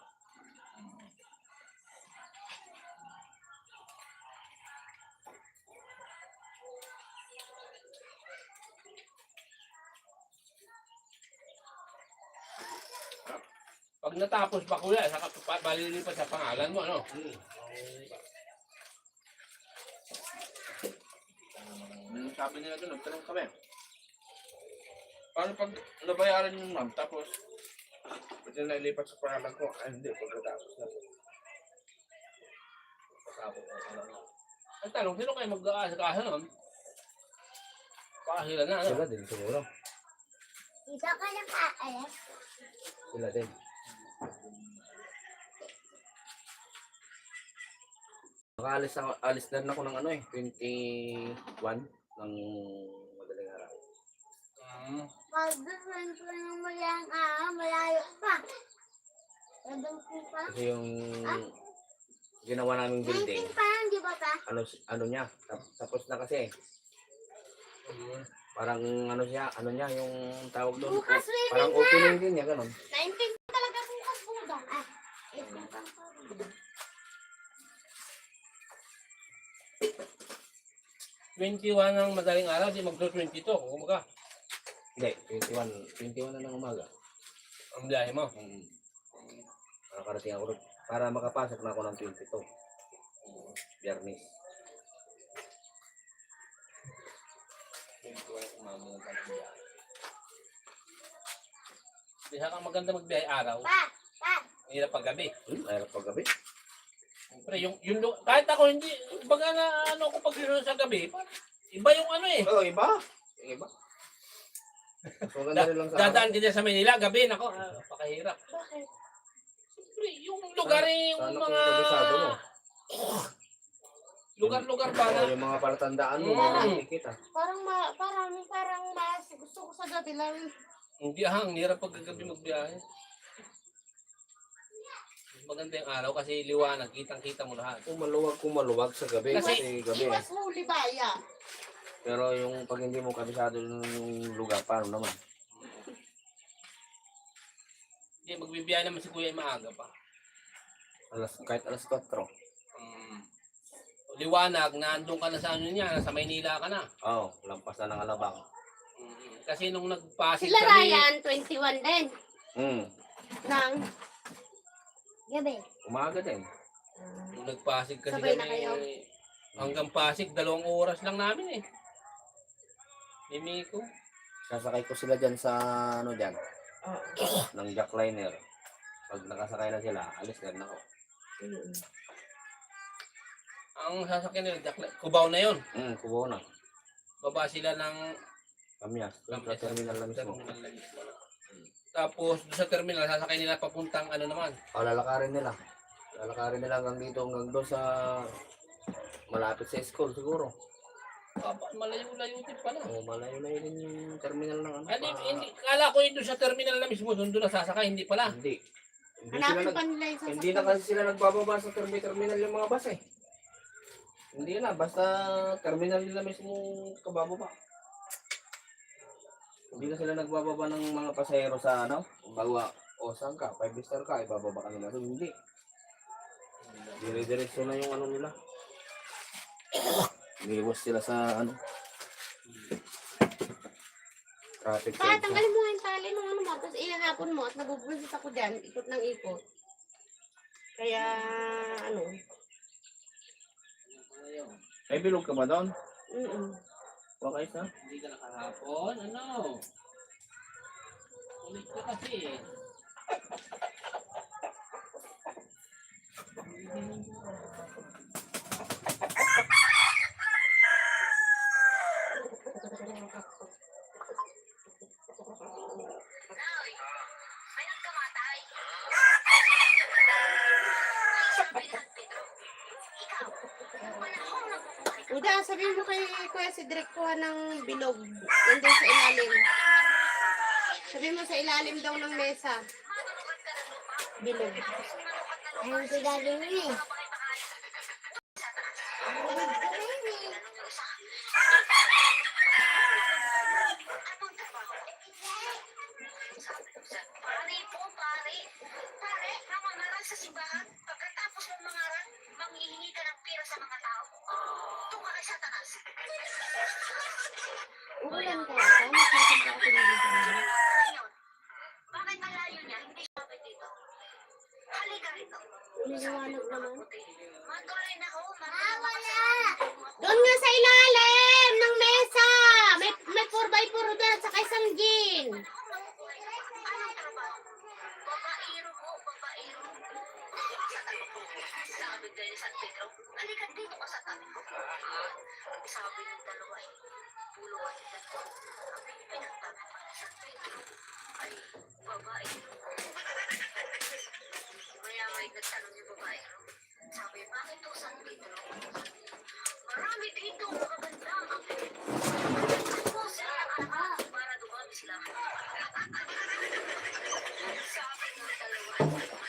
Pag natapos pa kuya, saka balilipat sa pangalan mo, ano? Sabi nila doon, nagtanong kami. Paano pag nabayaran yung ma'am, tapos Ito na ilipat sa paralan ko. Ay, hindi. Pagkatapos na. Tapos, ang tanong, sino kayo mag-aasikaso nun? Pakahila na, ano? Sila din siguro. Dito ka lang kaalas. Sila din. Alis na rin ako ng ano eh, 21 ng madaling araw. Pag-defend ko ng malayang malayo pa. Nandun ko pa. Kasi yung ginawa naming building, 19 pa, di ba pa? ano niya, tapos na kasi. Parang ano niya, yung tawag doon. Bukas swimming Parang na. opening din niya, ganun. 19 talaga bukas buda. Ah, 18 pa. 21 ng madaling araw, di mag-22. Kumaga, Hindi, 21 na ng umaga. ang biyahe mo. Nakarating ako rin. Para makapasok na ako ng 22. Biyernes. 21 umama ng biyahe. Di kang maganda magbiyahe araw. Pa, Ang hirap pag gabi. Mahirap pag gabi. Siyempre, kahit ako hindi, baga na ano ko pag yun sa gabi, iba yung ano eh. Oo, iba. Yung iba. Mas maganda rin lang sa Dadaan ka dyan sa Manila, gabi, nako, pakahirap. Bakit? Siyempre, yung lugar eh, yung Sana kung mga kabisado mo. lugar-lugar ba na. Oo, yung mga palatandaan mo, Mm. may nakikita. Parang mas gusto ko sa gabi lang. Hindi ang hirap pag gabi magbiyahe. Maganda yung araw kasi liwanag, kitang-kita mo lahat. Kung maluwag sa gabi, Kasi kasi gabi. Iwas huli baya. Pero yung pag hindi mo kabisado yung lugar, paano naman? Hindi, magbibiyahe naman si Kuya ay maaga pa. Kahit alas 4. Liwanag, naandun ka na sa ano niya, sa Maynila ka na. Oo, lampas na ng Alabang. Kasi nung nagpasig Sila kami, Ryan, 21 din. Nang gabi. Umaga din. nung nagpasig kasi Sabay na kami, kayo? hanggang Pasig, 2 oras lang namin eh. Ni Miko. Sasakay ko sila dyan sa ano dyan. Ng jackliner. Pag nakasakay na sila, alis na rin ako. Ang sasakyan nila, Cubao na yon. Kubo na. Baba sila ng Kamyas. Doon sa terminal na mismo. Tapos doon sa terminal, sasakay nila papuntang ano naman. Lalakarin nila. Lalakarin nila hanggang dito, hanggang doon sa malapit sa school siguro. Malayo-layo din pala. O malayo na yun yung terminal ng ano. Hindi, kala ko yun doon sa terminal na mismo, doon na sasakay, hindi pala. Hindi. Hindi, hanapin sila pa nila yung hindi na kasi sila nagbababa sa terminal yung mga bus eh. Hindi na, basta terminal nila mismo kabababa. Hindi na sila nagbababa ng mga pasahero sa ano, bawa o saan ka, 5-star ka, ibababa ka nila. So, hindi. Dire-diretso na yung ano nila. Umiwas sila sa ano. Traffic Pa, sensor. tanggalin mo nga yung tali ng ano mo. Tapos ilahapon mo at nabubulsit ako dyan. Ikot ng ikot. Kaya, ano. May bilog ka ba doon? Okay sa? Hindi ka nakahapon, ano? Ulit ka kasi. Uda, sabihin mo kay Kuya Cedric kuha ng bilog. Nandun sa ilalim. Sabihin mo sa ilalim daw ng mesa. Bilog. Ayun si Daddy Ray. Pare po, pare. Pare, namangaral sa simbahan. Pagkatapos ng mangaral, manghihingi ka ng pera sa mga tao. Tunga kay Satanas. Ulan ka. Tama sa akin ka ako dito. Ngayon, bakit malayo niya? Hindi siya dito. Halika rito. Niliwanag naman. sabi ng dalawa ay puluhan nila ko. Ang pinagtatapan ni San Pedro ay babae. Maya may nagtanong yung babae. Sabi, bakit to San Pedro? Marami dito magaganda ang ako sila anak para dumami sila. Sabi ng dalawa,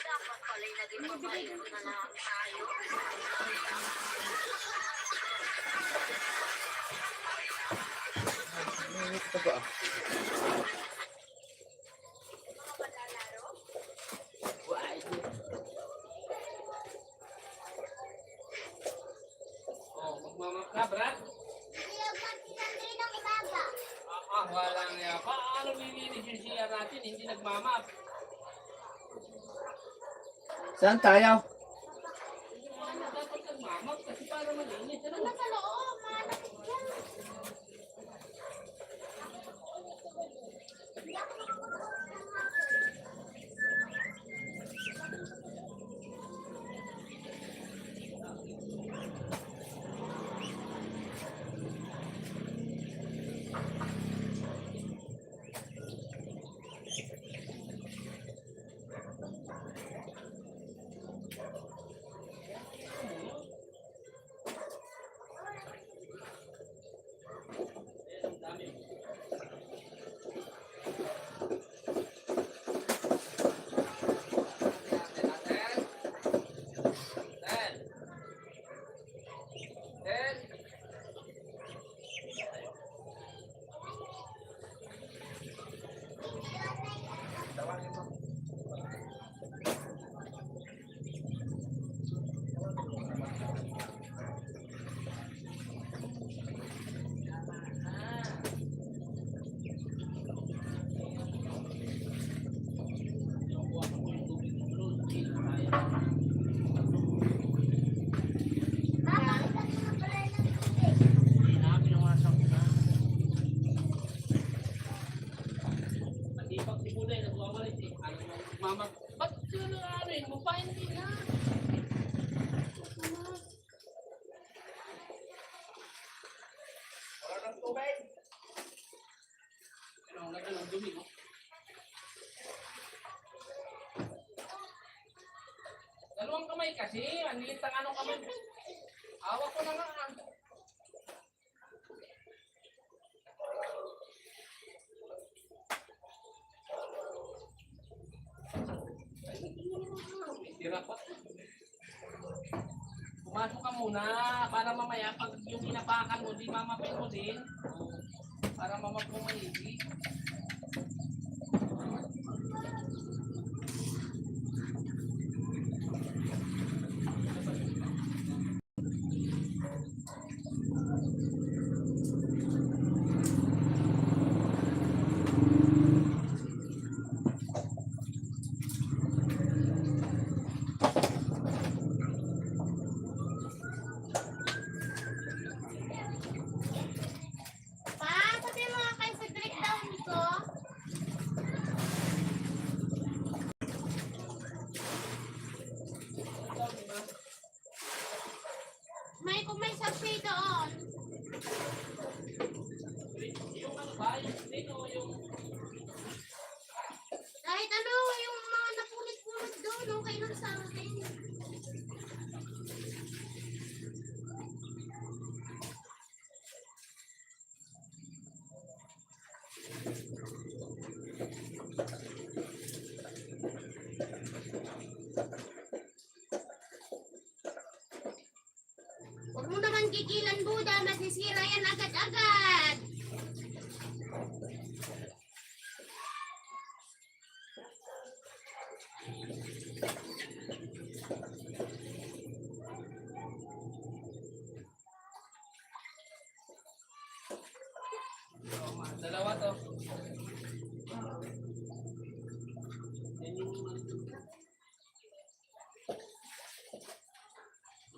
dapat pala'y naging babae na lang tayo. Ito ba? Oh, magmamap ka, Brad? Walang niya. Paano lilinis yung CR natin? Hindi nagmamap. Saan tayo? Ano, dapat nagmamap kasi para malinis. Ano? Mama, ba't sila nararin mo pa? Hindi na. Wala ng tubig. Ano, nag-anong dumi, no? Dalawang kamay kasi. Ang liit ang anong kamay. Hawak ko na nga. Tira pa. Pumasok ka muna para mamaya pag yung inapakan mo, di mamapin mo din. Para mamap mo maigi. Pa, sabi mo nga kay Cedric down ko. Kung may sabi doon. Yung ano ba? Yung sino yung... Kahit ano, yung mga napulit-pulit doon, okay lang sa akin. Huwag mo naman gigilan, Buda. Masisira yan agad-agad. Dalawa to. Yan yung...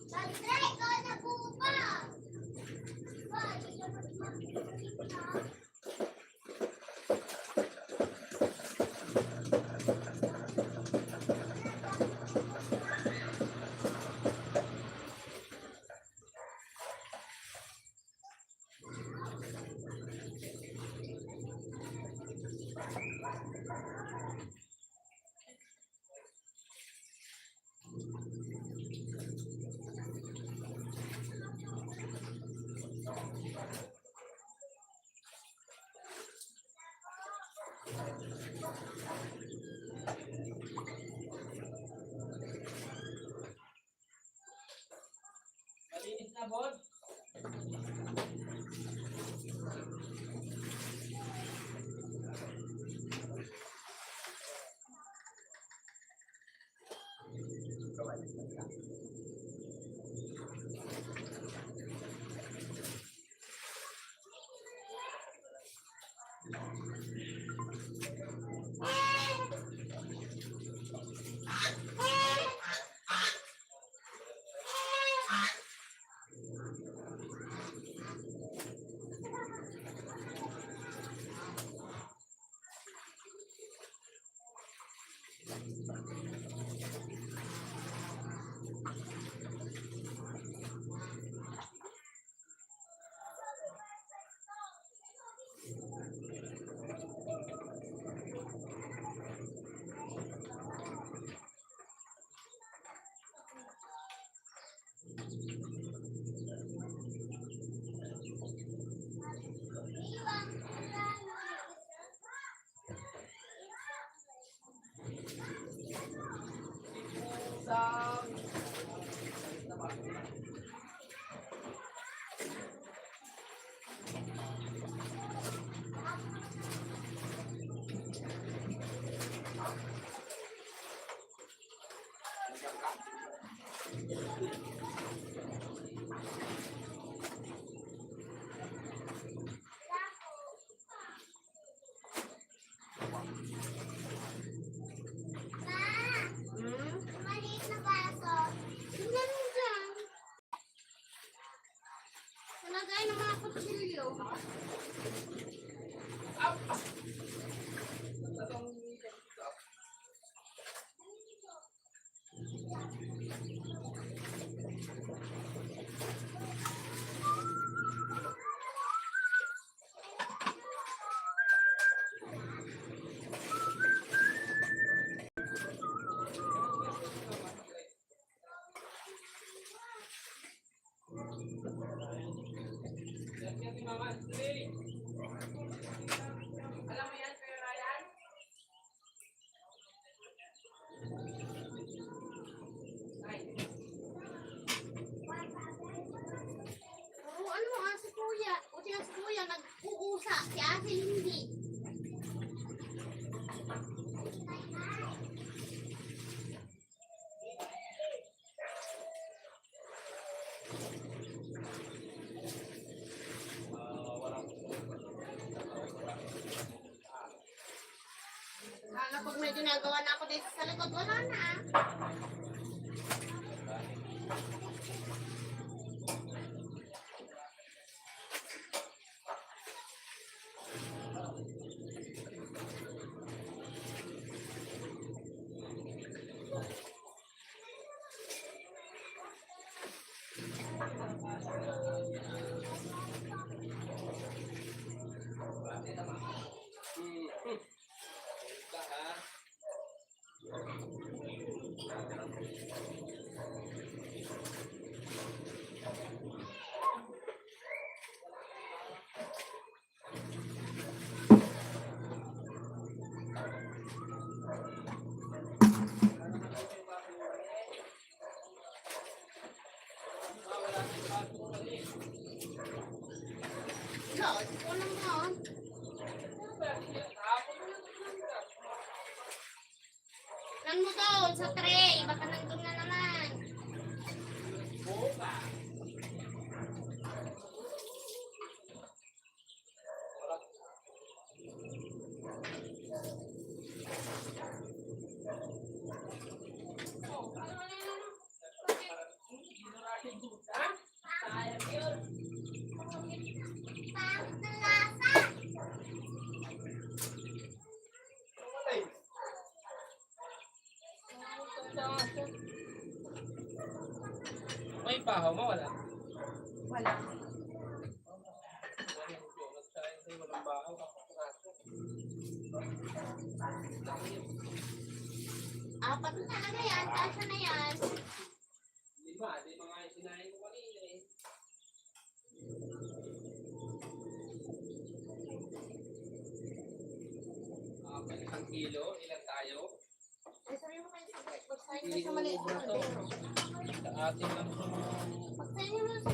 Patrick, ikaw na po ba? Linis na, Bod. Maliit na baso. Tingnan mo dyan. Nalagay ng mga kutsilyo. Oh, ano nga si Kuya? Buti nga si Kuya nag-uusa. Si Ate hindi. Lalo pag may ginagawa na ako dito sa likod, wala na. No, ito lang yun. Nan mo doon sa tray. Baka nandun na naman. Pangit na lasa. May bahaw mo, wala. Wala. Walang bahaw. Apat na talaga yan. Kasya na yan. Di ba? Di mga sinahin ko kanina eh. Isang kilo, ilan tayo? Ay, sabi mo kayo sa breakfast. Sabi mo sa maliit na Sa atin lang. Pagsayin mo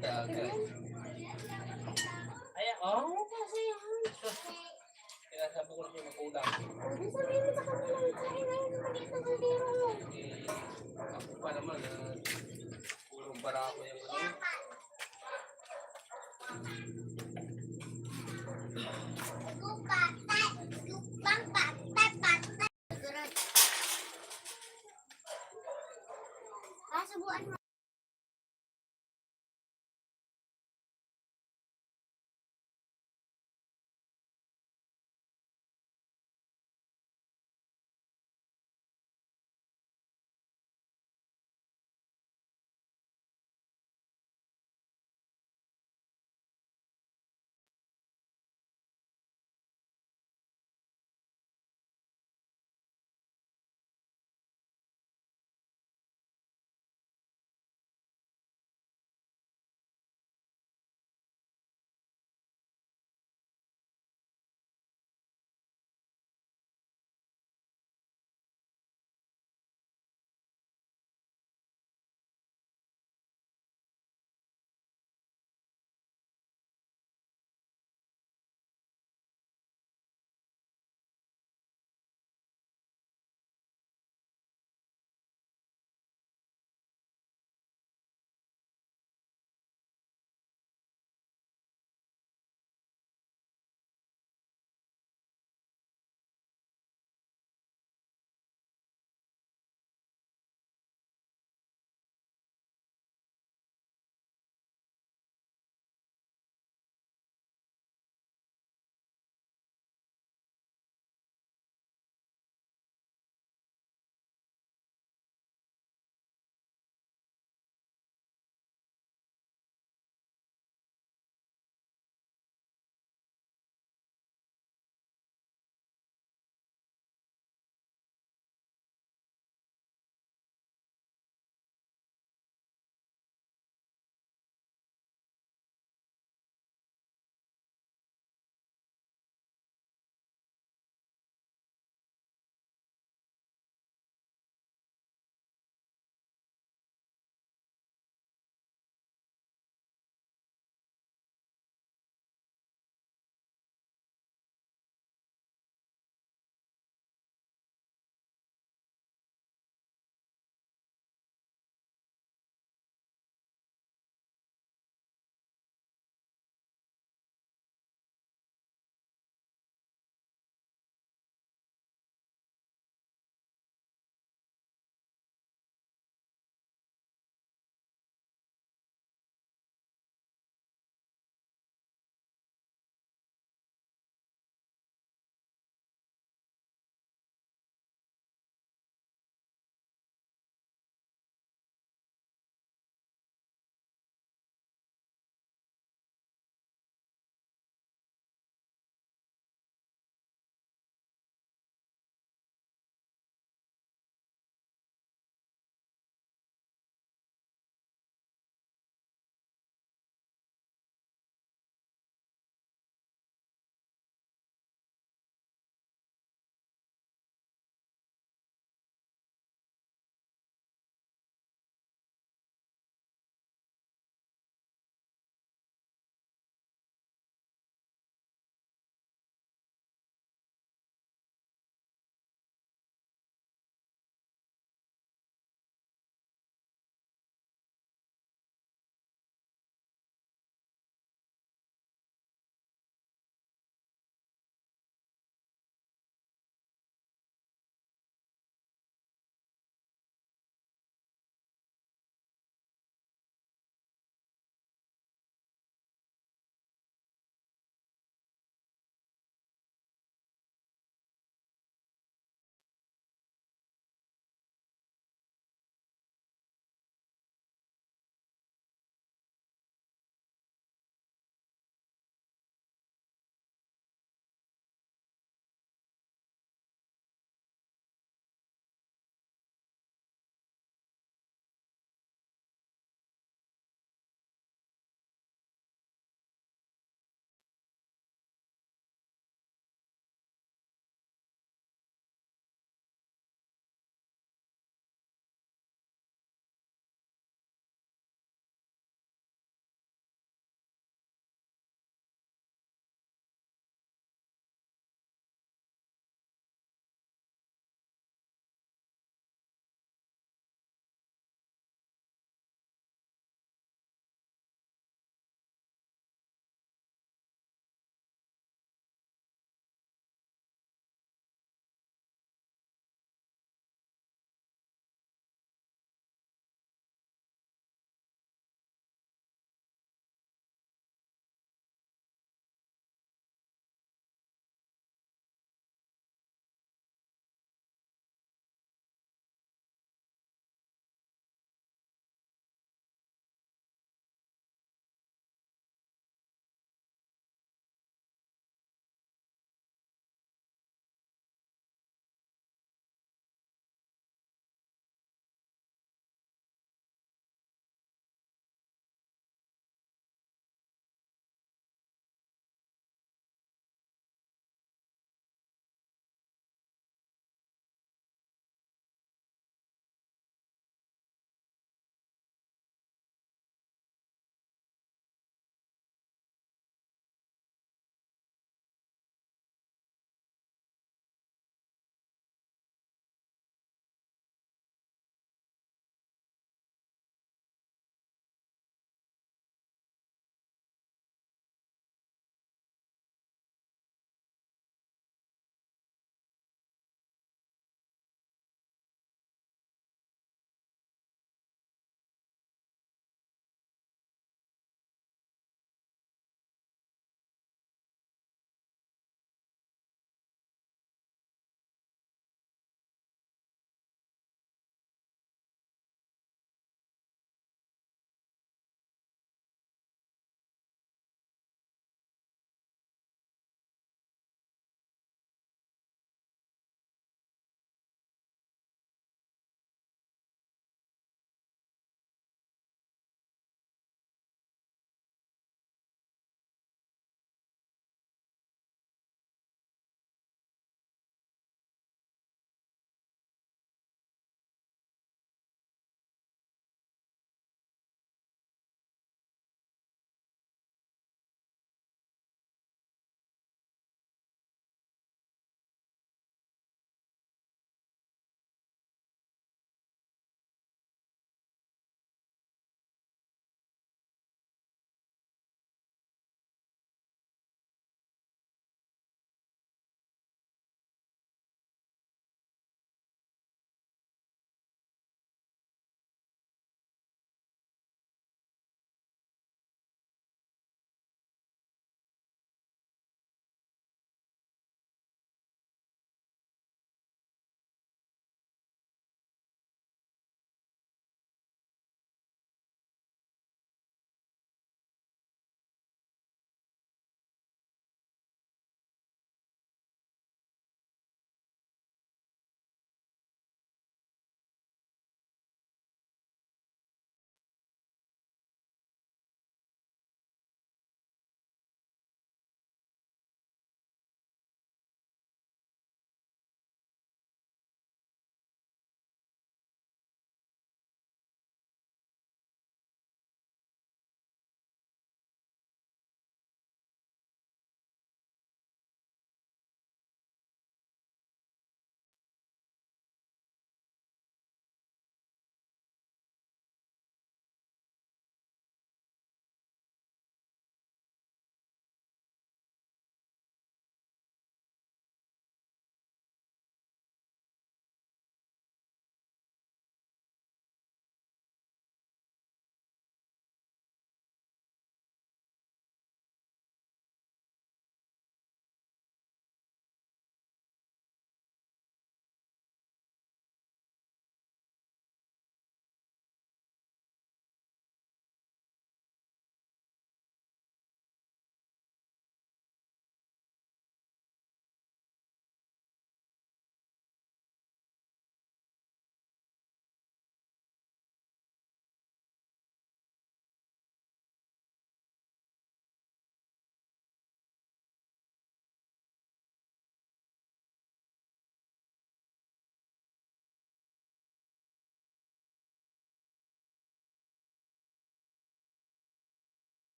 Dagat. Ay, oh. Kasi yan. Sinasabi ko lang yung makulang. Sabi sabihin mo sa kanila, kain ngayon ng maliit na kaldero. Eh, ako pa naman, purong bara ako yung ano. Lupa, lupang patay. Subuan mo.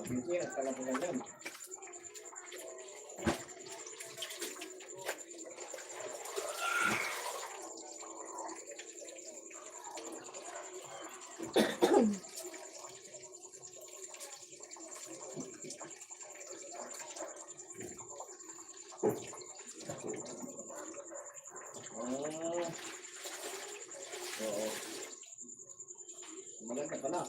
Pinsinas, kalapunan yan. Oo. Maganda pala.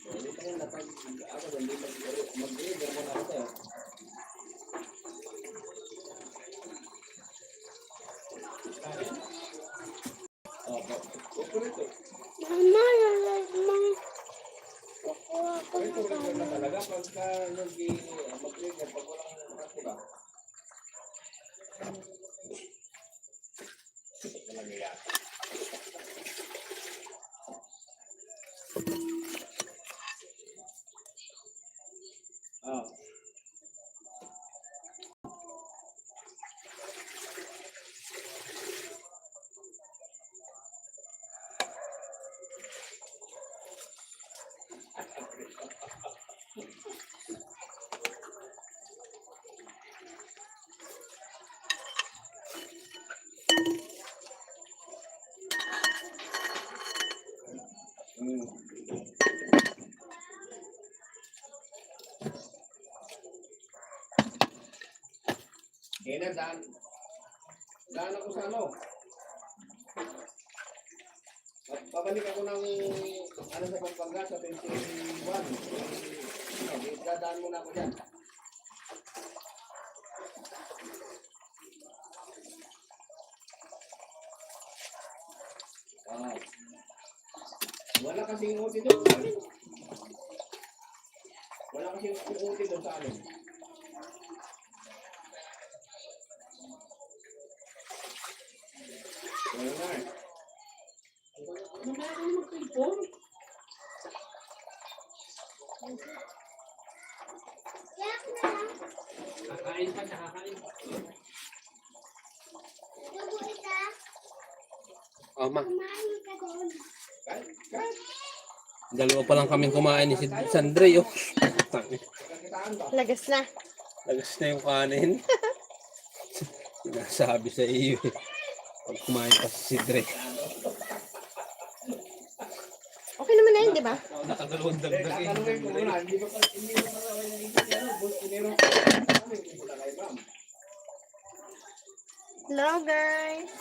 Hindi pa rin ako hindi mag-deliver mo na ako sa'yo. Opo. Kukurito. Mama, lalamang. Kukuha ko na Kukurito na kami. talaga pagka mag-deliver pag walang diba? Talaga yan. Oh. Kaya daan ako sa ano. Babalik ako ng sa Pampanga sa 21. Dadaan muna ako dyan. Wala kasing uti doon sa amin. Wala kasing uti doon sa amin. Wala na eh. Yak na. Kakain pa siya, kakain. Dugo isa. Oh, ma. Kumain ka doon. Kahit Dalawa pa lang kaming kumain ni si Sandre, oh. kakitaan ba? Lagas na. Lagas na yung kanin. Sinasabi sa iyo, eh. Pag kumain pa si Dre. Okay naman na yun, di ba? Nakadalawang dagdag eh. Tatanungin ko muna, hindi ba pa boss pinero hindi ko lang kay ma'am. Hello, guys.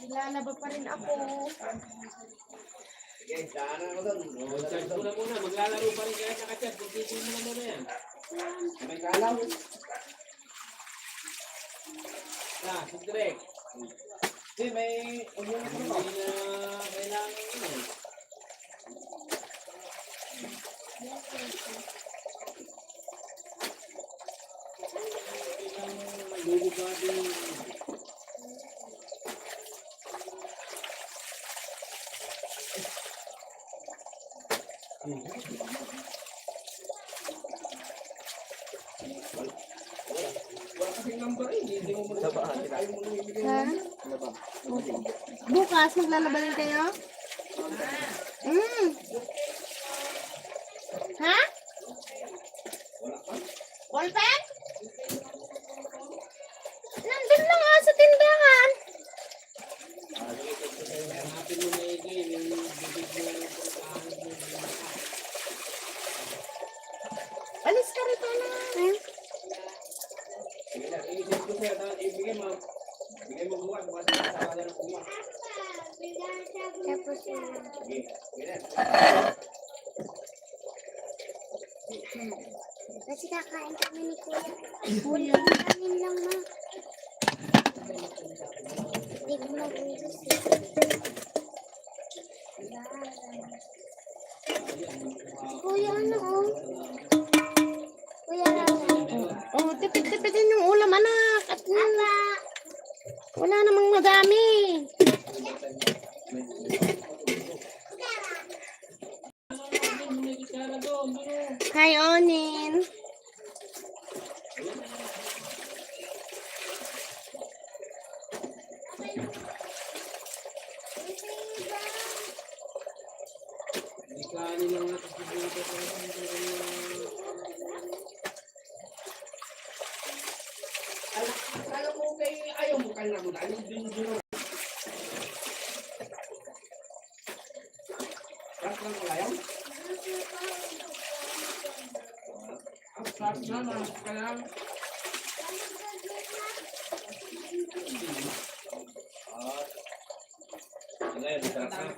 Nilalaba pa rin ako. Sige, daanan ako doon. Charge mo na muna, maglalaro pa rin kaya nakachat. Pagtitin mo na muna yan. May kalaw. Si Dre. Hindi, may umulan ko ba? Hindi na kailangan yun eh. Kailangan maglulugatin. Wala kasing number eh. Hindi mo muna ayaw mo nung ibigay Ha? mo. Ano ba? Bukas, maglalaba rin kayo? Ha? Wala pa? Ballpen? Nandun lang nga sa tindahan. Hanapin mo na again yung bibig mo yung pagkahag mo. Alis ka rito na. Sige na, iisip ko sir. Ibigay mo. Ibigay mo buwan. Bukas na sa kada ng buwan. Tapos yun. Sige. Sige na. Kasi kakain kami ni Kuya. Kuya, kanin lang ma. Hindi ko mag-ubus. Kuya, ano oh? Kuya, Oh, tipid-tipidin yung ulam, anak. At wala namang madami. Hi, Onin. Hindi kanin lang natin siguro. Alam mo kay ayaw mo kanya mo dahil din. Ras lang ko ayaw. Ang sarap na kaya. Ngayon, masarap na.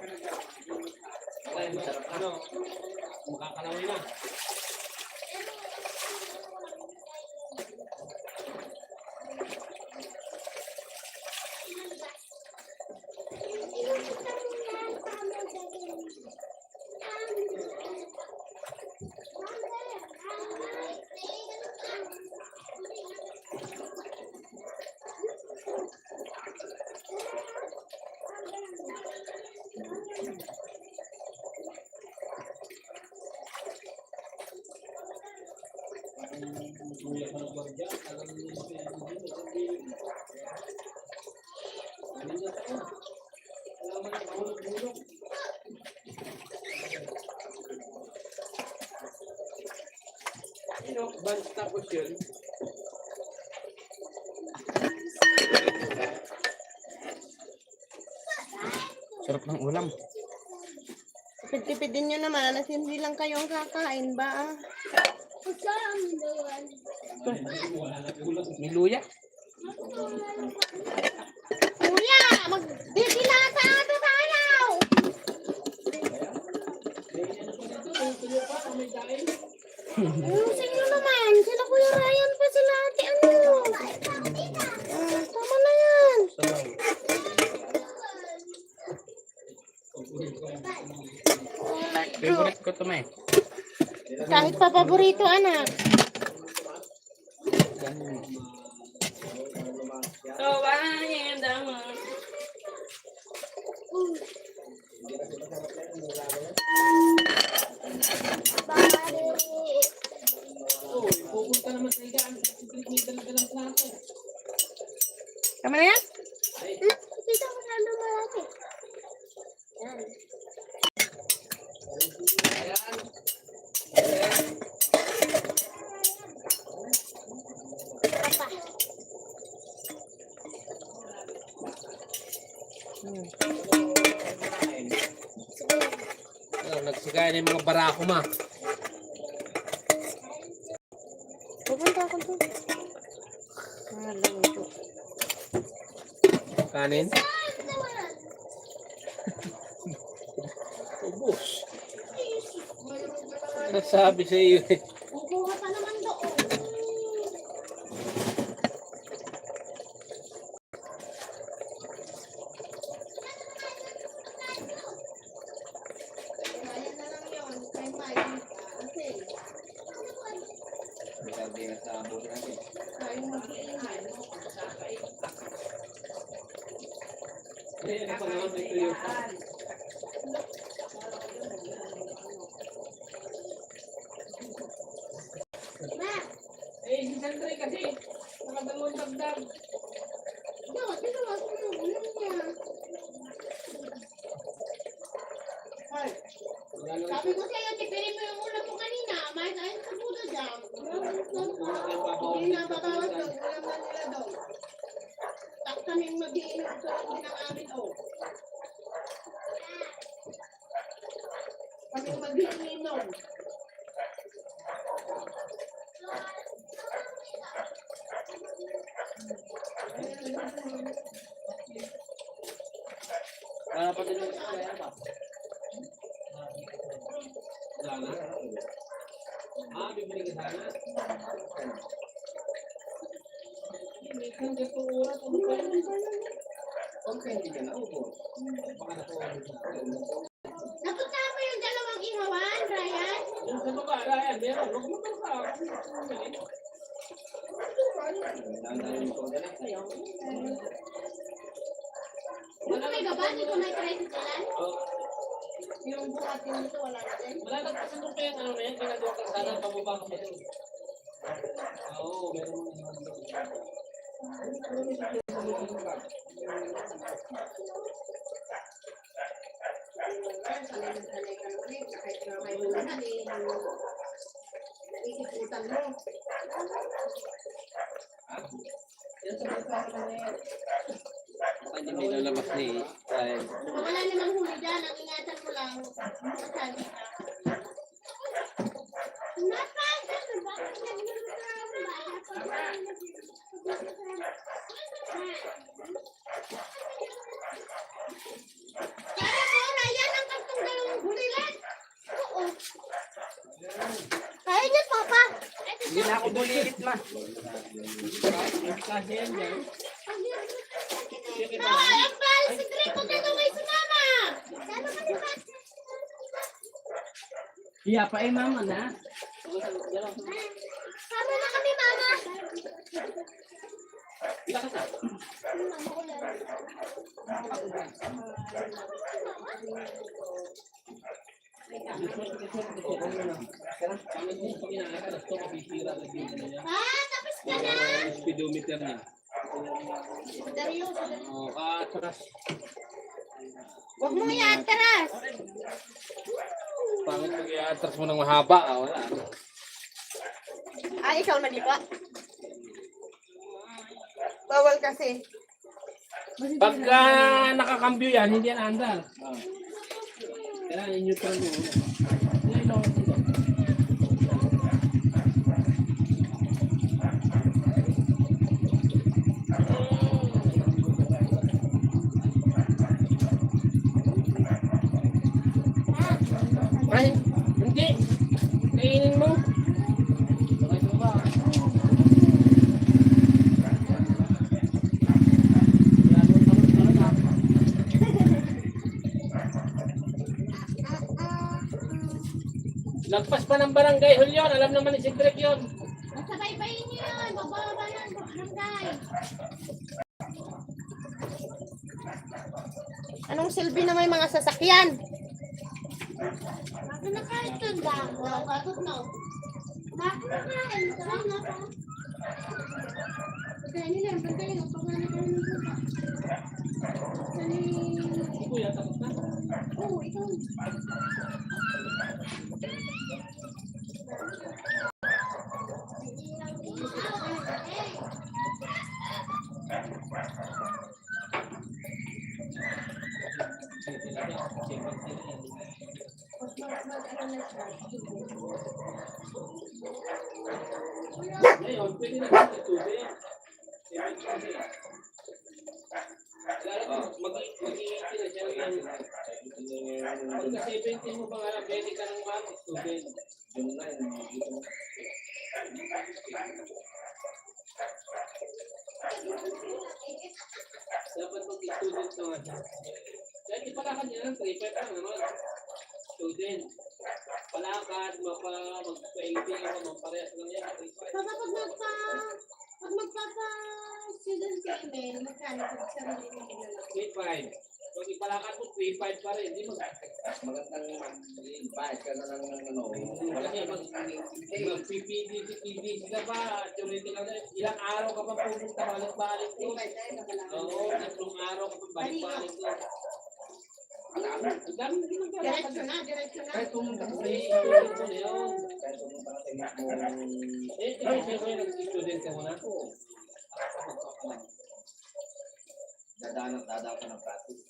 Ngayon, masarap na. Ano? Makakalawin na. Bans tapos yun. Sarap ng ulam. Tipid-tipidin nyo naman at hindi lang kayo ang kakain ba? May luya. Kuya, magdidilata ito tayo! Ayusin nyo naman. Sila Kuya Ryan pa sila ate ano. Tama na yan. Favorite ko to may. Kahit pa paborito anak. So, I am the one. Pupunta naman sa higaan. May dala-dalang plato. Tama na yan? Dito ko sa malaki. Yan. Papa. Nagsigaya na yung mga barako ma. Pupunta ako doon. Lunggo. Kanin. Ubus. Nasabi sa iyo eh. Kukuha pa naman doon. Ayan na lang yun. Kay Mike. Kasi, Hindi na sa buhay natin. tayong mag-iingay. Ano pa naman ito yun? Ma, Eh, si Sandre kasi. Nakadalawang dagdag. yo, dito mo sa ulam niya. Sabi ko sa'yo, tipirin mo yung ulam mo kanina. May kain sa puto dyan. Hindi na babawas yung ulam na nila daw. Tak kaming mag-iinom sa loob ng amin, oh. Kaming mag-iinom. Dapat din yung kaya pa. Wala na. Bibili ka sana. Minsan dito oras. Ano pa yun? Okay, hindi ka na ubos. Baka nakuha mo sa Napunta mo yung dalawang ihawan, Ryan? yung sa baba, Ryan, meron. Huwag mo pa sa Nandayin ko na lang. Dito may baba, dito may tricyclean. Oh, Yung buhat yung dito, wala na din. wala na kasi nung kaya ano na yan, ginagawa ka sana, pababa ka meron. Oo, meron mo naman. yan, sanay ka ulit. Kahit nga kayo muna, naiiputan mo. Yan sa mga ulit. Hindi may lalabas ni Kyle. Wala namang huli dyan, ang ingatan mo lang. Masasabi ka. Napasok! Bakit Kaya ko, Ryan, ang kantong dalawang bulilan. Oo. Kaya niya, Papa. Hindi na ako bulilit ma. Kasi yan dyan. Ay, ang pal, si Greg, kung gagawin si Mama. Sana ka di ba? Iya pa mama na. Sama na kami, Mama. Tapos ka na. Speedometer niya. Seryoso. Oh, atras. Huwag mo i-atras. Pangit pag i-atras mo ng mahaba. Wala. Ay, ikaw malipa. Bawal kasi. Pagka nakakambyo yan, hindi yan andal. Kailangan i-neutral mo. Yan, no, dito. Ay, hindi. Kainin mo. Okay, ito ba? Lagpas pa ng barangay hall yun. Alam naman ni Cedric yun. Masabaybayin niyo yun. Bababa ng barangay. Anong silbi na may mga sasakyan? Bakit na kahit yun ba? Bakit no? Bakit na kahit? Bakit na pa? Kaya nila, pagkain ang pangalan ka rin nito ba? Sani... Kuya, tapos na. Oo, ikaw. Ngayon, pwede na natin tubig. Mag-iiti na siya ngayon. Pagka 17 mo pa nga lang, pwede ka nang mag-tubig. Dapat mag-student ka nga siya. Kaya ipalakad niya lang, 3-5 lang naman. Student. Palakad, mag-LP ka, magparehas lang yan. Papa, pag magpapa-student ka email, magkano pag sarili mo ginagawa? 3-5. Pag ipalakad mo, 3-5 pa rin. Hindi Magandang mag-invite ka na lang ng ano. Kasi mag-PPD ka pa, theoretical na, ilang araw ka pa pupunta, balik-balik ko. Oo, 3 araw ka pa balik-balik ko. Ang dami ginagawa. Diretso na. Kahit pumunta ko sa student ko na yun. Kahit pumunta ka sa mismo. Siyempre, nag-student ka muna. Dadaan ka ng practice.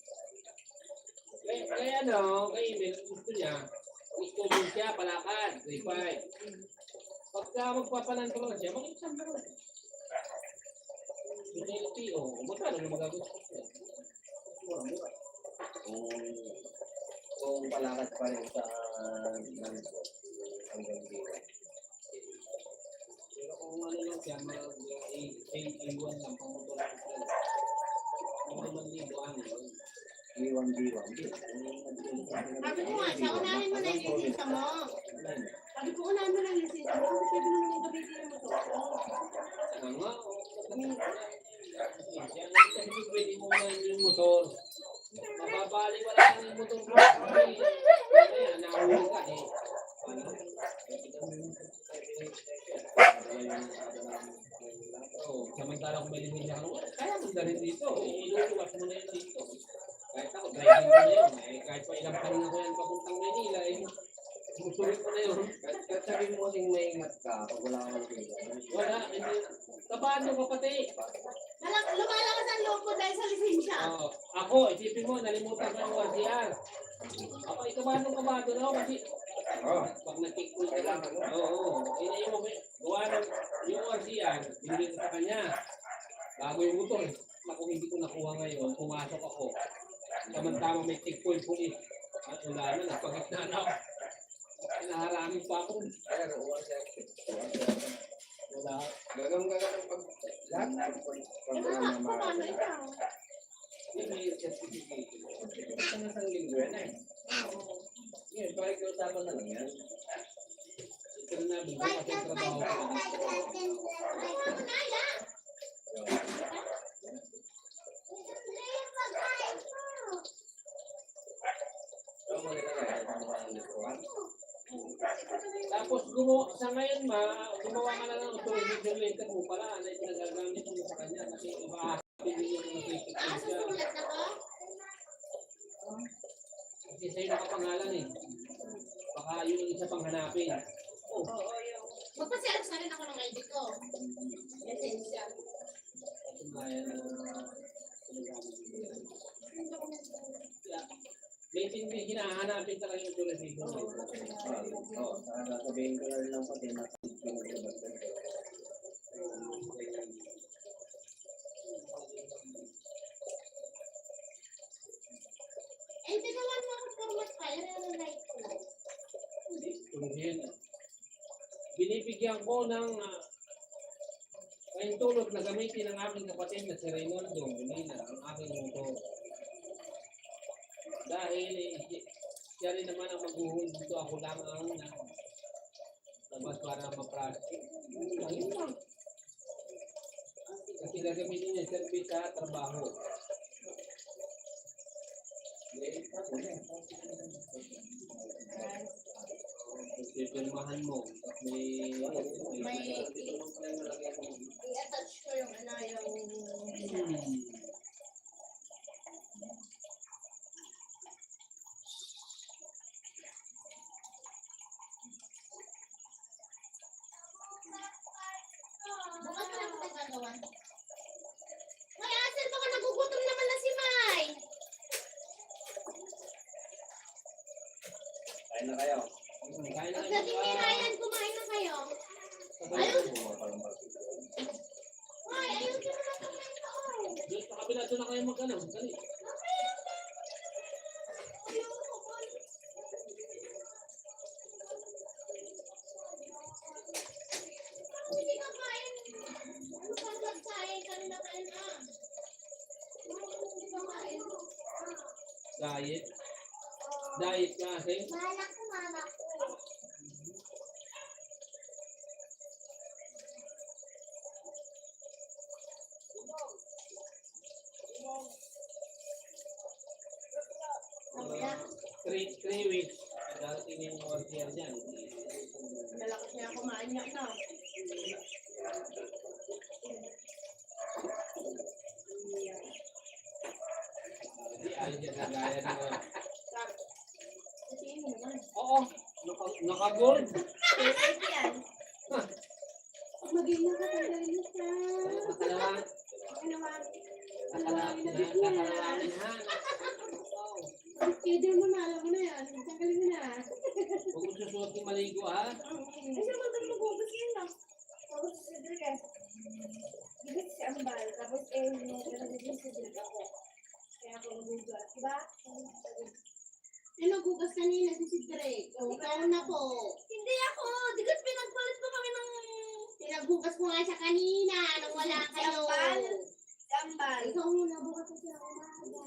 Kaya ano, kay email, gusto niya, student siya, palakad, 3-5. Pagka magpapalanto lang siya, mag-exam na lang. Yung LTO, magkano na magagawa ko siya? Mura-mura. Kung palakad pa rin sa ganito, hanggang dito. Pero kung ano lang siya, A1 lang, kung motor lang siya. Hindi naman libo, ano yun. D1. Sabi ko nga, siya, unahin mo na yung lisensya mo. Sabi ko, unahin mo na yung lisensya mo. Kasi pwede mo naman gamitin yung motor ko. Saka nga, kasi pwede mo na yung motor. Mababali wala lang yung motor ko. Kaya, nahuli ka eh. Oo, samantalang kung may lisensya ka, kaya mo na rin dito. Iluwas mo na yun dito. Kahit ako, driving ko na yun. Eh, kahit pa ilang panahon ako yan papuntang Manila, eh, susulit ko na yun. Kahit sabihin mo kasing maingat ka pag wala kang nakikita. Wala, hindi. Kabado ka pati. Lumalakas ang loob ko dahil sa lisensya. Oo. Ako, isipin mo, nalimutan ko yung RCR. Ako, kabado na ako kasi Oo. pag nag-kick ko, Kailangan mo. oo. Ina mo, gawa ng yung RCR, hindi ko sa kanya. Bago yung motor, eh. Naku, hindi ko nakuha ngayon. Pumasok ako. Tamang-tamang may checkpoint police. At wala na, nagpagitna na ako. Naharaming pa ako. Pero uwas yan. Wala. Gagang pag lahat. Pag Paano ikaw? Hindi may certificate. Isang linggo yan eh. Ngayon, bakit yung usapan na lang yan? Ito na namin, kasi ang trabaho ko. So, maganda na yan. Ano ba ang likuan? Tapos sa ngayon gumawa ka na ng authorization letter mo pala na ipinagagamit mo sa kanya kasi maahapin din yung nakikita siya. Sulat na ko? Kasi sa'yo nakapangalan eh. Baka yun ang isa pang hanapin. Oh, Magpasialis na rin ako ng ID ko. Lisensya. kasi bayan na may hinahanapin talaga yung authorization letter. Oo, saka sabihin ko na rin lang pati na Eh, tinawan mo ako format pa. Yan ang like ko. Hindi yun. Binibigyan ko ng tulog na gamitin ng aking kapatid na si Reynaldo Molina, ang aking motor. Dahil siya rin naman ang maghuhul dito, ako lang ang labas para ma-practice. Ayun lang. Kasi gagamitin niya service sa trabaho. Pipirmahan mo. I-attach ko yung bukas na lang kita gagawa. May Asel, baka nagugutom naman na si Mai. Kain na kayo. Kaya na Pagdating ni Ryan, kumain na kayo. Ayun. Mai, ayun ka naman kumain ka. Doon sa kabila, doon na kayo mag-ano. Dali. Hindi ka kain. Ano pang nagsain? Kanina kain na. Hindi ka kain. Diet. Diet ka kasi. Malak ko, malak ko. Wala. 3 weeks. Darating yung RCR dyan. Malakas niya kumain niya na. Hindi, ayun dyan na gaya ng Kasi mo naman. oo, naka-gold. Perfect yan. Maging nakakagaling ka. Nakalawan. Ano naman? Nakalawanin ha. Keder mo na, alam mo na yan. Tanggalin mo na. Huwag mo susuot yung maligo ha. Ay, siya magandang magubos yun lang. Tapos si Cedric eh. Dikit si Ambal. Tapos nagiging si Cedric ako. Kaya ako nagugas. Diba? Eh, nagugas kanina si Cedric. Ikaw na po. Hindi ako. Dikit pinagpalit ko kami ng... Pinaghugas ko nga siya kanina nung wala kayo. Ambal. Ikaw muna. Bukas ko siya umaga.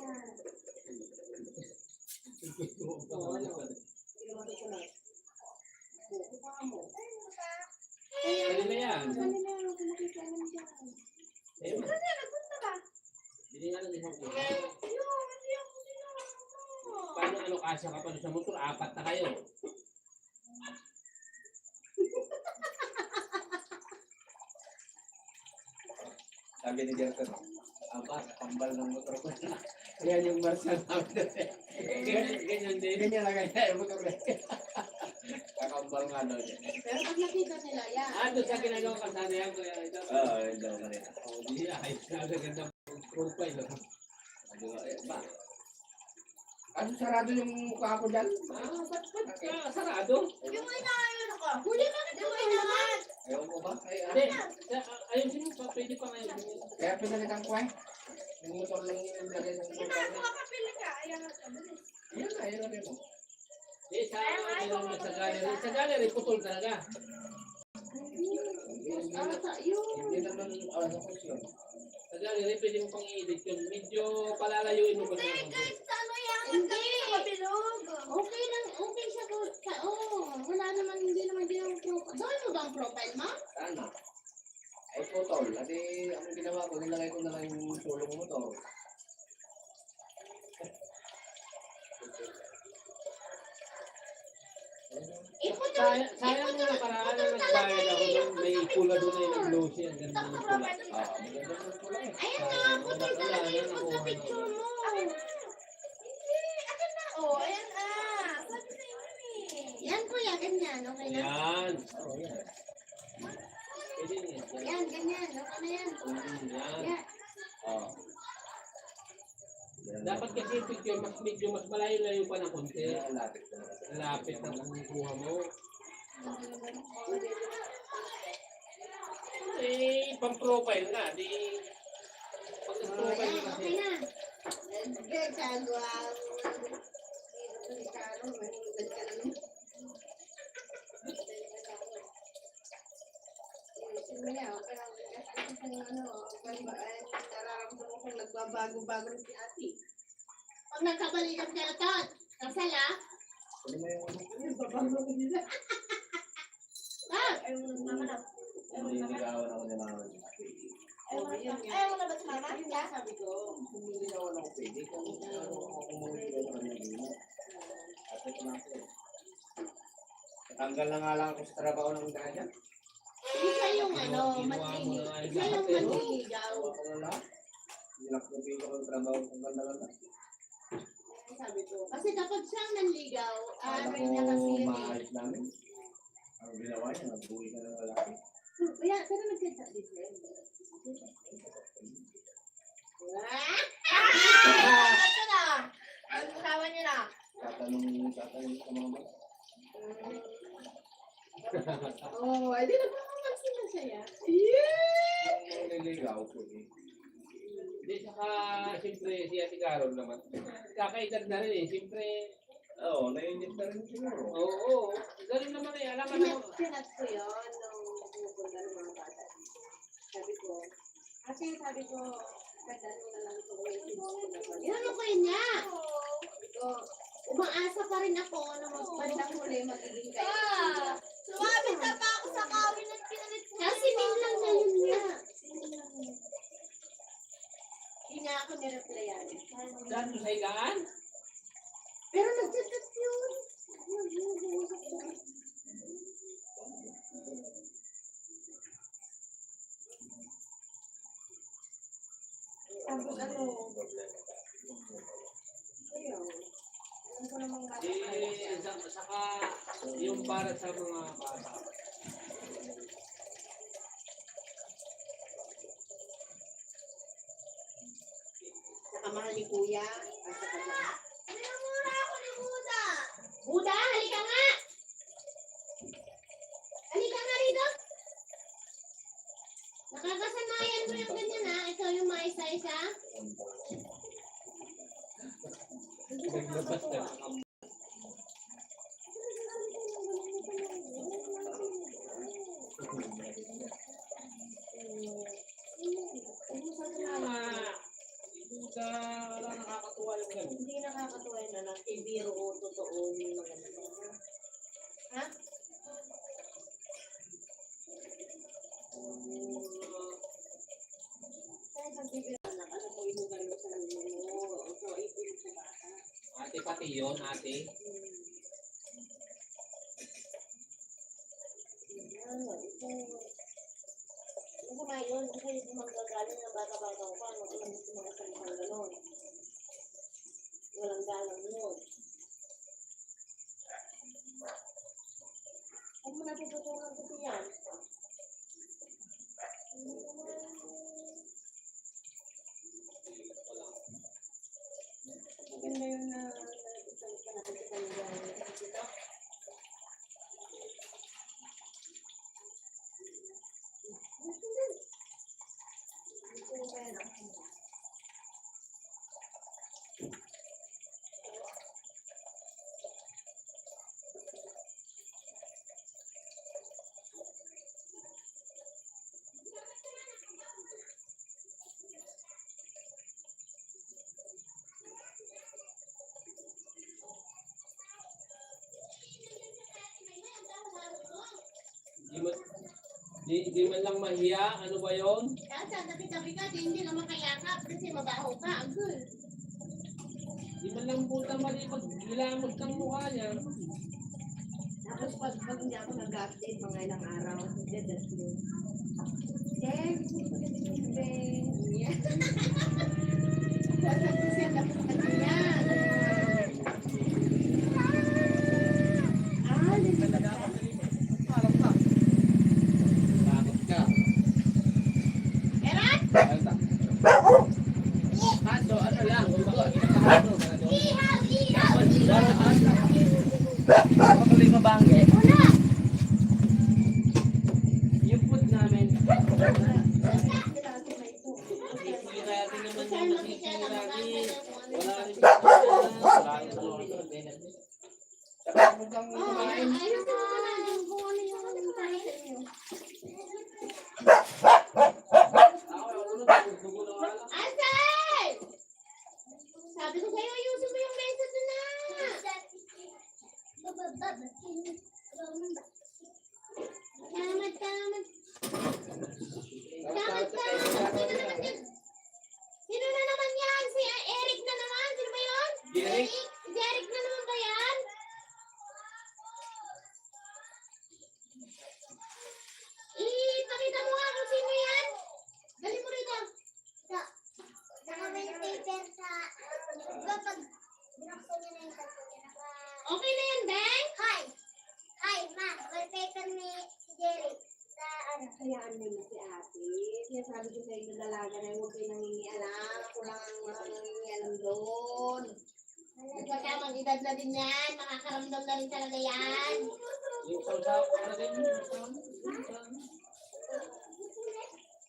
Kanina yan. Kanina yan. Nakita naman dyan. Ayun. Nagpunta ka? Hindi nga lang isang kuha. Hindi ako sinama. Paano kasya ka pa doon sa motor? 4 na kayo. Sabi ni Gerson, aba, kambal ng motor ko na. Yan yung martial namin. Ganyan din. Ganyan lang ganyan. Yung motor na. Kakambal nga daw niya. Pero pag nakita nila, yan. Doon sa ginagawa kasana yan. Kaya ito. Oo, yun daw kanina. Hindi, ayos na. Ganda profile. Ba? Ano sarado yung mukha ko dyan? Ba't ka sarado? Yung inaayun ako. Huli ka na yung naman. Ayaw mo ba? Ay, Hindi. Ayusin mo pa. Pwede pa ngayon. kaya pinalitan ko eh. Yung motor lang yung lagay ng motor Inaayun niya. mo kapili ka. Ayan ang sabi. Ayun na, ayun na rin mo. Sa gallery. Sa gallery, putol talaga. Hindi naman ano ko siya. Sa gallery, pwede mo pang i-edit yun. Medyo palalayuin mo pa siya. Ano yan? Hindi. Kabilog. Okay lang, okay siya po. Wala naman, hindi naman ginawang profile. Dahil mo ba ang profile, ma? Sana. Ay putol. Adi, ang ginawa ko, nilagay ko na lang yung sulong motor. Ipon Sayang mo na paraan na nagbayad ako doon. May pula doon ay nag-glossy. Ang ganda ng pula. Maganda yung kulay. Ayan na, putol talaga yung pagka-picture mo. Oh, ayan ah. Sabi na yun eh. Yan kuya, ganyan. Okay na? Yan. Oh, yan. Pwede niya. Yan, ganyan. Okay na yan. Yan. Yan. Oh. Yan. Dapat kasi picture mas medyo mas malayo-layo pa ng konti. Yan, lapit na lang. Lapit na ang kuha mo. Eh, pang-profile nga. Di, pag nag-profile Ayan, kasi. okay na. Nagbabago-bago si ate. Pag nagkabalikan ka na to, kasal ah. Ano mo yung Nagbabago nila. Ah, Ayaw mo na naman. hindi niligawan ako ni mama. Ayaw mo na ba si mama? yun nga sabi ko. Kung niligawan ako pwede, kung ano ako kumulit ko na naging at ito na ako. Tanggal na nga lang ako sa trabaho ng dahil. Isa yung ano, Ginawa mo na nga Isa yung manliligaw. Ako na lang. Nilakpupin ko ng trabaho kung ganda-ganda. Sabi ko. Kasi kapag siyang nanligaw, Alam may niya kasi ko yun eh. maayos namin. Ang ginawa niya, nagbuwi ka ng lalaki. Kaya, pero nagkita dito. Ito na. Ang kasama niya na. Tatanong sa mga boss. Oh, ay di nagmamamansin na siya ya. Kung niligaw ko eh. Hindi, saka siyempre si Ate Carol naman. Kakaedad na rin eh. Siyempre, Oo, nainip na rin siguro. oo. Ganun naman eh. Alam ka naman. Sinat ko yun nung pumupunta ng mga bata. Sabi ko, sabi ko, kadaan mo na lang ito. Ginano ko yun niya. Sabi ko, umaasa pa rin ako na bandang huli magiging kayo. Sumabit na pa ako sa kawin at pinalit ko. Kasi lang na yun niya. Hindi niya ako nireplyan. Saan mo sa higaan? Pero nagchat-chat yun. Tapos ano, ayun. Alam ko namang Saka yung para sa mga bata. sa kamahal ni Kuya. At sa kanya. Pinamura ako ni Buda. Buda, halika nga! Halika nga rito! Nakakasanayan mo yung ganyan ha. Ikaw yung maisa-isa. Naglabas na. Sa wala nakakatuwa yung ganun. Hindi nakakatuwa yun na ibiro o totoo yung mga ha? Kaya nagbibiro anak, ano po yung gano'n sa ano mo? So, ipin sa bata. Ate pati yun, ate. Ano, ito. Ano ba yun? Kasi hindi manggagaling ng bata-bata ko pa. Ano ko lang yung mga salitang gano'n. Walang galang yun. Huwag mo natututunan ko yan. Maganda yun na isang ka natin sa kanila. Di man lang mahiya, ano ba yon? Kaya tabi-tabi ka, hindi naman kayakap kasi mabaho ka. Agul. Di man lang punta mali pag nilamot kang mukha niya. Tapos pag hindi ako nag-update mga ilang araw, dead yun. Then, Dapat ko siya dapat ka niya. Takot ka. Erat! Kaso, ano lang, kung baka kinakahado ka na doon. Ihaw! Ihaw! Patuloy mabangge. Una! Yung food namin, Basta! sisira din naman Saan yung makikita masisira mo din. kung Wala ano? rin wala rin Saka mo kang Oo, kumain. ayun ko na lang kung ano yung kain niyo. Asay! Sabi ko sa'yo, ayusin mo yung mesa doon na. Tamad, tamad. Tamad, tamad. Sino na naman yan? Si Eric na naman? Sino ba yun? Eric? Si Eric na naman ba yan? Pakita mo nga kung sino yan. Dali mo rito. Naka-main paper sa... Diba pag binuksan niya na yung cellphone niya, Okay na yan, Beng? Hi! Hi, ma! May paper ni si Jerry sa ano. Hayaan mo na si ate. Kaya sabi ko sa inyo dalaga na huwag kayo nangingialam. Ako lang ang nangingialam doon. Magkakamang edad na din yan. Makakaramdam na rin talaga yan. Yung sausaw, ano din yun?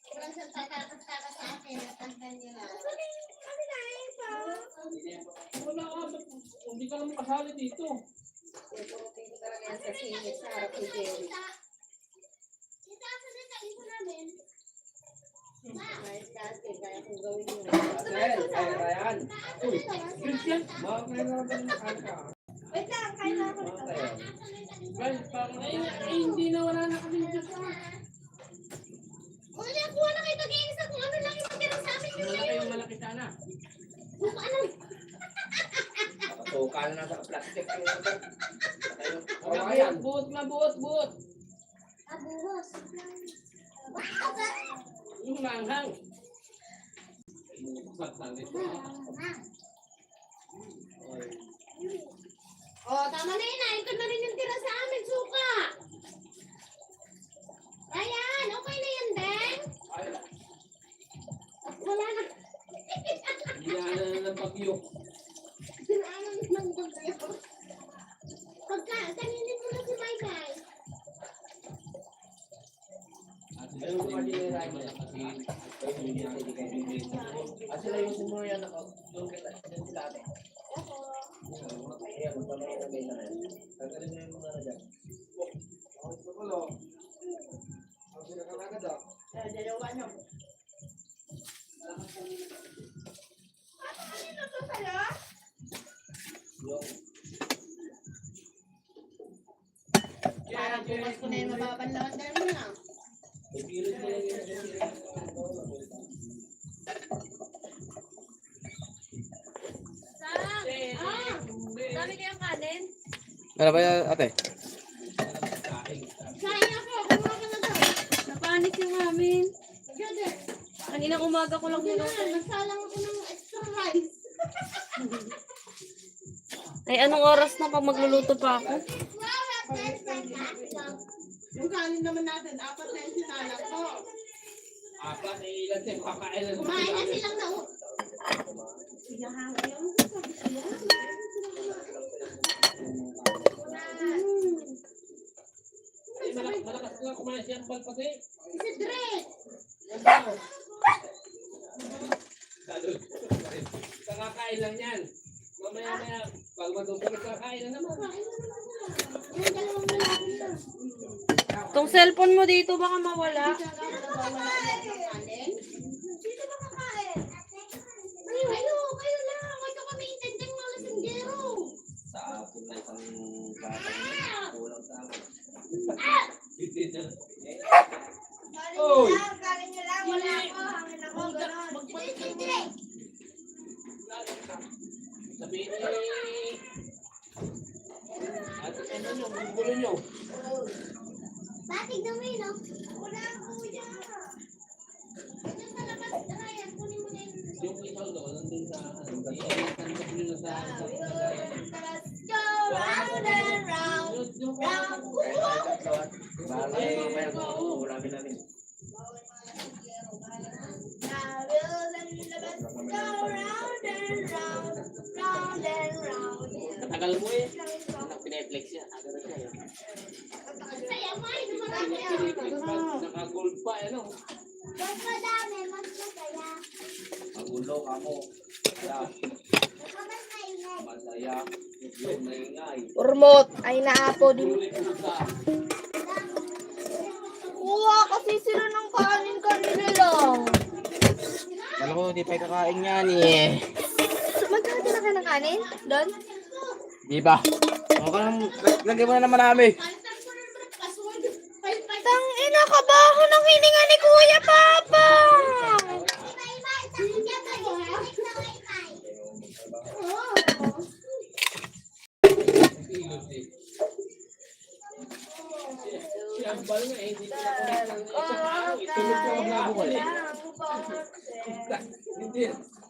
Walang sa tatakas-takas sa atin. Natantan niyo na. Wala ka, hindi ka naman kasali dito. Kaya purutin ko talaga yan sa singit sa harap ni Jerry. Itaasa na tayo ko namin. Kahit kasi, kaya kung gawin yun. Asel, ay Ryan. Uy, Christian, Mga kayo na ba ng ka? Wait lang, kain na ako. Mga kayo. guys, parang hindi na wala na kami dito. Wala, kuha na kayo mag-iisa kung ano lang yung matira sa amin yun Wala ngayon. kayong malaki sana. Kung ano. Nakatuka na nasa plastic. Buot, buot na, buot, buot. Abuhos. Yung manghang. Pagsalit. Oh, tama na yun. Ito na rin yung tira sa amin. Suka. Ayan, okay na yan, Beng. Wala na. Hinaanan na ng bagyo. Sinaanan ng bagyo. Kaninin mo na si Maymay. Ano ba din Ryan? Asel, ayusin mo yan ako. Doon kita. Doon sila ate. Ayan, kung pala yung nagay na yan. Tagalin mo yung mga na dyan. Gusto ko lo. Ang sila ka na kada. Dalawa na. Parang bukas ko na yung mababanlawan namin na. Pagkilid mo lang yun. Dami kayong kanin? Ano ba yan, ate? Sayang ako. Kumuha ka na daw. Napanis yung amin. Jode. Kaninang umaga ko lang Hindi niluto. na. Nagsalang ako ng extra rice. Ay, anong oras na pag magluluto pa ako? Yung kanin naman natin, 4 na yung sinalak ko. Apat, ilan tayo kakain. Kumain na silang na. Ay, malakas nga kumain siya ang pati. Si Dre. Kakakain lang yan. Mamaya-maya, pag matutulog kakain na naman. Yung dalawang lalaki to. Tong cellphone mo dito baka mawala. Sino ba kakain? Kayo lang. Kayo kami intending mga lasinggero. Sa akin na isang bata kulang sa akin. Oy! Galing nyo lang. Wala ako. Hangin ako. Ganon. Dre. Sabihin ni... Ate, ano nyo? Gulo nyo. Batig na mo yun, no? Wala ako yan. Ito sa labas, Ryan. Kunin mo na yun. Yung isaw doon, nandun sa... Tanggap nyo na sa... Let's go round and round. Round. Bahala yung mamaya kung ulamin namin. Katagal mo eh. Pineflex siya. Agad na siya. Saya mo ay dumarami. Naka-gold pa, ano? Mas madami, mas masaya. Magulo ka mo. Kaya Mas maingay. masaya. Yung maingay. Urmot, ay naapo din. Ulit puta. Kuha kasi sila ng kanin kanina lang. Alam ko, di pa kakain yan eh. Magkakita na kayo ng kanin? Doon? Di ba? Okay lang, lagyan mo na naman namin. Tang ina ka ba ako ng hininga ni Kuya Papa? Siya ang bal nga eh. Hindi ko na isang araw. Itulog ko ang labol eh.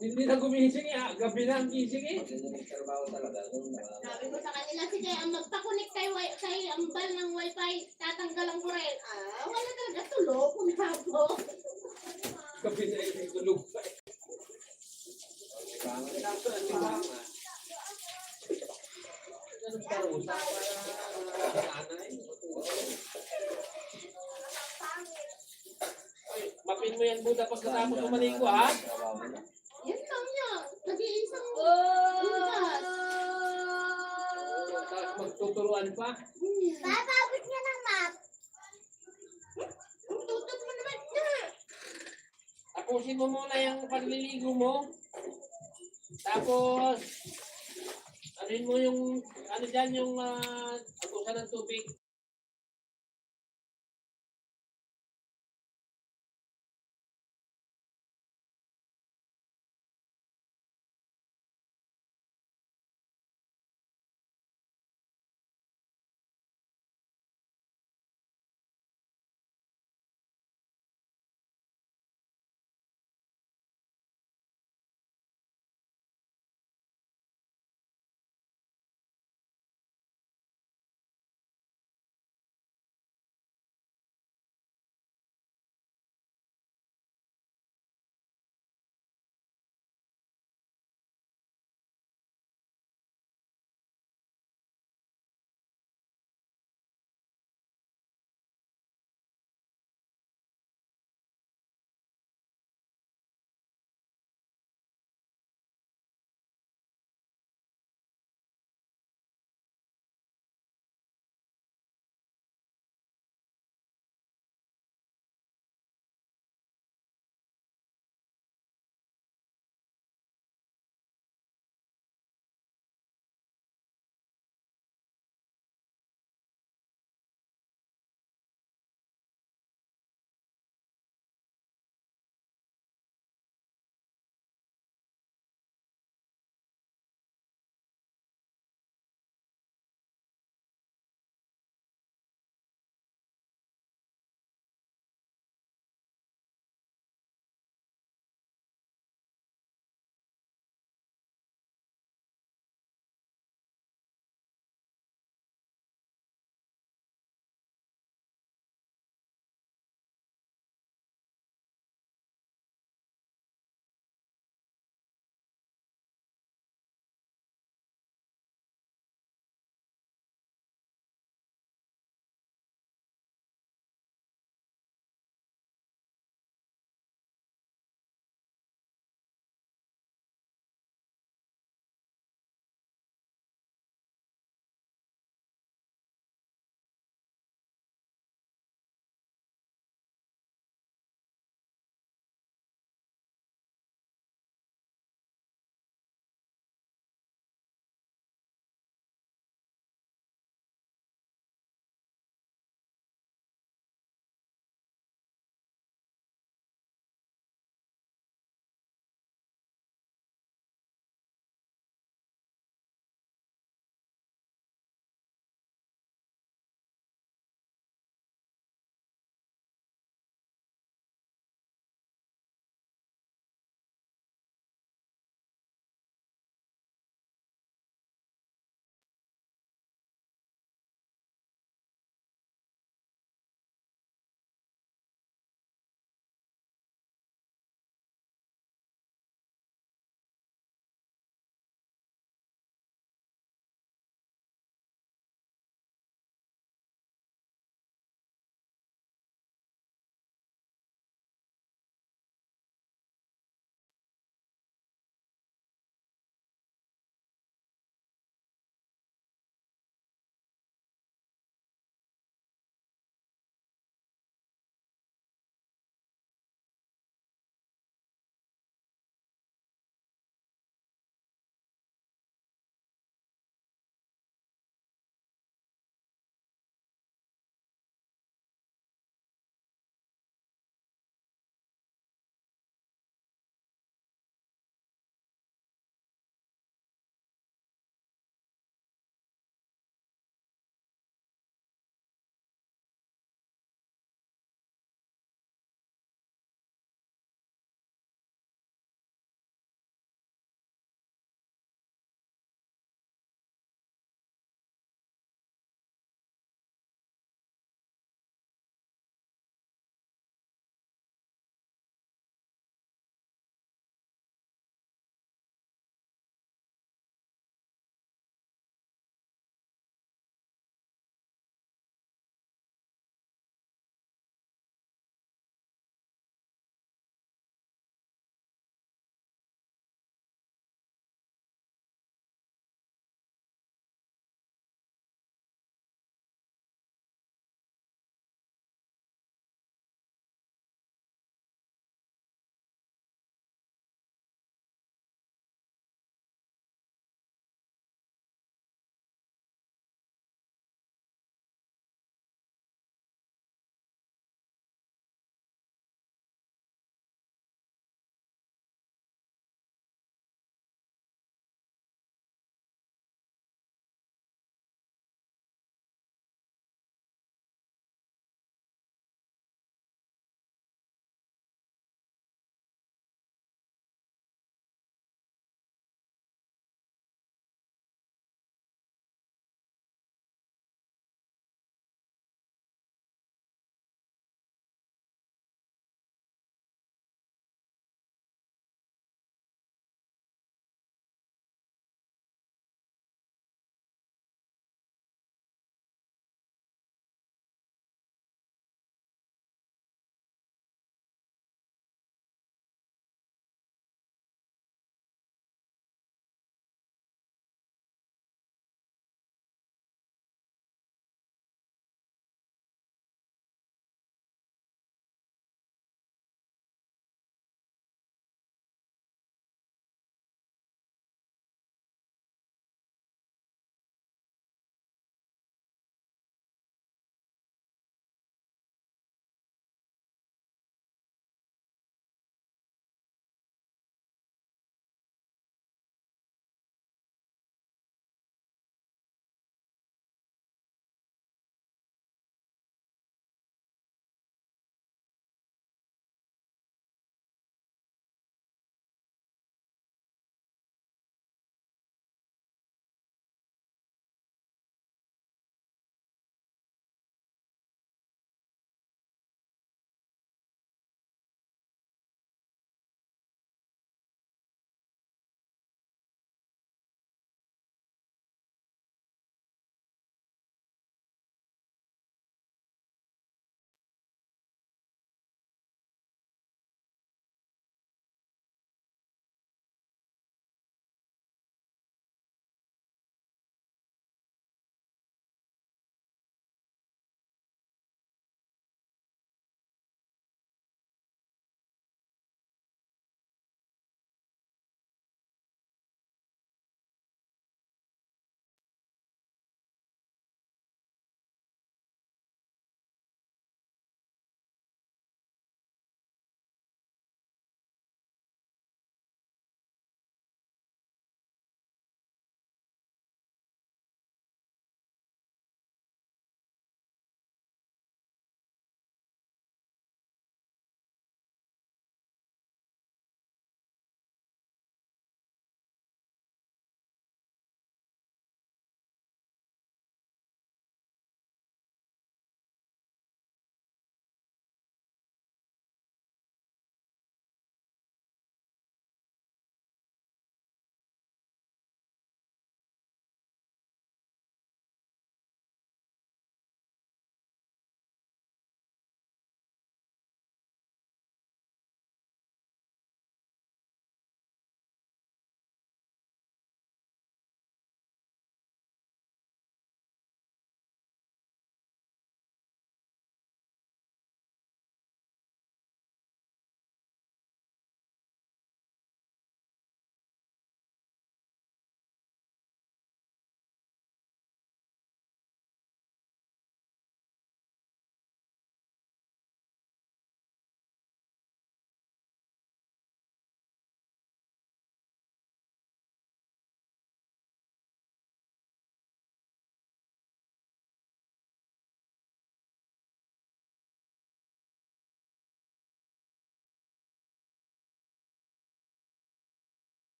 Hindi na gumising eh. Gabi na ang gising eh. Sabi ko sa kanila, sige, ang magpakunik kay ambal ng wifi, tatanggalan ko rin. Wala talaga tulog. Kung hapo. Gabi na eh. Tulog pa eh. Ganun parusa para nanay. Ay, mapin mo yan Buda pagkatapos umaligo ha. Yan lang yan. Nag-iisang Tapos magtuturuan pa. bababot niya ng map. Tutot mo naman na. Tapusin mo muna yung pagliligo mo. Tapos, anuin mo yung, ano dyan, yung abusan ng tubig.